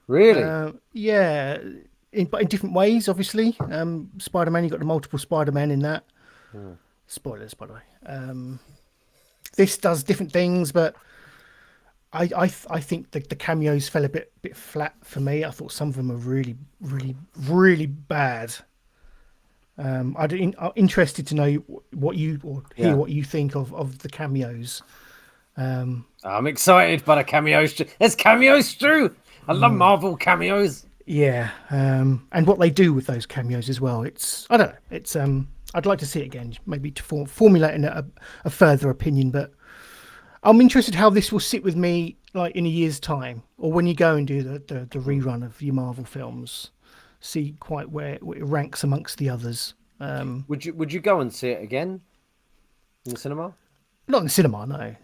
Really? Yeah, but in different ways, obviously. Spider-Man, you got the multiple Spider-Man in that. Spoilers, by the way. This does different things, but I think the cameos fell a bit flat for me. I thought some of them were really, really, really bad. I'm interested to know what you think of the cameos. I'm excited by the cameos. There's cameos, Stu. I love Marvel cameos. Yeah, and what they do with those cameos as well. I don't know. I'd like to see it again, maybe to formulate a further opinion. But I'm interested how this will sit with me, like in a year's time, or when you go and do the rerun of your Marvel films. See quite where it ranks amongst the others. Would you go and see it again in the cinema? Not in the cinema, no. I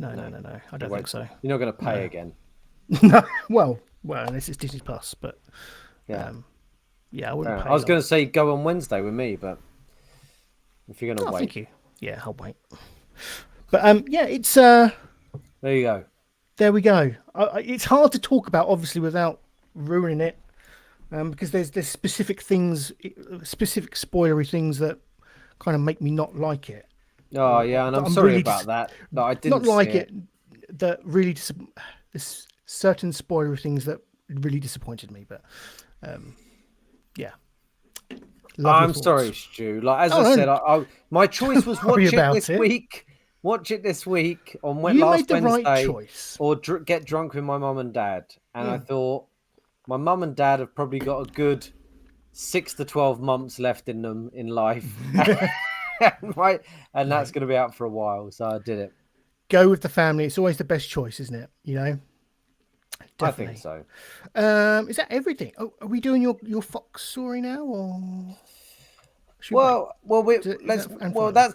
don't think so. You're not going to pay again. No, well, unless it's Disney Plus, but yeah, I wouldn't pay. I was going to say go on Wednesday with me, but if you're going to wait, thank you. Yeah, I'll wait. But it's there you go. There we go. It's hard to talk about, obviously, without ruining it. Because there's specific spoilery things that kind of make me not like it. Oh yeah, and I'm sorry really about that. But I didn't not like it. That really there's certain spoilery things that really disappointed me. But yeah. I'm sorry, Stu. Like as I said, my choice was watch it this week. Watch it this week on last Wednesday, right choice. Or get drunk with my mum and dad. And I thought, my mum and dad have probably got a good 6 to 12 months left in them in life. Right? And that's going to be out for a while. So I did it. Go with the family. It's always the best choice, isn't it? You know? Definitely. I think so. Is that everything? Oh, are we doing your Fox story now? Or...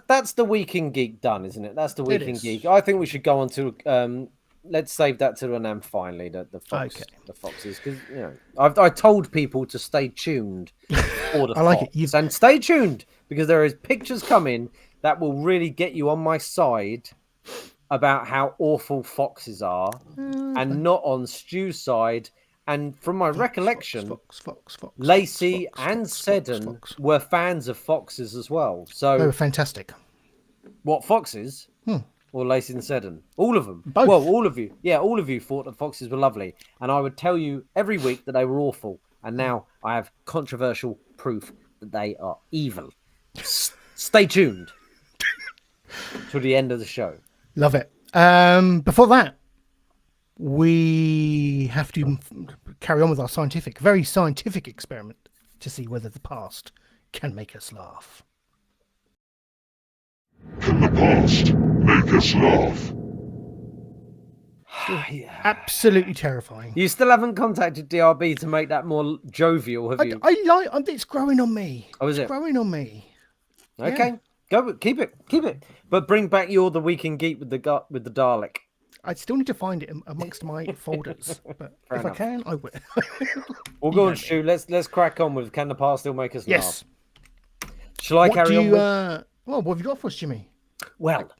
that's the Week in Geek done, isn't it? That's the Week in Geek. I think we should go on to... let's save that to an end finally, the Foxes, because I told people to stay tuned for the I like Fox, it. And stay tuned because there is pictures coming that will really get you on my side about how awful Foxes are, and not on Stu's side. And from my recollection, Lacey and Seddon were fans of Foxes as well. So they were fantastic. What, Foxes? Or Lacey and Seddon? All of them. Both. Well, all of you. Yeah, all of you thought that Foxes were lovely. And I would tell you every week that they were awful. And now I have controversial proof that they are evil. Stay tuned to the end of the show. Love it. Before that, we have to carry on with our very scientific experiment to see whether the past can make us laugh. Can the past make us laugh? Absolutely terrifying. You still haven't contacted DRB to make that more jovial, have you? It's growing on me. Oh, is it's it? growing on me. Okay, go. Keep it. But bring back You're the Weekend Geek with the Dalek. I still need to find it amongst my folders, but if I can, I will. We'll go on, Stu. Let's crack on with Can the Past Still Make Us Yes. Laugh? Shall I carry on? Well, what have you got for us, Jimmy? Well,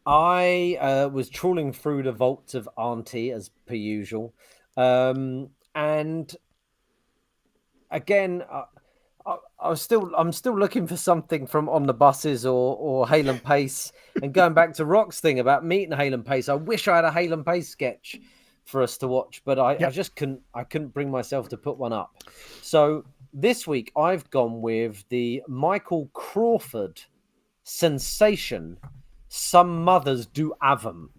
I was trawling through the vaults of Auntie as per usual, and again, I'm still looking for something from On the Buses or Hale and Pace, and going back to Rock's thing about meeting Hale and Pace. I wish I had a Hale and Pace sketch for us to watch, but I just couldn't bring myself to put one up. So this week I've gone with the Michael Crawford sensation, Some Mothers Do Have 'Em,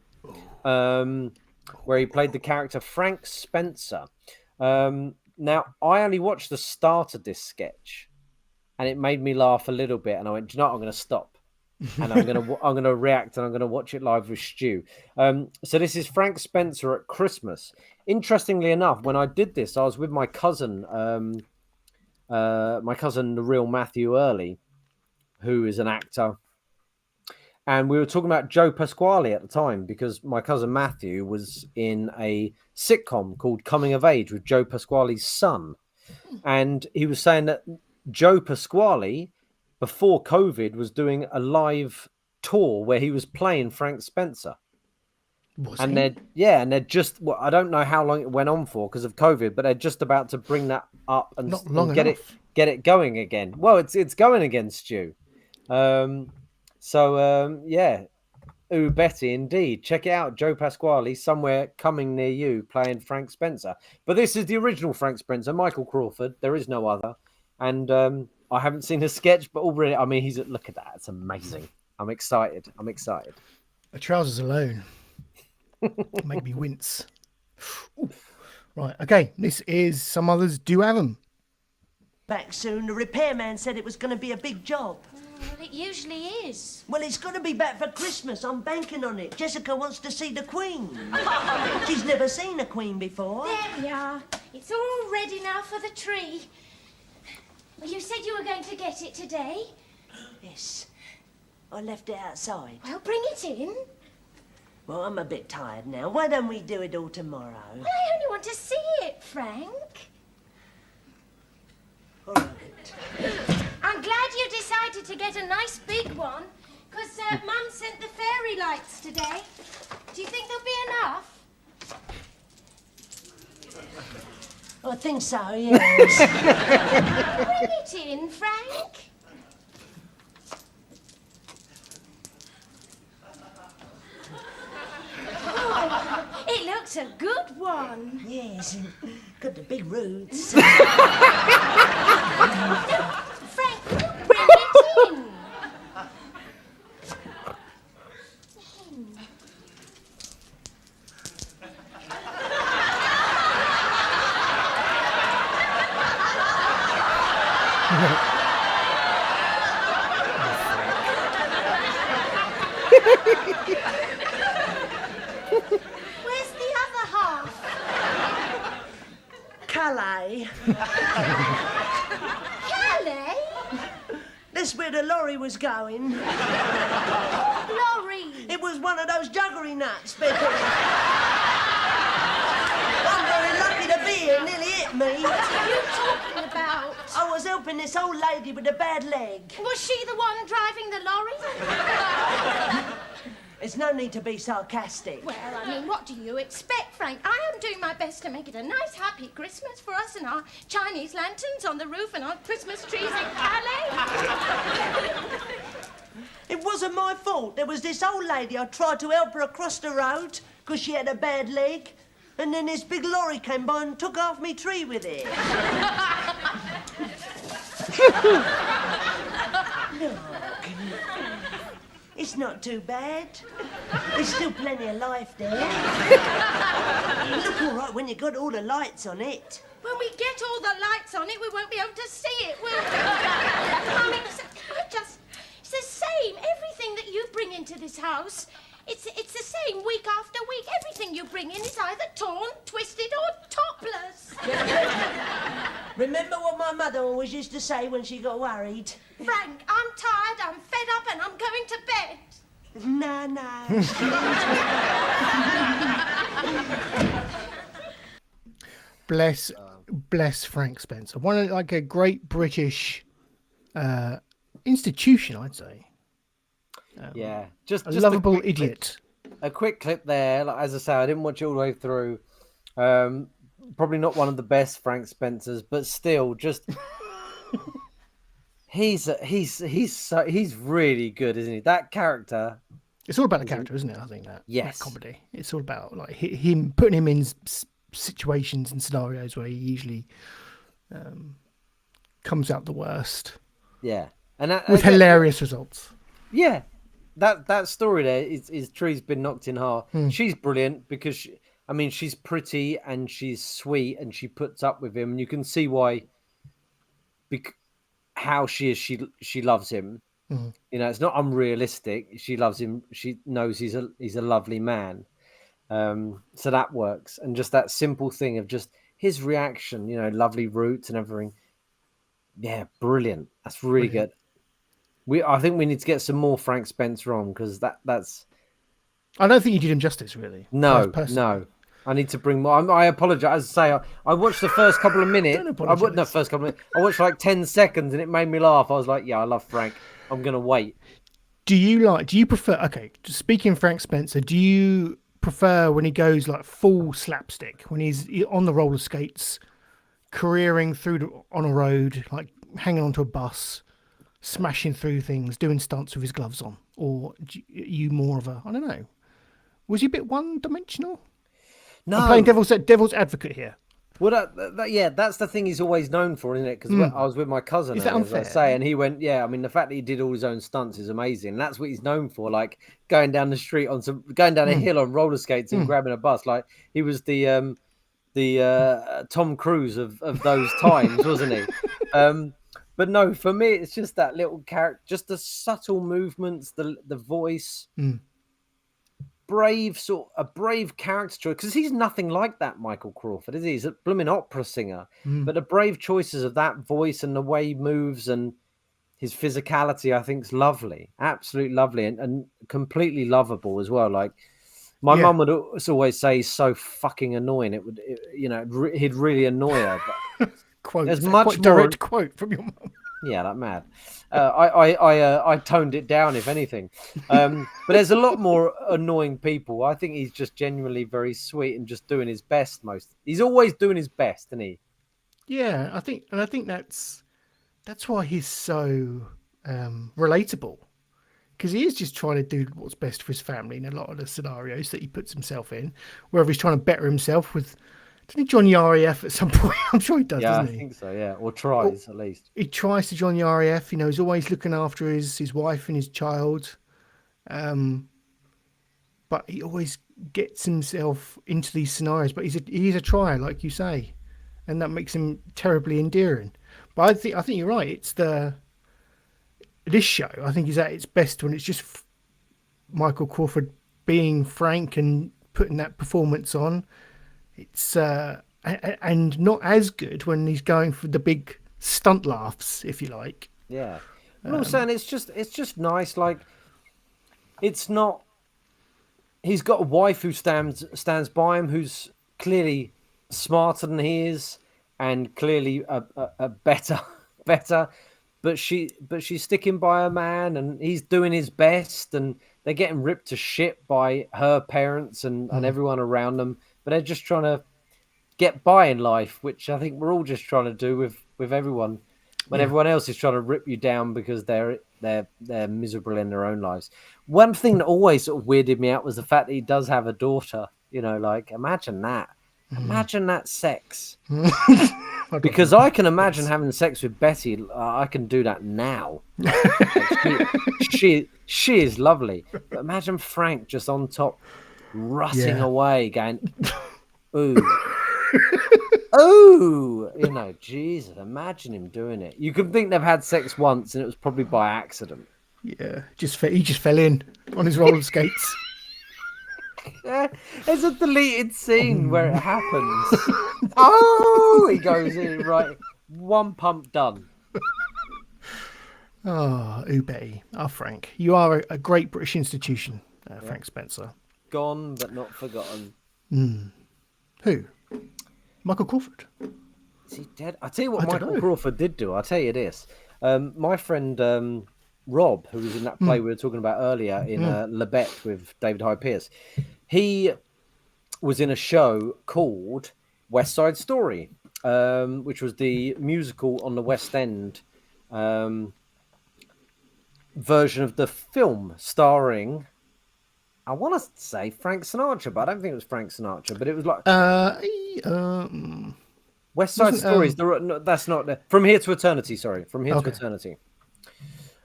where he played the character Frank Spencer. Now, I only watched the start of this sketch, and it made me laugh a little bit. And I went, "Do you know what? I'm going to stop, and I'm going to react, and I'm going to watch it live with Stu." So this is Frank Spencer at Christmas. Interestingly enough, when I did this, I was with my cousin, the real Matthew Early, who is an actor. And we were talking about Joe Pasquale at the time because my cousin Matthew was in a sitcom called Coming of Age with Joe Pasquale's son. And he was saying that Joe Pasquale, before COVID, was doing a live tour where he was playing Frank Spencer. They're just, well, I don't know how long it went on for because of COVID, but they're just about to bring that up and get it going again. Well, it's going again, Stu. Ooh, Betty, indeed. Check it out, Joe Pasquale, somewhere coming near you, playing Frank Spencer. But this is the original Frank Spencer, Michael Crawford. There is no other. And I haven't seen a sketch, but already, I mean, look at that. It's amazing. I'm excited. The trousers alone make me wince. Ooh. Right, okay. This is Some Others Do Have 'Em. Back soon. The repairman said it was going to be a big job. Well, it usually is. Well, it's going to be back for Christmas. I'm banking on it. Jessica wants to see the Queen. She's never seen a Queen before. There we are. It's all ready now for the tree. Well, you said you were going to get it today. Yes. I left it outside. Well, bring it in. Well, I'm a bit tired now. Why don't we do it all tomorrow? Well, I only want to see it, Frank. All right. I'm glad you decided to get a nice big one, because Mum sent the fairy lights today. Do you think there'll be enough? I think so, yes. Bring it in, Frank. Oh, it looks a good one. Yes, got the big roots. Frank, bring it in. Where's the other half? Calais. Calais? That's where the lorry was going. Lorry. It was one of those juggery nuts, Becky. I'm very lucky to be here. It nearly hit me. What are you talking about? I was helping this old lady with a bad leg. Was she the one driving the lorry? There's no need to be sarcastic. Well, I mean, what do you expect, Frank? I am doing my best to make it a nice, happy Christmas for us and our Chinese lanterns on the roof and our Christmas trees in Calais. It wasn't my fault. There was this old lady. I tried to help her across the road because she had a bad leg. And then this big lorry came by and took half me tree with it. Look. It's not too bad. There's still plenty of life there. Look all right when you got all the lights on it. When we get all the lights on it, we won't be able to see it, will we? I mean, it's the same. Everything that you bring into this house, it's the same week after week. Everything you bring in is either torn, twisted, or topless. Remember what my mother always used to say when she got worried? Frank, I'm tired, I'm fed up, and I'm going to bed. No. Bless Frank Spencer. One of like a great British institution, I'd say. Yeah, just a just lovable quick idiot. A quick clip there. Like, as I say, I didn't watch it all the way through. Probably not one of the best Frank Spencers, but still, just he's really good, isn't he? That character. It's all about the character, isn't it? I think that Yes. that comedy. It's all about like him putting him in situations and scenarios where he usually comes out the worst. Yeah, and that, with hilarious results. Yeah, that story there is Tree's been knocked in half. She's brilliant because she's pretty and she's sweet and she puts up with him, and you can see why. How she is, she loves him. You know, it's not unrealistic. She loves him. She knows he's a lovely man. So that works, and just that simple thing of just his reaction. You know, lovely roots and everything. Yeah, brilliant. That's really good. I think we need to get some more Frank Spencer on because that's. I don't think you did him justice, really. No. I need to bring more. I apologize. As I say, I watched the first couple of minutes. I watched like 10 seconds, and it made me laugh. I was like, "Yeah, I love Frank. I'm gonna wait." Do you prefer? Okay, speaking Frank Spencer, do you prefer when he goes like full slapstick, when he's on the roller skates, careering on a road, like hanging onto a bus, smashing through things, doing stunts with his gloves on, or are you more of a, I don't know, was he a bit one-dimensional? No, I'm playing devil's advocate here. Well, that's the thing he's always known for, isn't it? Because I was with my cousin, Is that unfair? as I say, and he went, "Yeah, I mean, the fact that he did all his own stunts is amazing. And that's what he's known for, like going down the street going down a hill on roller skates and grabbing a bus. Like he was the Tom Cruise of those times, wasn't he? But no, for me, it's just that little character, just the subtle movements, the voice. A brave character choice, because he's nothing like that Michael Crawford, is he? He's a blooming opera singer, but the brave choices of that voice and the way he moves and his physicality, I think, is lovely, absolutely lovely, and completely lovable as well. Like my mum would always say, he's so fucking annoying. He'd really annoy her. But quote, there's much quite more direct quote from your mum. Yeah, that mad. I toned it down, if anything. But there's a lot more annoying people. I think he's just genuinely very sweet and just doing his best. He's always doing his best, isn't he? Yeah, I think that's why he's so relatable, because he is just trying to do what's best for his family in a lot of the scenarios that he puts himself in. Wherever he's trying to better himself with. Doesn't he John RAF at some point? I'm sure he does, doesn't he? I think so, yeah. Or tries, at least. He tries to join the RAF. You know, he's always looking after his wife and his child. But he always gets himself into these scenarios. But he's a trier, like you say. And that makes him terribly endearing. But I think you're right. It's this show, I think, is at its best when it's just Michael Crawford being Frank and putting that performance on. It's and not as good when he's going for the big stunt laughs, if you like. Yeah, I'm saying it's just nice. Like, it's not. He's got a wife who stands by him, who's clearly smarter than he is, and clearly a better. But she's sticking by her man, and he's doing his best, and they're getting ripped to shit by her parents and everyone around them. But they're just trying to get by in life, which I think we're all just trying to do with everyone. When everyone else is trying to rip you down because they're miserable in their own lives. One thing that always sort of weirded me out was the fact that he does have a daughter. You know, like, imagine that. Imagine that sex. Because I can imagine having sex with Betty. I can do that now. She is lovely. But imagine Frank just on top, rutting away, going, ooh. Oh, you know, Jesus, imagine him doing it. You could think they've had sex once and it was probably by accident. Yeah, he just fell in on his roller skates. Yeah, there's a deleted scene where it happens. Oh, he goes in, right. One pump done. Oh, Betty. Oh, Frank. You are a great British institution, Frank Spencer. Gone but not forgotten. Who? Michael Crawford. Is he dead? I'll tell you what I don't Michael know. Crawford did do. I'll tell you this. My friend Rob, who was in that play we were talking about earlier in Lebet with David Hyde Pierce, he was in a show called West Side Story, which was the musical on the West End version of the film starring, I want to say Frank Sinatra, but I don't think it was Frank Sinatra, but it was like West Side Story. That's not From Here to Eternity. Sorry, From Here to Eternity.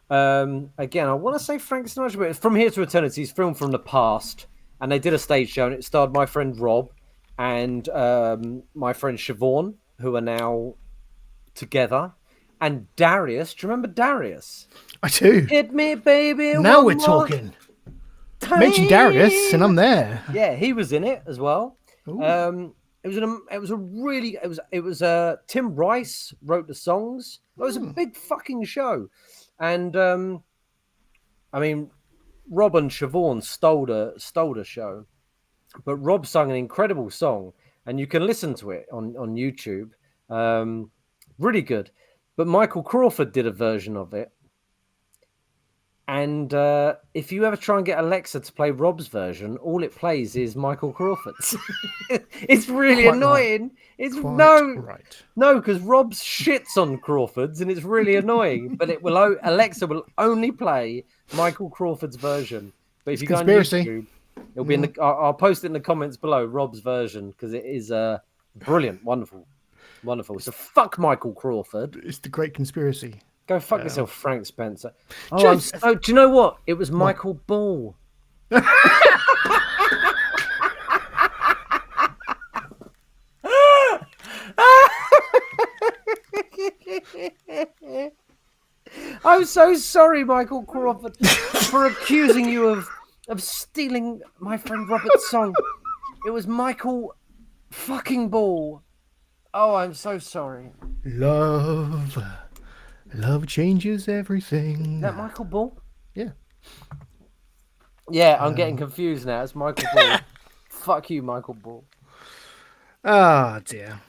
Again, I want to say Frank Sinatra, but it's From Here to Eternity. It's filmed from the past, and they did a stage show, and it starred my friend Rob and my friend Siobhan, who are now together, and Darius. Do you remember Darius? I do. Hit me, baby. Now we're talking. Mention Darius, and I'm there. Yeah, he was in it as well. Tim Rice wrote the songs. It was a big fucking show, and I mean, Rob and Siobhan stole the show, but Rob sung an incredible song, and you can listen to it on YouTube. Really good. But Michael Crawford did a version of it. And if you ever try and get Alexa to play Rob's version, all it plays is Michael Crawford's. It's really annoying. Right. No, because Rob shits on Crawford's, and it's really annoying. But Alexa will only play Michael Crawford's version. But if you go on YouTube, it'll be in the. I'll post it in the comments below. Rob's version, because it is brilliant, wonderful. So fuck Michael Crawford. It's the Great Conspiracy. Go fuck yourself, Frank Spencer. Oh, do you know what? It was Michael Ball. I'm so sorry, Michael Crawford, for accusing you of stealing my friend Robert's song. It was Michael fucking Ball. Oh, I'm so sorry. Love changes everything. Is that Michael Ball? Yeah. Yeah, I'm getting confused now. It's Michael Ball. Fuck you, Michael Ball. Ah, dear.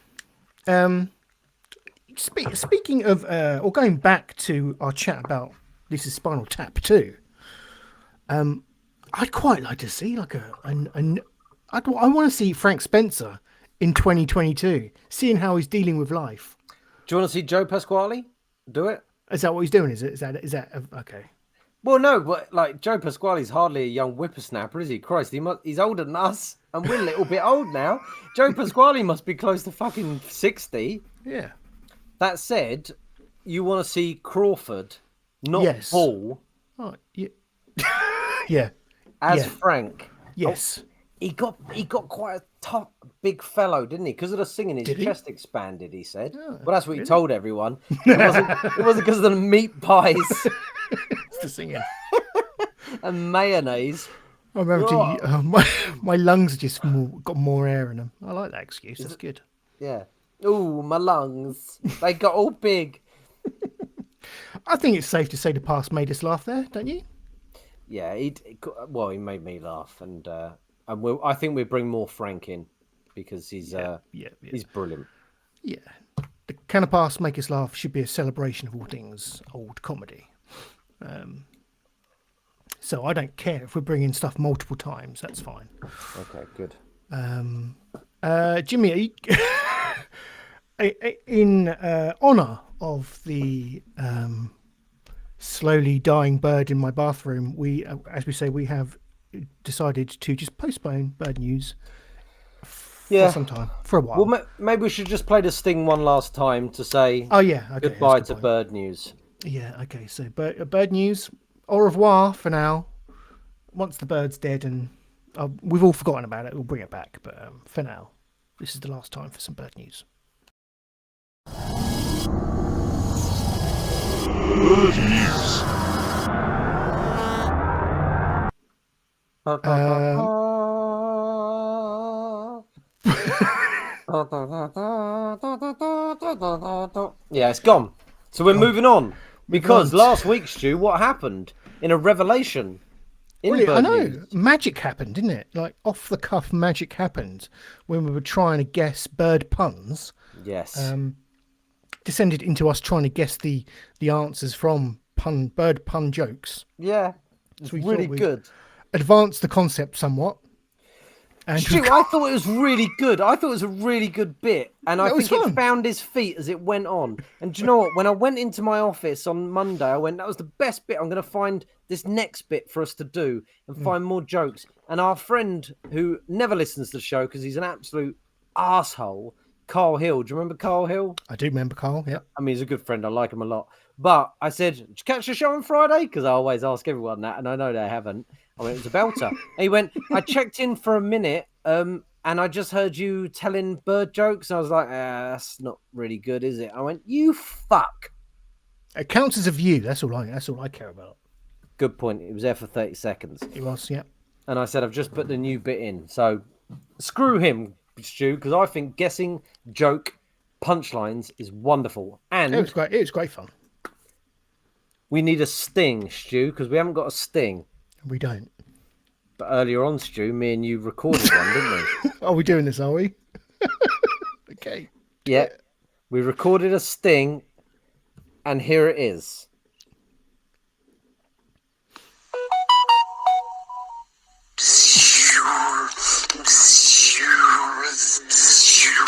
Speaking of, or going back to our chat about this is Spinal Tap 2, I'd quite like to see I want to see Frank Spencer in 2022, seeing how he's dealing with life. Do you want to see Joe Pasquale do it? Is that what he's doing? Is that okay? Well, no, but like Joe Pasquale's hardly a young whippersnapper, is he? Christ, he's older than us, and we're a little bit old now. Joe Pasquale must be close to fucking 60. Yeah. That said, you want to see Crawford, not Ball. Oh, yeah. Yeah. As Frank. Yes. Oh, he got quite a tough, big fellow, didn't he? Because of the singing, his chest expanded, he said. Oh, well, that's what he told everyone. It wasn't because of the meat pies. It's the singing. And mayonnaise. I remember my lungs just got more air in them. I like that excuse. That's good. Yeah. Ooh, my lungs. They got all big. I think it's safe to say the past made us laugh there, don't you? Yeah, he made me laugh, and I think we'll bring more Frank in because he's brilliant. Yeah, the Can of Past Make Us Laugh should be a celebration of all things old comedy. So I don't care if we're bringing stuff multiple times. That's fine. Okay, good. Jimmy, in honour of the slowly dying bird in my bathroom, we have decided to just postpone bird news for some time, for a while. Well, maybe we should just play the sting one last time to say goodbye to bird news. Yeah, okay. So bird news, au revoir for now. Once the bird's dead and we've all forgotten about it, we'll bring it back. But for now, this is the last time for some bird news. Bird news. Yeah, it's gone. So we're moving on. Because on. last week, Stu, what happened? In a revelation. Really, I Bird know. News. Magic happened, didn't it? Like off the cuff magic happened when we were trying to guess bird puns. Yes. Descended into us trying to guess the answers from bird pun jokes. Yeah. It's So we really thought we'd good. Advanced the concept somewhat. And Stu, I thought it was really good. I thought it was a really good bit. And I It was think fun. it found his feet as it went on. And do you know what? When I went into my office on Monday, I went, that was the best bit. I'm going to find this next bit for us to do and find more jokes. And our friend who never listens to the show because he's an absolute asshole, Carl Hill. Do you remember Carl Hill? I do remember Carl, yeah. I mean, he's a good friend. I like him a lot. But I said, did you catch the show on Friday? Because I always ask everyone that, and I know they haven't. I went, it was a belter. And he went, I checked in for a minute, and I just heard you telling bird jokes. And I was like, that's not really good, is it? I went, you fuck. It counts as a view. That's all I care about. Good point. It was there for 30 seconds. It was, yeah. And I said, I've just put the new bit in. So screw him, Stu, because I think guessing joke punchlines is wonderful. And It was great fun. we need a sting, Stu, because we haven't got a sting. We don't. But earlier on, Stu, me and you recorded one, didn't we? Are we doing this, are we? Okay. Yeah. We recorded a sting, and here it is.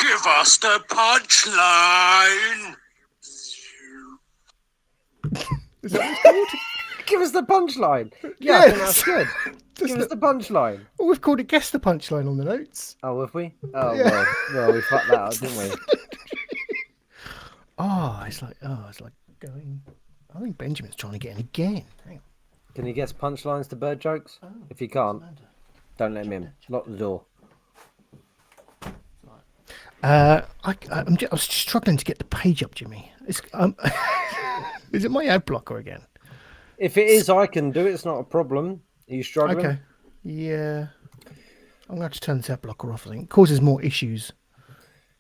Give us the punchline. Is that what it's called? Give us the punchline. Yeah, I think that's Yes. good. Give us the punchline. Well, we've called it Guess the Punchline on the notes. Oh, have we? Oh, Yeah. well, we fucked that up, didn't we? It's like going. I think Benjamin's trying to get in again. Hang on. Can you guess punchlines to bird jokes? If you can't, don't let him in. Lock the door. I was struggling to get the page up, Jimmy. It's is it my ad blocker again? If it is, I can do it. It's not a problem. Are you struggling? Okay. Yeah. I'm gonna have to turn this ad blocker off. I think it causes more issues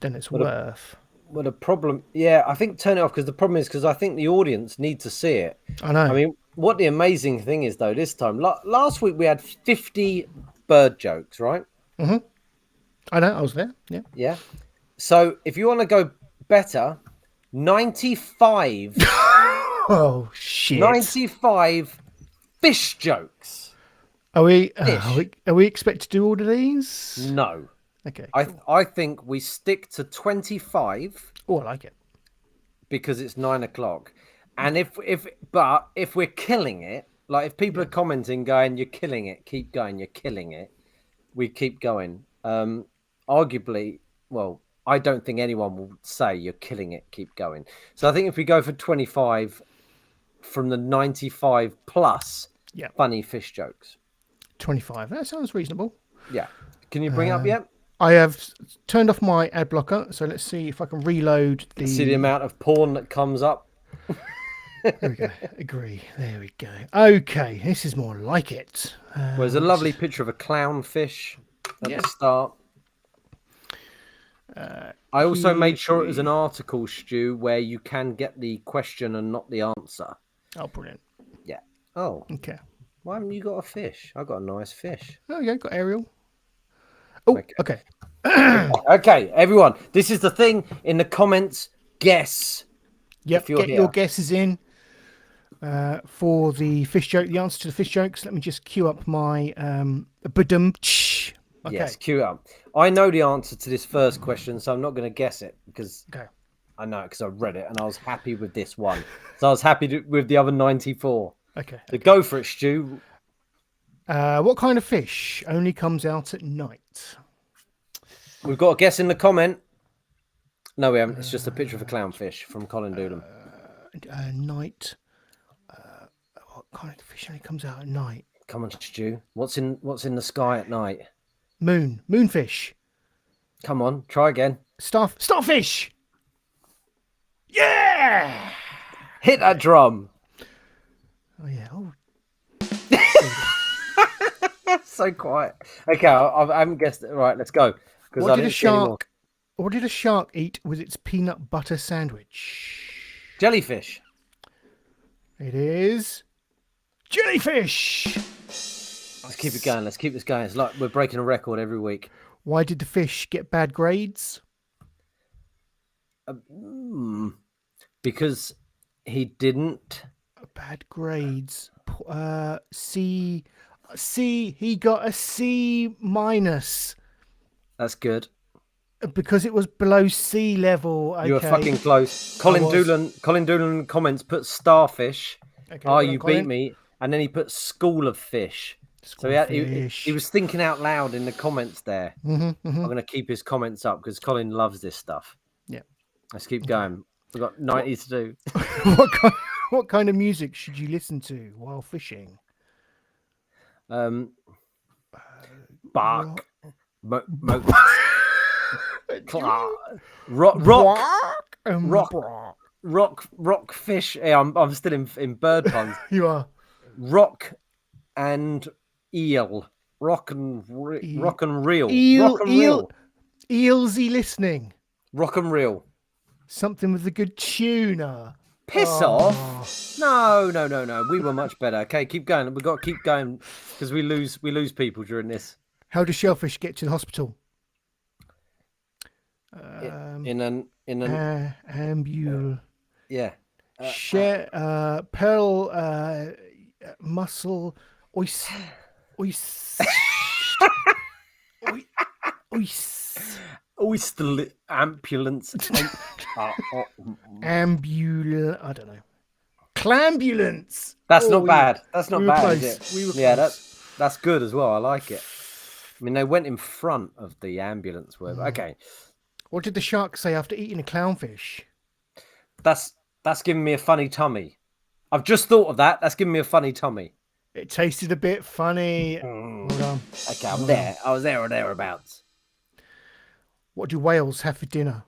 than it's worth. Well, the problem, yeah, I think turn it off because the problem is because I think the audience need to see it. I know. I mean, what the amazing thing is though, this time, last week we had 50 bird jokes, right? I know. I was there. Yeah. Yeah. So if you want to go better, 95, Oh shit. 95 fish jokes. Are we Fish. are we expected to do all of these? No. Okay. I think we stick to 25 Oh, I like it. because it's 9 o'clock. And if we're killing it, like if people are commenting going, you're killing it, keep going, you're killing it, we keep going. Arguably, well, I don't think anyone will say you're killing it, keep going. So I think if we go for 25 from the 95 plus funny fish jokes. 25. That sounds reasonable. Yeah. Can you bring it up yet? I have turned off my ad blocker, so let's see if I can reload the. See the amount of porn that comes up. There we go. Agree. There we go. Okay, this is more like it. Well, there's a lovely picture of a clownfish at the start. I also made sure it was an article, Stu, where you can get the question and not the answer. Oh, brilliant. Yeah. Oh, Okay. why haven't you got a fish? I got a nice fish. Oh, yeah, got Ariel. Oh, okay. Okay, everyone, this is the thing in the comments. Guess. Yep, if you're get here. your guesses in for the fish joke, the answer to the fish jokes. Let me just queue up my badum. Okay. Yes, cue up. I know the answer to this first question, so I'm not going to guess it because I know it because I read it and I was happy with this one. So I was happy with the other 94. Okay. So go for it, Stu. What kind of fish only comes out at night? We've got a guess in the comment. No, we haven't. It's just a picture of a clownfish from Colin Doolin. Night. What kind of fish only comes out at night? Come on, Stu. What's in the sky at night? Moonfish. Come on, try again. Starfish. Yeah. Hit that drum. Oh yeah. Oh. So quiet. Okay, I haven't guessed it. Right, let's go. Because What did a shark eat with its peanut butter sandwich? Jellyfish. It is jellyfish. Let's keep it going. Let's keep this going. It's like we're breaking a record every week. Why did the fish get bad grades? Because he didn't. Bad grades. C. He got a C minus That's good. because it was below sea level. Okay. You were fucking close. Colin Doolan comments, put starfish. Okay, Oh, well you done, beat Colin. me. And then he put school of fish. School So of he fish. was thinking out loud in the comments there. Mhm, I'm mhm. going to keep his comments up because Colin loves this stuff. Yeah. Let's keep going. We've got 90 to do. What kind of music should you listen to while fishing? Bark. Rock fish. Yeah, I'm still in bird puns. You are. Rock and eel. Rock and reel. Eelsy listening. Rock and reel. Something with a good tuna. Piss off. No. We were much better. Okay, keep going. We've got to keep going because we lose people during this. How do shellfish get to the hospital? In an Ambule. yeah. Pearl, mussel, oyster, Ambulance. ambulance. I don't know. Clambulance. That's not bad. That's not we were bad, close. is it? We were Yeah, close. that's good as well. I like it. I mean, they went in front of the ambulance. Okay, What did the shark say after eating a clownfish? that's giving me a funny tummy. I've just thought of that. That's giving me a funny tummy. It tasted a bit funny. Well done. Okay, I'm there. I was there or thereabouts. What do whales have for dinner?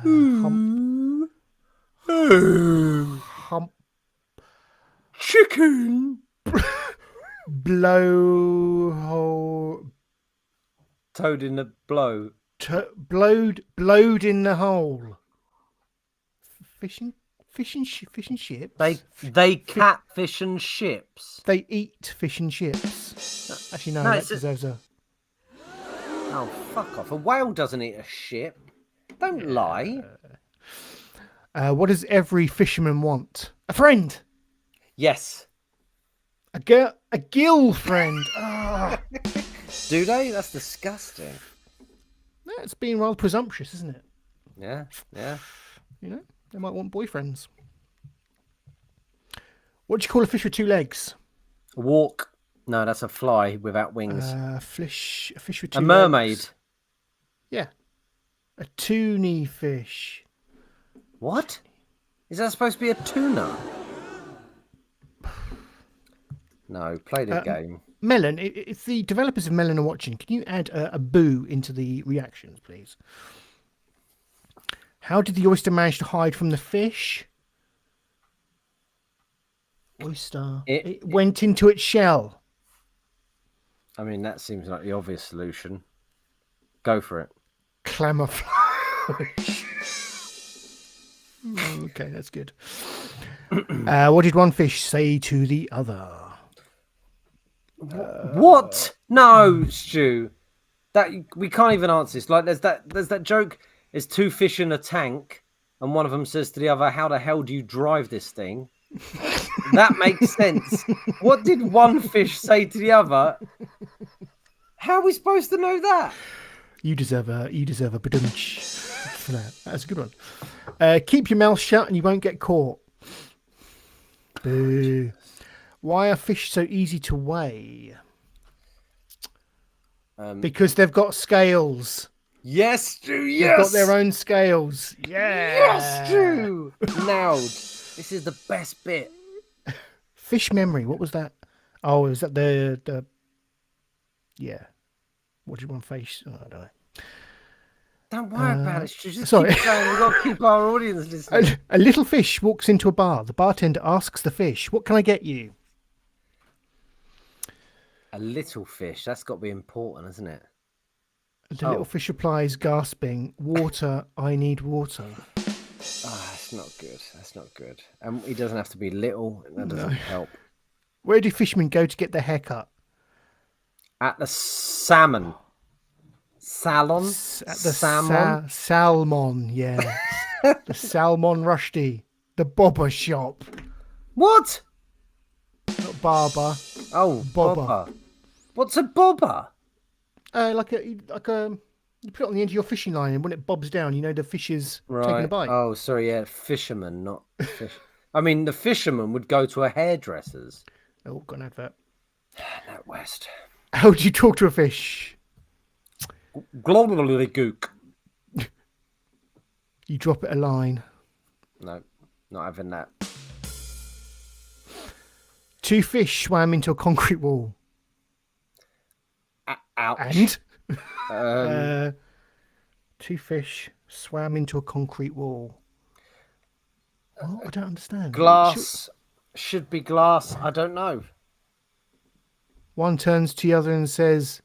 Hump. Hump. Chicken. Blowhole. Toad in the blow. Blowed in the hole. Fishing ships. They catfish and ships. They eat fish and chips. Actually, no, that deserves a. Oh, fuck off! A whale doesn't eat a ship. Don't lie. What does every fisherman want? A friend. Yes. A gill friend. Ah. Do they? That's disgusting. That's being rather presumptuous, isn't it? Yeah. You know, they might want boyfriends. What do you call a fish with two legs? A walk. No, that's a fly without wings. A fish with two A mermaid. legs. Yeah. A toonie fish. What? Is that supposed to be a tuna? No, play the game. Melon, if the developers of Melon are watching, can you add a boo into the reactions, please? How did the oyster manage to hide from the fish? Oyster. It went into its shell. I mean, that seems like the obvious solution. Go for it. Camouflage. Okay, that's good. What did one fish say to the other? What? No, Stu. That we can't even answer this. Like, there's that joke. There's two fish in a tank, and one of them says to the other, "How the hell do you drive this thing?" That makes sense. What did one fish say to the other? How are we supposed to know that? You deserve a badunch for that. That's a good one. Keep your mouth shut and you won't get caught. Boo. Why are fish so easy to weigh? Because they've got scales. Yes, Stu. Yes. They've got their own scales. Yeah. Yes, Stu. Nailed. This is the best bit. Fish memory. What was that? Oh, is that the? Yeah. What did one fish? Oh, I don't know. Don't worry about it. Stu. Just sorry. keep going. We've got to keep our audience listening. A little fish walks into a bar. The bartender asks the fish, "What can I get you?" A little fish. That's got to be important, isn't it? The little fish replies, gasping, "Water, I need water." That's not good. That's not good. And he doesn't have to be little. That doesn't help. Where do fishermen go to get their hair cut? At the salmon. Salon? At the salmon? Salmon, yeah. The Salmon Rushdie. The Bobber Shop. What? Not barber. Oh, Bobber. bobber. What's a bobber? Like a you put it on the end of your fishing line, and when it bobs down, you know the fish is taking a bite. Oh, sorry, yeah, fisherman, not fish. I mean, the fisherman would go to a hairdresser's. Oh, got an advert. No, West. How do you talk to a fish? Globally gook. You drop it a line. No, not having that. 2 fish swam into a concrete wall. Ouch. And 2 fish swam into a concrete wall. Oh, I don't understand. Glass should be glass. I don't know. One turns to the other and says,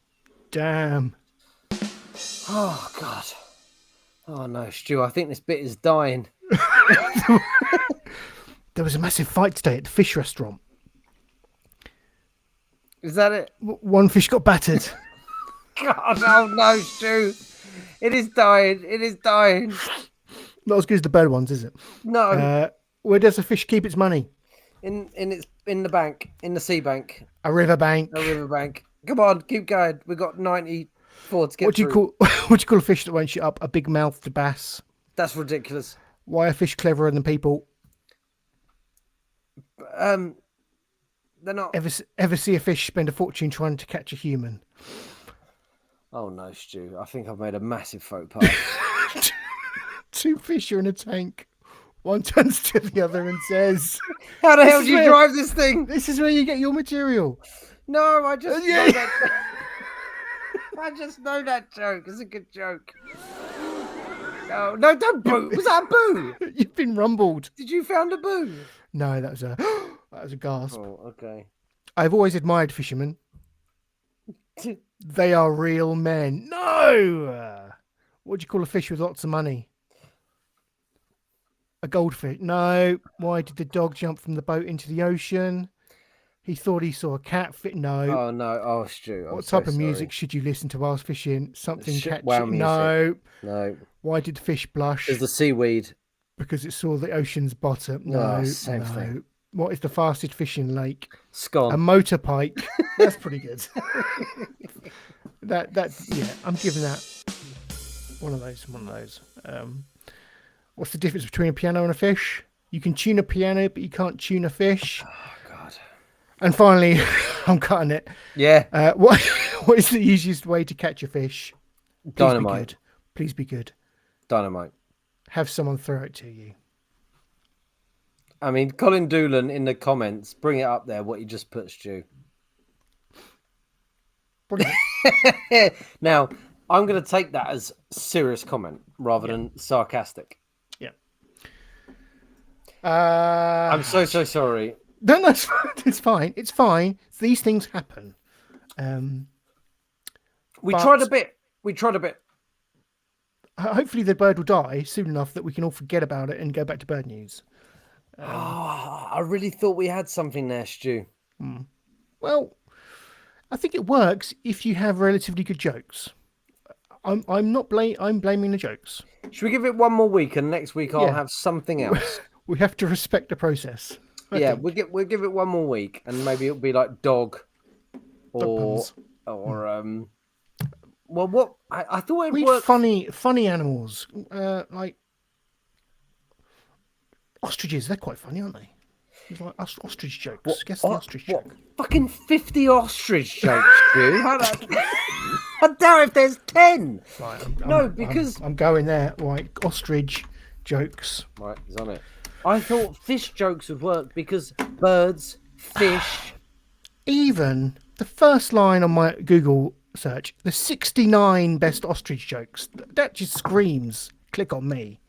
"Damn." Oh, God. Oh, no, Stu, I think this bit is dying. There was a massive fight today at the fish restaurant. Is that it? One fish got battered. God, oh, no, Stu. It is dying. It is dying. Not as good as the bird ones, is it? No. Where does a fish keep its money? In the bank, in the sea bank. A riverbank. A riverbank. Come on, keep going. We've got 94 to get What do you call a fish that won't shut up? A big mouthed bass. That's ridiculous. Why are fish cleverer than people? They're not. Ever see a fish spend a fortune trying to catch a human? Oh no, Stu! I think I've made a massive faux pas. 2 fish are in a tank. One turns to the other and says, "How the hell do you drive this thing?" This is where you get your material. No, I just know that. I just know that joke. It's a good joke. No, don't boo. Was that a boo? You've been rumbled. Did you found a boo? No, that was a gasp. Oh, okay. I've always admired fishermen. They are real men. No! What do you call a fish with lots of money? A goldfish. No. Why did the dog jump from the boat into the ocean? He thought he saw a catfish. No. Oh, no. Oh, Stu. What type of music should you listen to whilst fishing? Something catchy. Wow music. No. No. Why did the fish blush? There's the seaweed. Because it saw the ocean's bottom. No. Same thing. What is the fastest fishing lake? Scone. A motor pike. That's pretty good. Yeah, I'm giving that one of those. What's the difference between a piano and a fish? You can tune a piano, but you can't tune a fish. Oh God. And finally, I'm cutting it. Yeah. What is the easiest way to catch a fish? Dynamite. Please be good. Dynamite. Have someone throw it to you. I mean, Colin Doolan in the comments, bring it up there, what you just put, Stu. Brilliant. Now, I'm going to take that as serious comment rather than sarcastic. Yeah. I'm so sorry. No, it's fine. It's fine. These things happen. We tried a bit. Hopefully the bird will die soon enough that we can all forget about it and go back to bird news. I really thought we had something there, Stu. Well, I think it works if you have relatively good jokes. I'm blaming the jokes. Should we give it one more week, and next week I'll have something else? We have to respect the process. Yeah, we'll give it one more week, and maybe it'll be like dog, or well, what I thought it worked. Funny animals, like ostriches. They're quite funny, aren't they? It's like ostrich jokes. Guess the ostrich joke. Fucking 50 ostrich jokes, Stu. I doubt if there's 10. Right, because I'm going there. Right, ostrich jokes. Right, he's on it. I thought fish jokes would work because birds, fish. Even the first line on my Google search, the 69 best ostrich jokes. That just screams, click on me.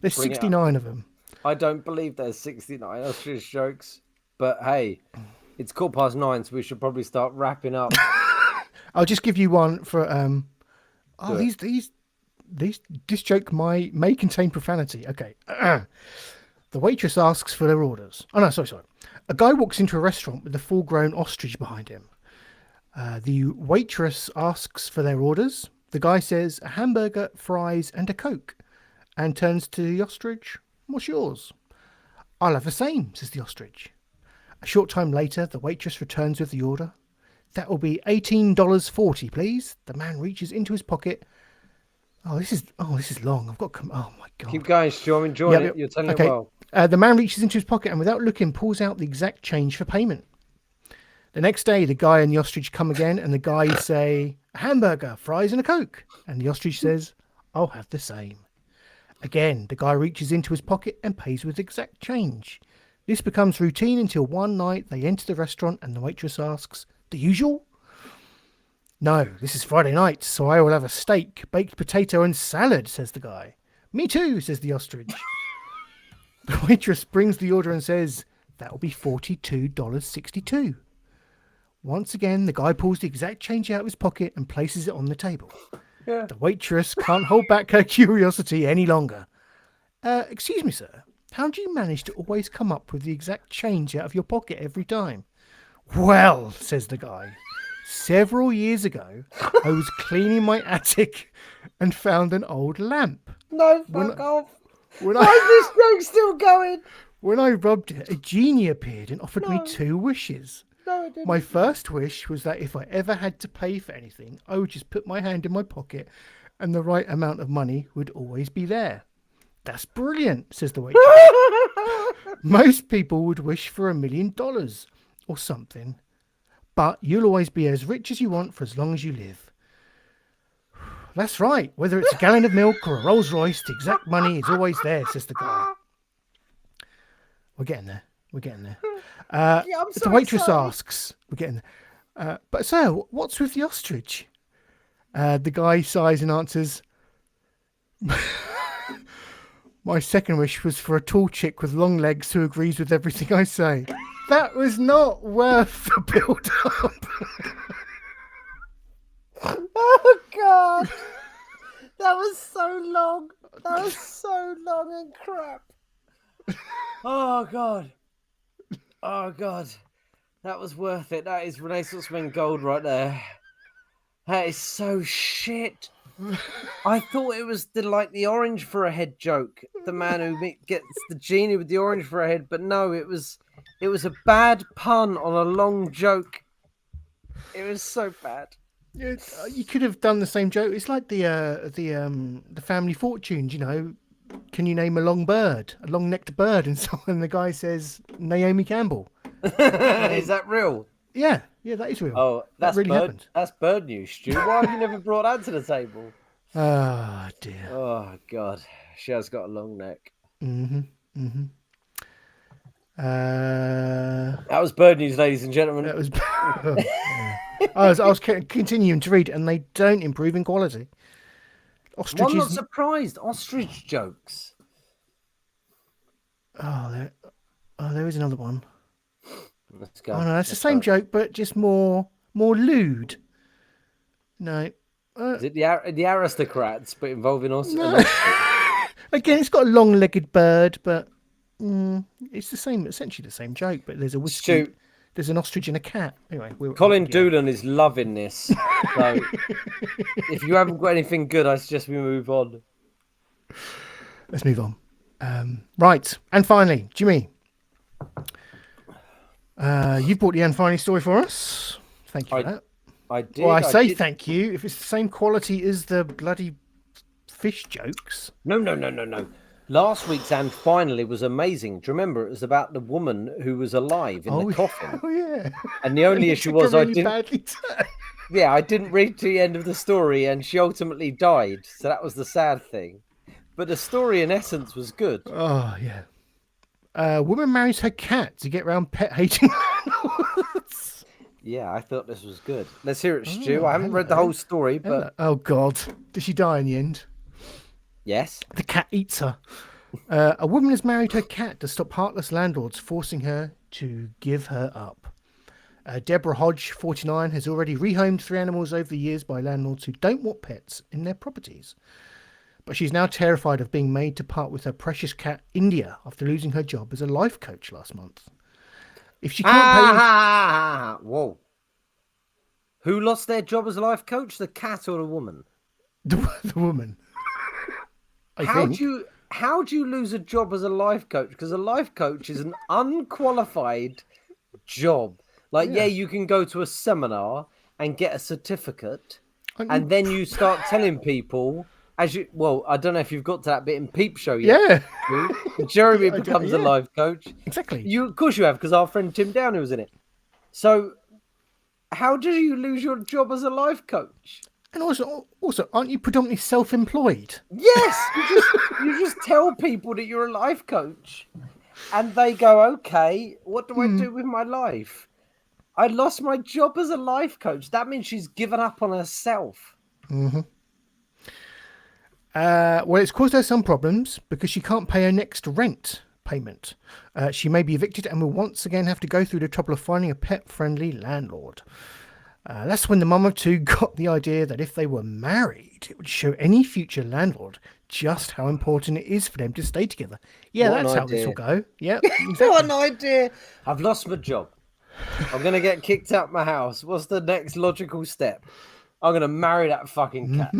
There's 69 of them. I don't believe there's 69 ostrich jokes, but hey, It's 9:15, so we should probably start wrapping up. I'll just give you one for Do it. this joke may contain profanity. Okay. The waitress asks for their orders. Oh no, sorry. A guy walks into a restaurant with a full-grown ostrich behind him. The waitress asks for their orders. The guy says a hamburger, fries, and a Coke, and turns to the ostrich. What's yours? I'll have the same, says the ostrich. A short time later, the waitress returns with the order. That will be $18.40, please. The man reaches into his pocket. Oh, this is long. I've got. Oh my god. Keep going, Stu. I'm enjoying Yeah, it. You're telling okay. it well. The man reaches into his pocket and, without looking, pulls out the exact change for payment. The next day, the guy and the ostrich come again, and the guy say, a hamburger, fries, and a Coke. And the ostrich says, I'll have the same. Again, the guy reaches into his pocket and pays with exact change. This becomes routine until one night they enter the restaurant and the waitress asks, the usual? No, this is Friday night, so I will have a steak, baked potato, and salad, says the guy. Me too, says the ostrich. The waitress brings the order and says, that will be $42.62. Once again, the guy pulls the exact change out of his pocket and places it on the table. Yeah. The waitress can't hold back her curiosity any longer. Excuse me, sir. How do you manage to always come up with the exact change out of your pocket every time? Well, says the guy, several years ago, I was cleaning my attic and found an old lamp. No, fuck off. When Why is this joke still going? When I rubbed it, a genie appeared and offered me 2 wishes. No, it didn't. My first wish was that if I ever had to pay for anything, I would just put my hand in my pocket and the right amount of money would always be there. That's brilliant, says the waitress. Most people would wish for $1 million or something. But you'll always be as rich as you want for as long as you live. That's right. Whether it's a gallon of milk or a Rolls Royce, the exact money is always there, says the guy. We're getting there. I'm The so waitress excited. asks, we're getting there. But sir, what's with the ostrich? The guy sighs and answers, my second wish was for a tall chick with long legs who agrees with everything I say. That was not worth the build-up. Oh, God. That was so long. That was so long and crap. Oh, God. Oh, God. That was worth it. That is Renaissance Men gold right there. That is so shit. I thought it was the orange for a head joke. The man who gets the genie with the orange for a head, but no, it was a bad pun on a long joke. It was so bad. You could have done the same joke. It's like the family fortunes, you know. Can you name a long-necked bird? And so and the guy says Naomi Campbell. Is that real? Yeah, that is real. Oh, that really happened. That's bird news, Stu. Why have you never brought that to the table? Oh dear. Oh, God. She has got a long neck. That was bird news, ladies and gentlemen. That was. Yeah. I was continuing to read, and they don't improve in quality. Well, I'm not surprised. Ostrich jokes. There is another one. Let's go. Oh no, that's the same joke, but just more lewd. No. Is it the aristocrats, but involving us? No. Again, it's got a long-legged bird, but it's essentially the same joke. But there's a whiskey. Stu. There's an ostrich and a cat. Anyway, Colin Doolan is loving this. So if you haven't got anything good, I suggest we move on. Let's move on. Right, and finally, Jimmy, you've brought the Anne Finey story for us. Thank you for that. I did. Well, I say thank you if it's the same quality as the bloody fish jokes. No. Last week's And Finally was amazing. Do you remember? It was about the woman who was alive in the coffin. Oh, yeah. And the only issue was I didn't... badly Yeah, I didn't read to the end of the story and she ultimately died. So that was the sad thing. But the story in essence was good. Oh, yeah. A woman marries her cat to get around pet-hating landlords. Yeah, I thought this was good. Let's hear it, Stu. I haven't read the whole story, but... Oh, God. Did she die in the end? Yes. The cat eats her. A woman has married her cat to stop heartless landlords forcing her to give her up. Deborah Hodge, 49, has already rehomed 3 animals over the years by landlords who don't want pets in their properties. But she's now terrified of being made to part with her precious cat, India, after losing her job as a life coach last month. If she can't pay... Whoa. Who lost their job as a life coach? The cat or the woman? The woman. How do you lose a job as a life coach? Because a life coach is an unqualified job. Like, yeah, you can go to a seminar and get a certificate, and then you start telling people I don't know if you've got to that bit in Peep Show yet. Yeah. Jeremy becomes a life coach. Exactly. Of course you have, because our friend Tim Downey was in it. So how do you lose your job as a life coach? And also, aren't you predominantly self-employed? Yes. You just tell people that you're a life coach, and they go, okay, what do I do with my life? I lost my job as a life coach. That means she's given up on herself. Mm-hmm. Well, it's caused her some problems because she can't pay her next rent payment. She may be evicted and will once again have to go through the trouble of finding a pet-friendly landlord. That's when the mum of 2 got the idea that if they were married, it would show any future landlord just how important it is for them to stay together. Yeah, that's how this will go. Yeah, exactly. What an idea. I've lost my job. I'm going to get kicked out my house. What's the next logical step? I'm going to marry that fucking cat.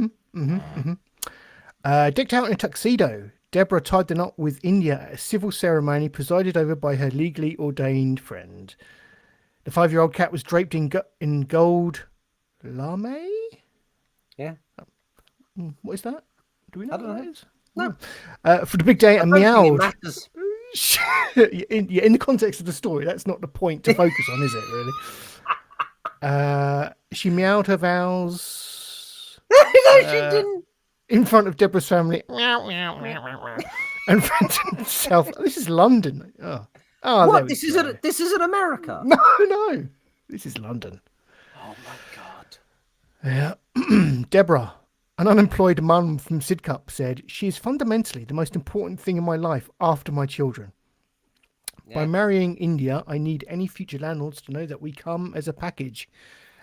Decked out in a tuxedo, Deborah tied the knot with India at a civil ceremony presided over by her legally ordained friend. The 5-year-old cat was draped in gold lame? Yeah. What is that? Do we know what that is? No. For the big day, and meowed. In the context of the story, that's not the point to focus on, is it, really? She meowed her vows. No, she didn't. In front of Deborah's family. And friend himself. This is London. Oh, what? This isn't America. No. This is London. Oh my god. Yeah. Deborah, an unemployed mum from Sidcup, said, "She is fundamentally the most important thing in my life after my children. Yeah. By marrying India, I need any future landlords to know that we come as a package,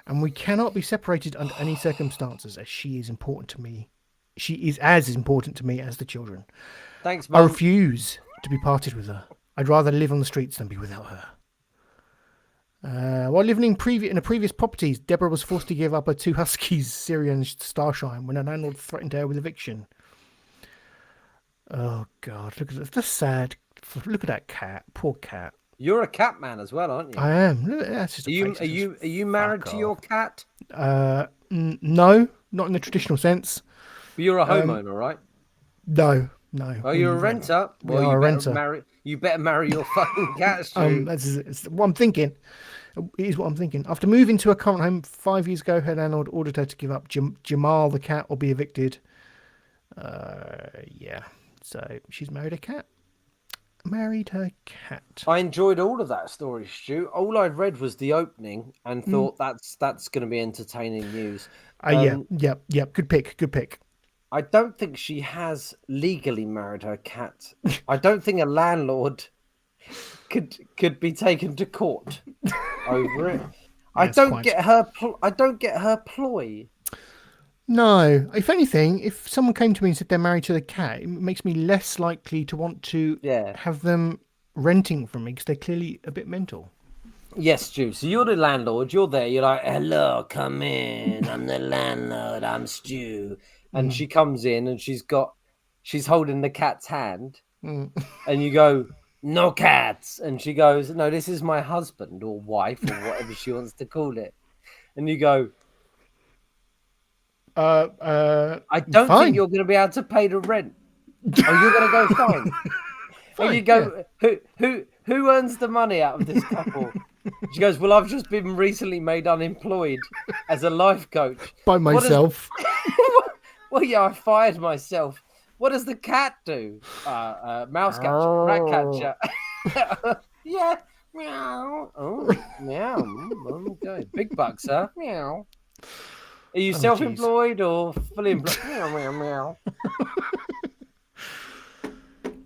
and we cannot be separated under any circumstances, as she is important to me. She is as important to me as the children. Thanks, Mum. I refuse to be parted with her. I'd rather live on the streets than be without her." While living in a previous property, Deborah was forced to give up her 2 huskies, Syria and Starshine, when a landlord threatened her with eviction. Oh God! Look at this. That's sad. Look at that cat. Poor cat. You're a cat man as well, aren't you? I am. Look, that's just are you married to your cat? No, not in the traditional sense. But you're a homeowner, right? No. Oh, you're a renter. Well, you're a renter. You better marry your fucking cat, Stu. That's what I'm thinking. It is what I'm thinking. After moving to a current home 5 years ago, her landlord ordered her to give up Jamal the cat or be evicted. Yeah. So she's married a cat. Married her cat. I enjoyed all of that story, Stu. All I read was the opening and thought that's going to be entertaining news. Yeah. Good pick. I don't think she has legally married her cat. I don't think a landlord could be taken to court over it. I don't get her ploy. No. If anything, if someone came to me and said they're married to the cat, it makes me less likely to want to have them renting from me because they're clearly a bit mental. Yes, Stu. So you're the landlord. You're there. You're like, "Hello, come in. I'm the landlord. I'm Stu." And she comes in and she's holding the cat's hand. And you go, "No cats." And she goes, "No, this is my husband or wife or whatever she wants to call it." And you go, "I don't think you're going to be able to pay the rent." Oh, you're going to go fine. And you go, who earns the money out of this couple? She goes, "Well, I've just been recently made unemployed as a life coach. By myself." Well, yeah, I fired myself. What does the cat do? Mouse catcher, rat catcher. Yeah, meow. Oh, meow. Okay, big bucks, huh? Meow. Are you self-employed or fully employed? Meow, meow.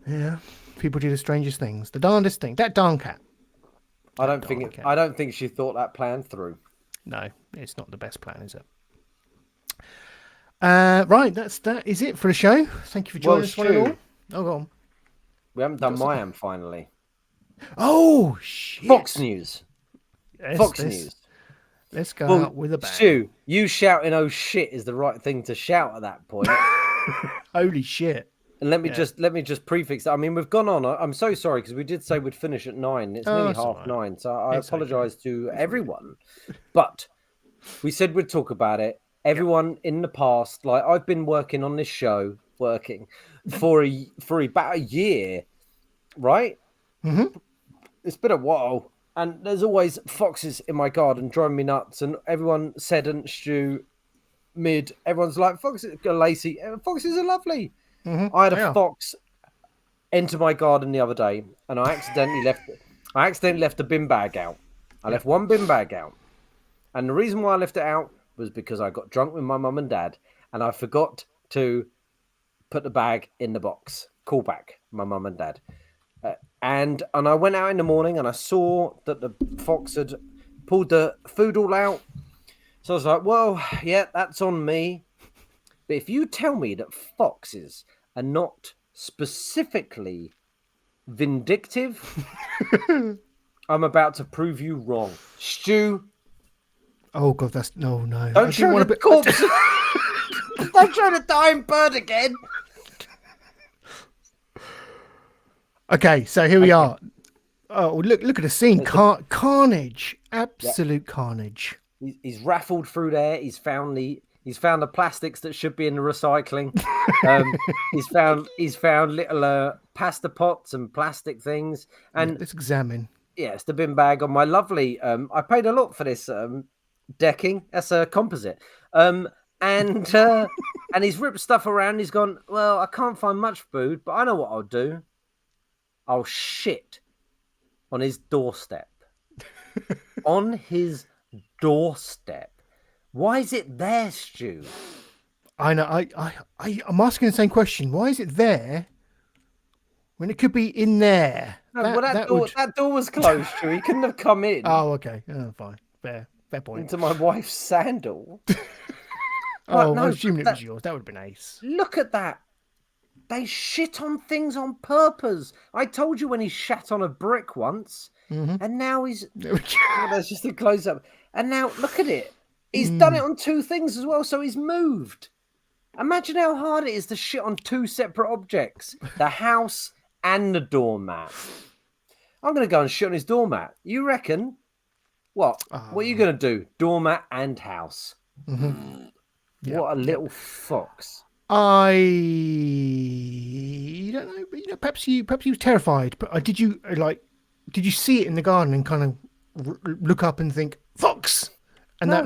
Yeah, people do the strangest things. The darndest thing. That darn cat. I don't think she thought that plan through. No, it's not the best plan, is it? Right, that is it for the show. Thank you for joining us, one and all. Oh, go on. We haven't done Miami finally. Oh, shit. Fox News. Fox News. Let's go out with a bang. Stu, you shouting "oh shit" is the right thing to shout at that point. Holy shit! And let me just prefix that. I mean, we've gone on. I'm so sorry because we did say we'd finish at 9. It's nearly 9:30, so I apologise to everyone. But we said we'd talk about it. Everyone in the past, like I've been working on this show, for about a year, right? Mm-hmm. It's been a while. And there's always foxes in my garden driving me nuts. And everyone said, and Stu, everyone's like, foxes, Lacey, foxes are lovely. Mm-hmm. I had a fox enter my garden the other day, and I accidentally left a bin bag out. I left one bin bag out. And the reason why I left it out was because I got drunk with my mum and dad, and I forgot to put the bag in the box. Call back, my mum and dad. And I went out in the morning and I saw that the fox had pulled the food all out. So I was like, well, yeah, that's on me. But if you tell me that foxes are not specifically vindictive, I'm about to prove you wrong. Stu. Oh, God, that's... No. Don't show the corpse. Don't show the dying bird again. Okay, so here we are. Oh, look at the scene. Carnage. Absolute carnage. He's raffled through there. He's found the plastics that should be in the recycling. He's found little pasta pots and plastic things. And let's examine. Yeah, it's the bin bag on my lovely. I paid a lot for this decking. That's a composite. And he's ripped stuff around. He's gone, well, I can't find much food, but I know what I'll do. I'll shit on his doorstep. On his doorstep. Why is it there, Stu? I know. I'm asking the same question. Why is it there when it could be in there? No, that door was closed, Stu. He couldn't have come in. Oh, okay. Oh, fine. Fair point. Into my wife's sandal. No, I assumed it was yours. That would have been ace. Look at that. They shit on things on purpose. I told you when he shat on a brick once, and now he's... That's just a close-up. And now, look at it. He's done it on 2 things as well, so he's moved. Imagine how hard it is to shit on 2 separate objects. The house and the doormat. I'm going to go and shit on his doormat. You reckon? What? What are you going to do? Doormat and house. Mm-hmm. What a little fox. I don't know, but perhaps you were terrified. But did you see it in the garden and kind of look up and think fox, and that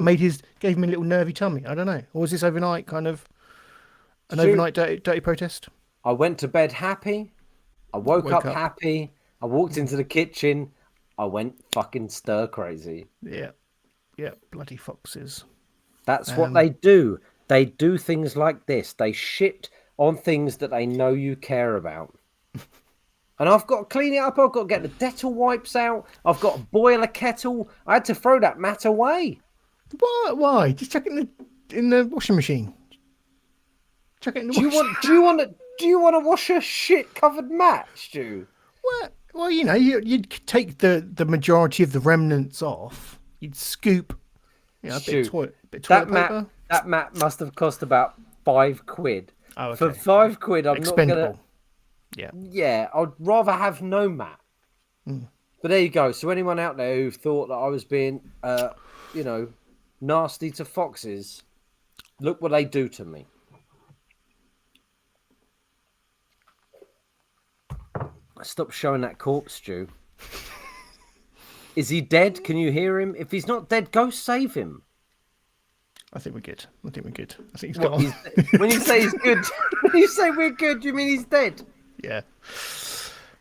gave him a little nervy tummy? I don't know. Or was this overnight overnight dirty protest? I went to bed happy. I woke up happy. I walked into the kitchen. I went fucking stir crazy. Yeah, bloody foxes. That's what they do. They do things like this. They shit on things that they know you care about. And I've got to clean it up. I've got to get the Dettol wipes out. I've got to boil a kettle. I had to throw that mat away. Why? Just chuck it in the washing machine. Chuck it in the Do you want to wash a shit covered mat, Stu? Well, you'd take the majority of the remnants off. You'd scoop a bit of toilet paper. That mat must have cost about £5. Oh, okay. For £5, I'm expendable. Not gonna. Yeah, I'd rather have no mat. But there you go. So anyone out there who thought that I was being, nasty to foxes, look what they do to me. Stop showing that corpse, Stu. Is he dead? Can you hear him? If he's not dead, go save him. I think we're good. I think he's gone. When you say he's good, when you say we're good, you mean he's dead? Yeah.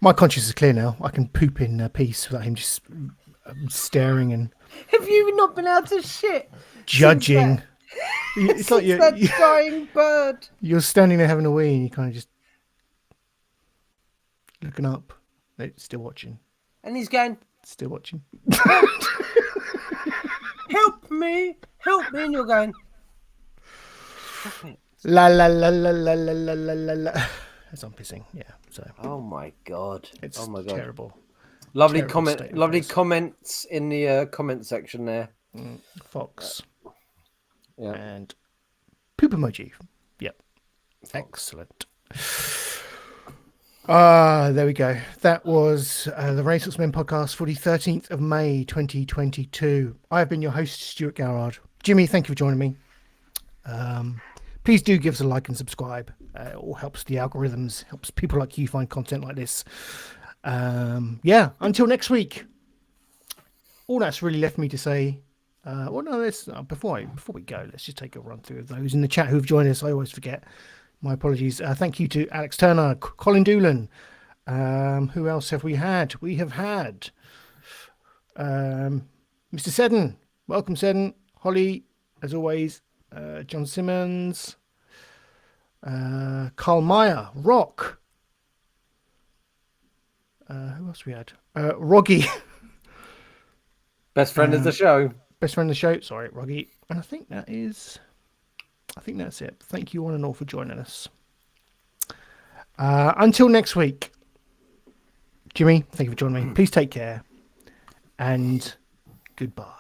My conscience is clear now. I can poop in peace without him just staring and... Have you not been able to shit? Judging. It's like that dying bird. You're standing there having a wee and you kind of just... looking up. Still watching. And he's going, Still watching. Help me, and you're going. Stop it. La la la la la la la la la la. As I'm pissing, yeah. So. Oh my god. It's terrible. Lovely terrible Lovely comments in the comment section there. Fox. Yeah. And poop emoji. Yep. Fox. Excellent. There we go. That was the Renaissance Men podcast for the 13th of May 2022. I have been your host, Stuart Garrard. Jimmy, thank you for joining me. Please do give us a like and subscribe. It all helps the algorithms, helps people like you find content like this. Until next week. All that's really left me to say. Before we go, let's just take a run through of those in the chat who've joined us. I always forget. My apologies. Thank you to Alex Turner, Colin Doolan. Who else have we had? We have had Mr. Seddon. Welcome, Seddon. Holly, as always. John Simmons. Carl Meyer. Rock. Who else we had? Roggy. Best friend of the show. Best friend of the show. Sorry, Roggy. And I think that's it. Thank you one and all for joining us. Until next week. Jimmy, thank you for joining me. Please take care. And goodbye.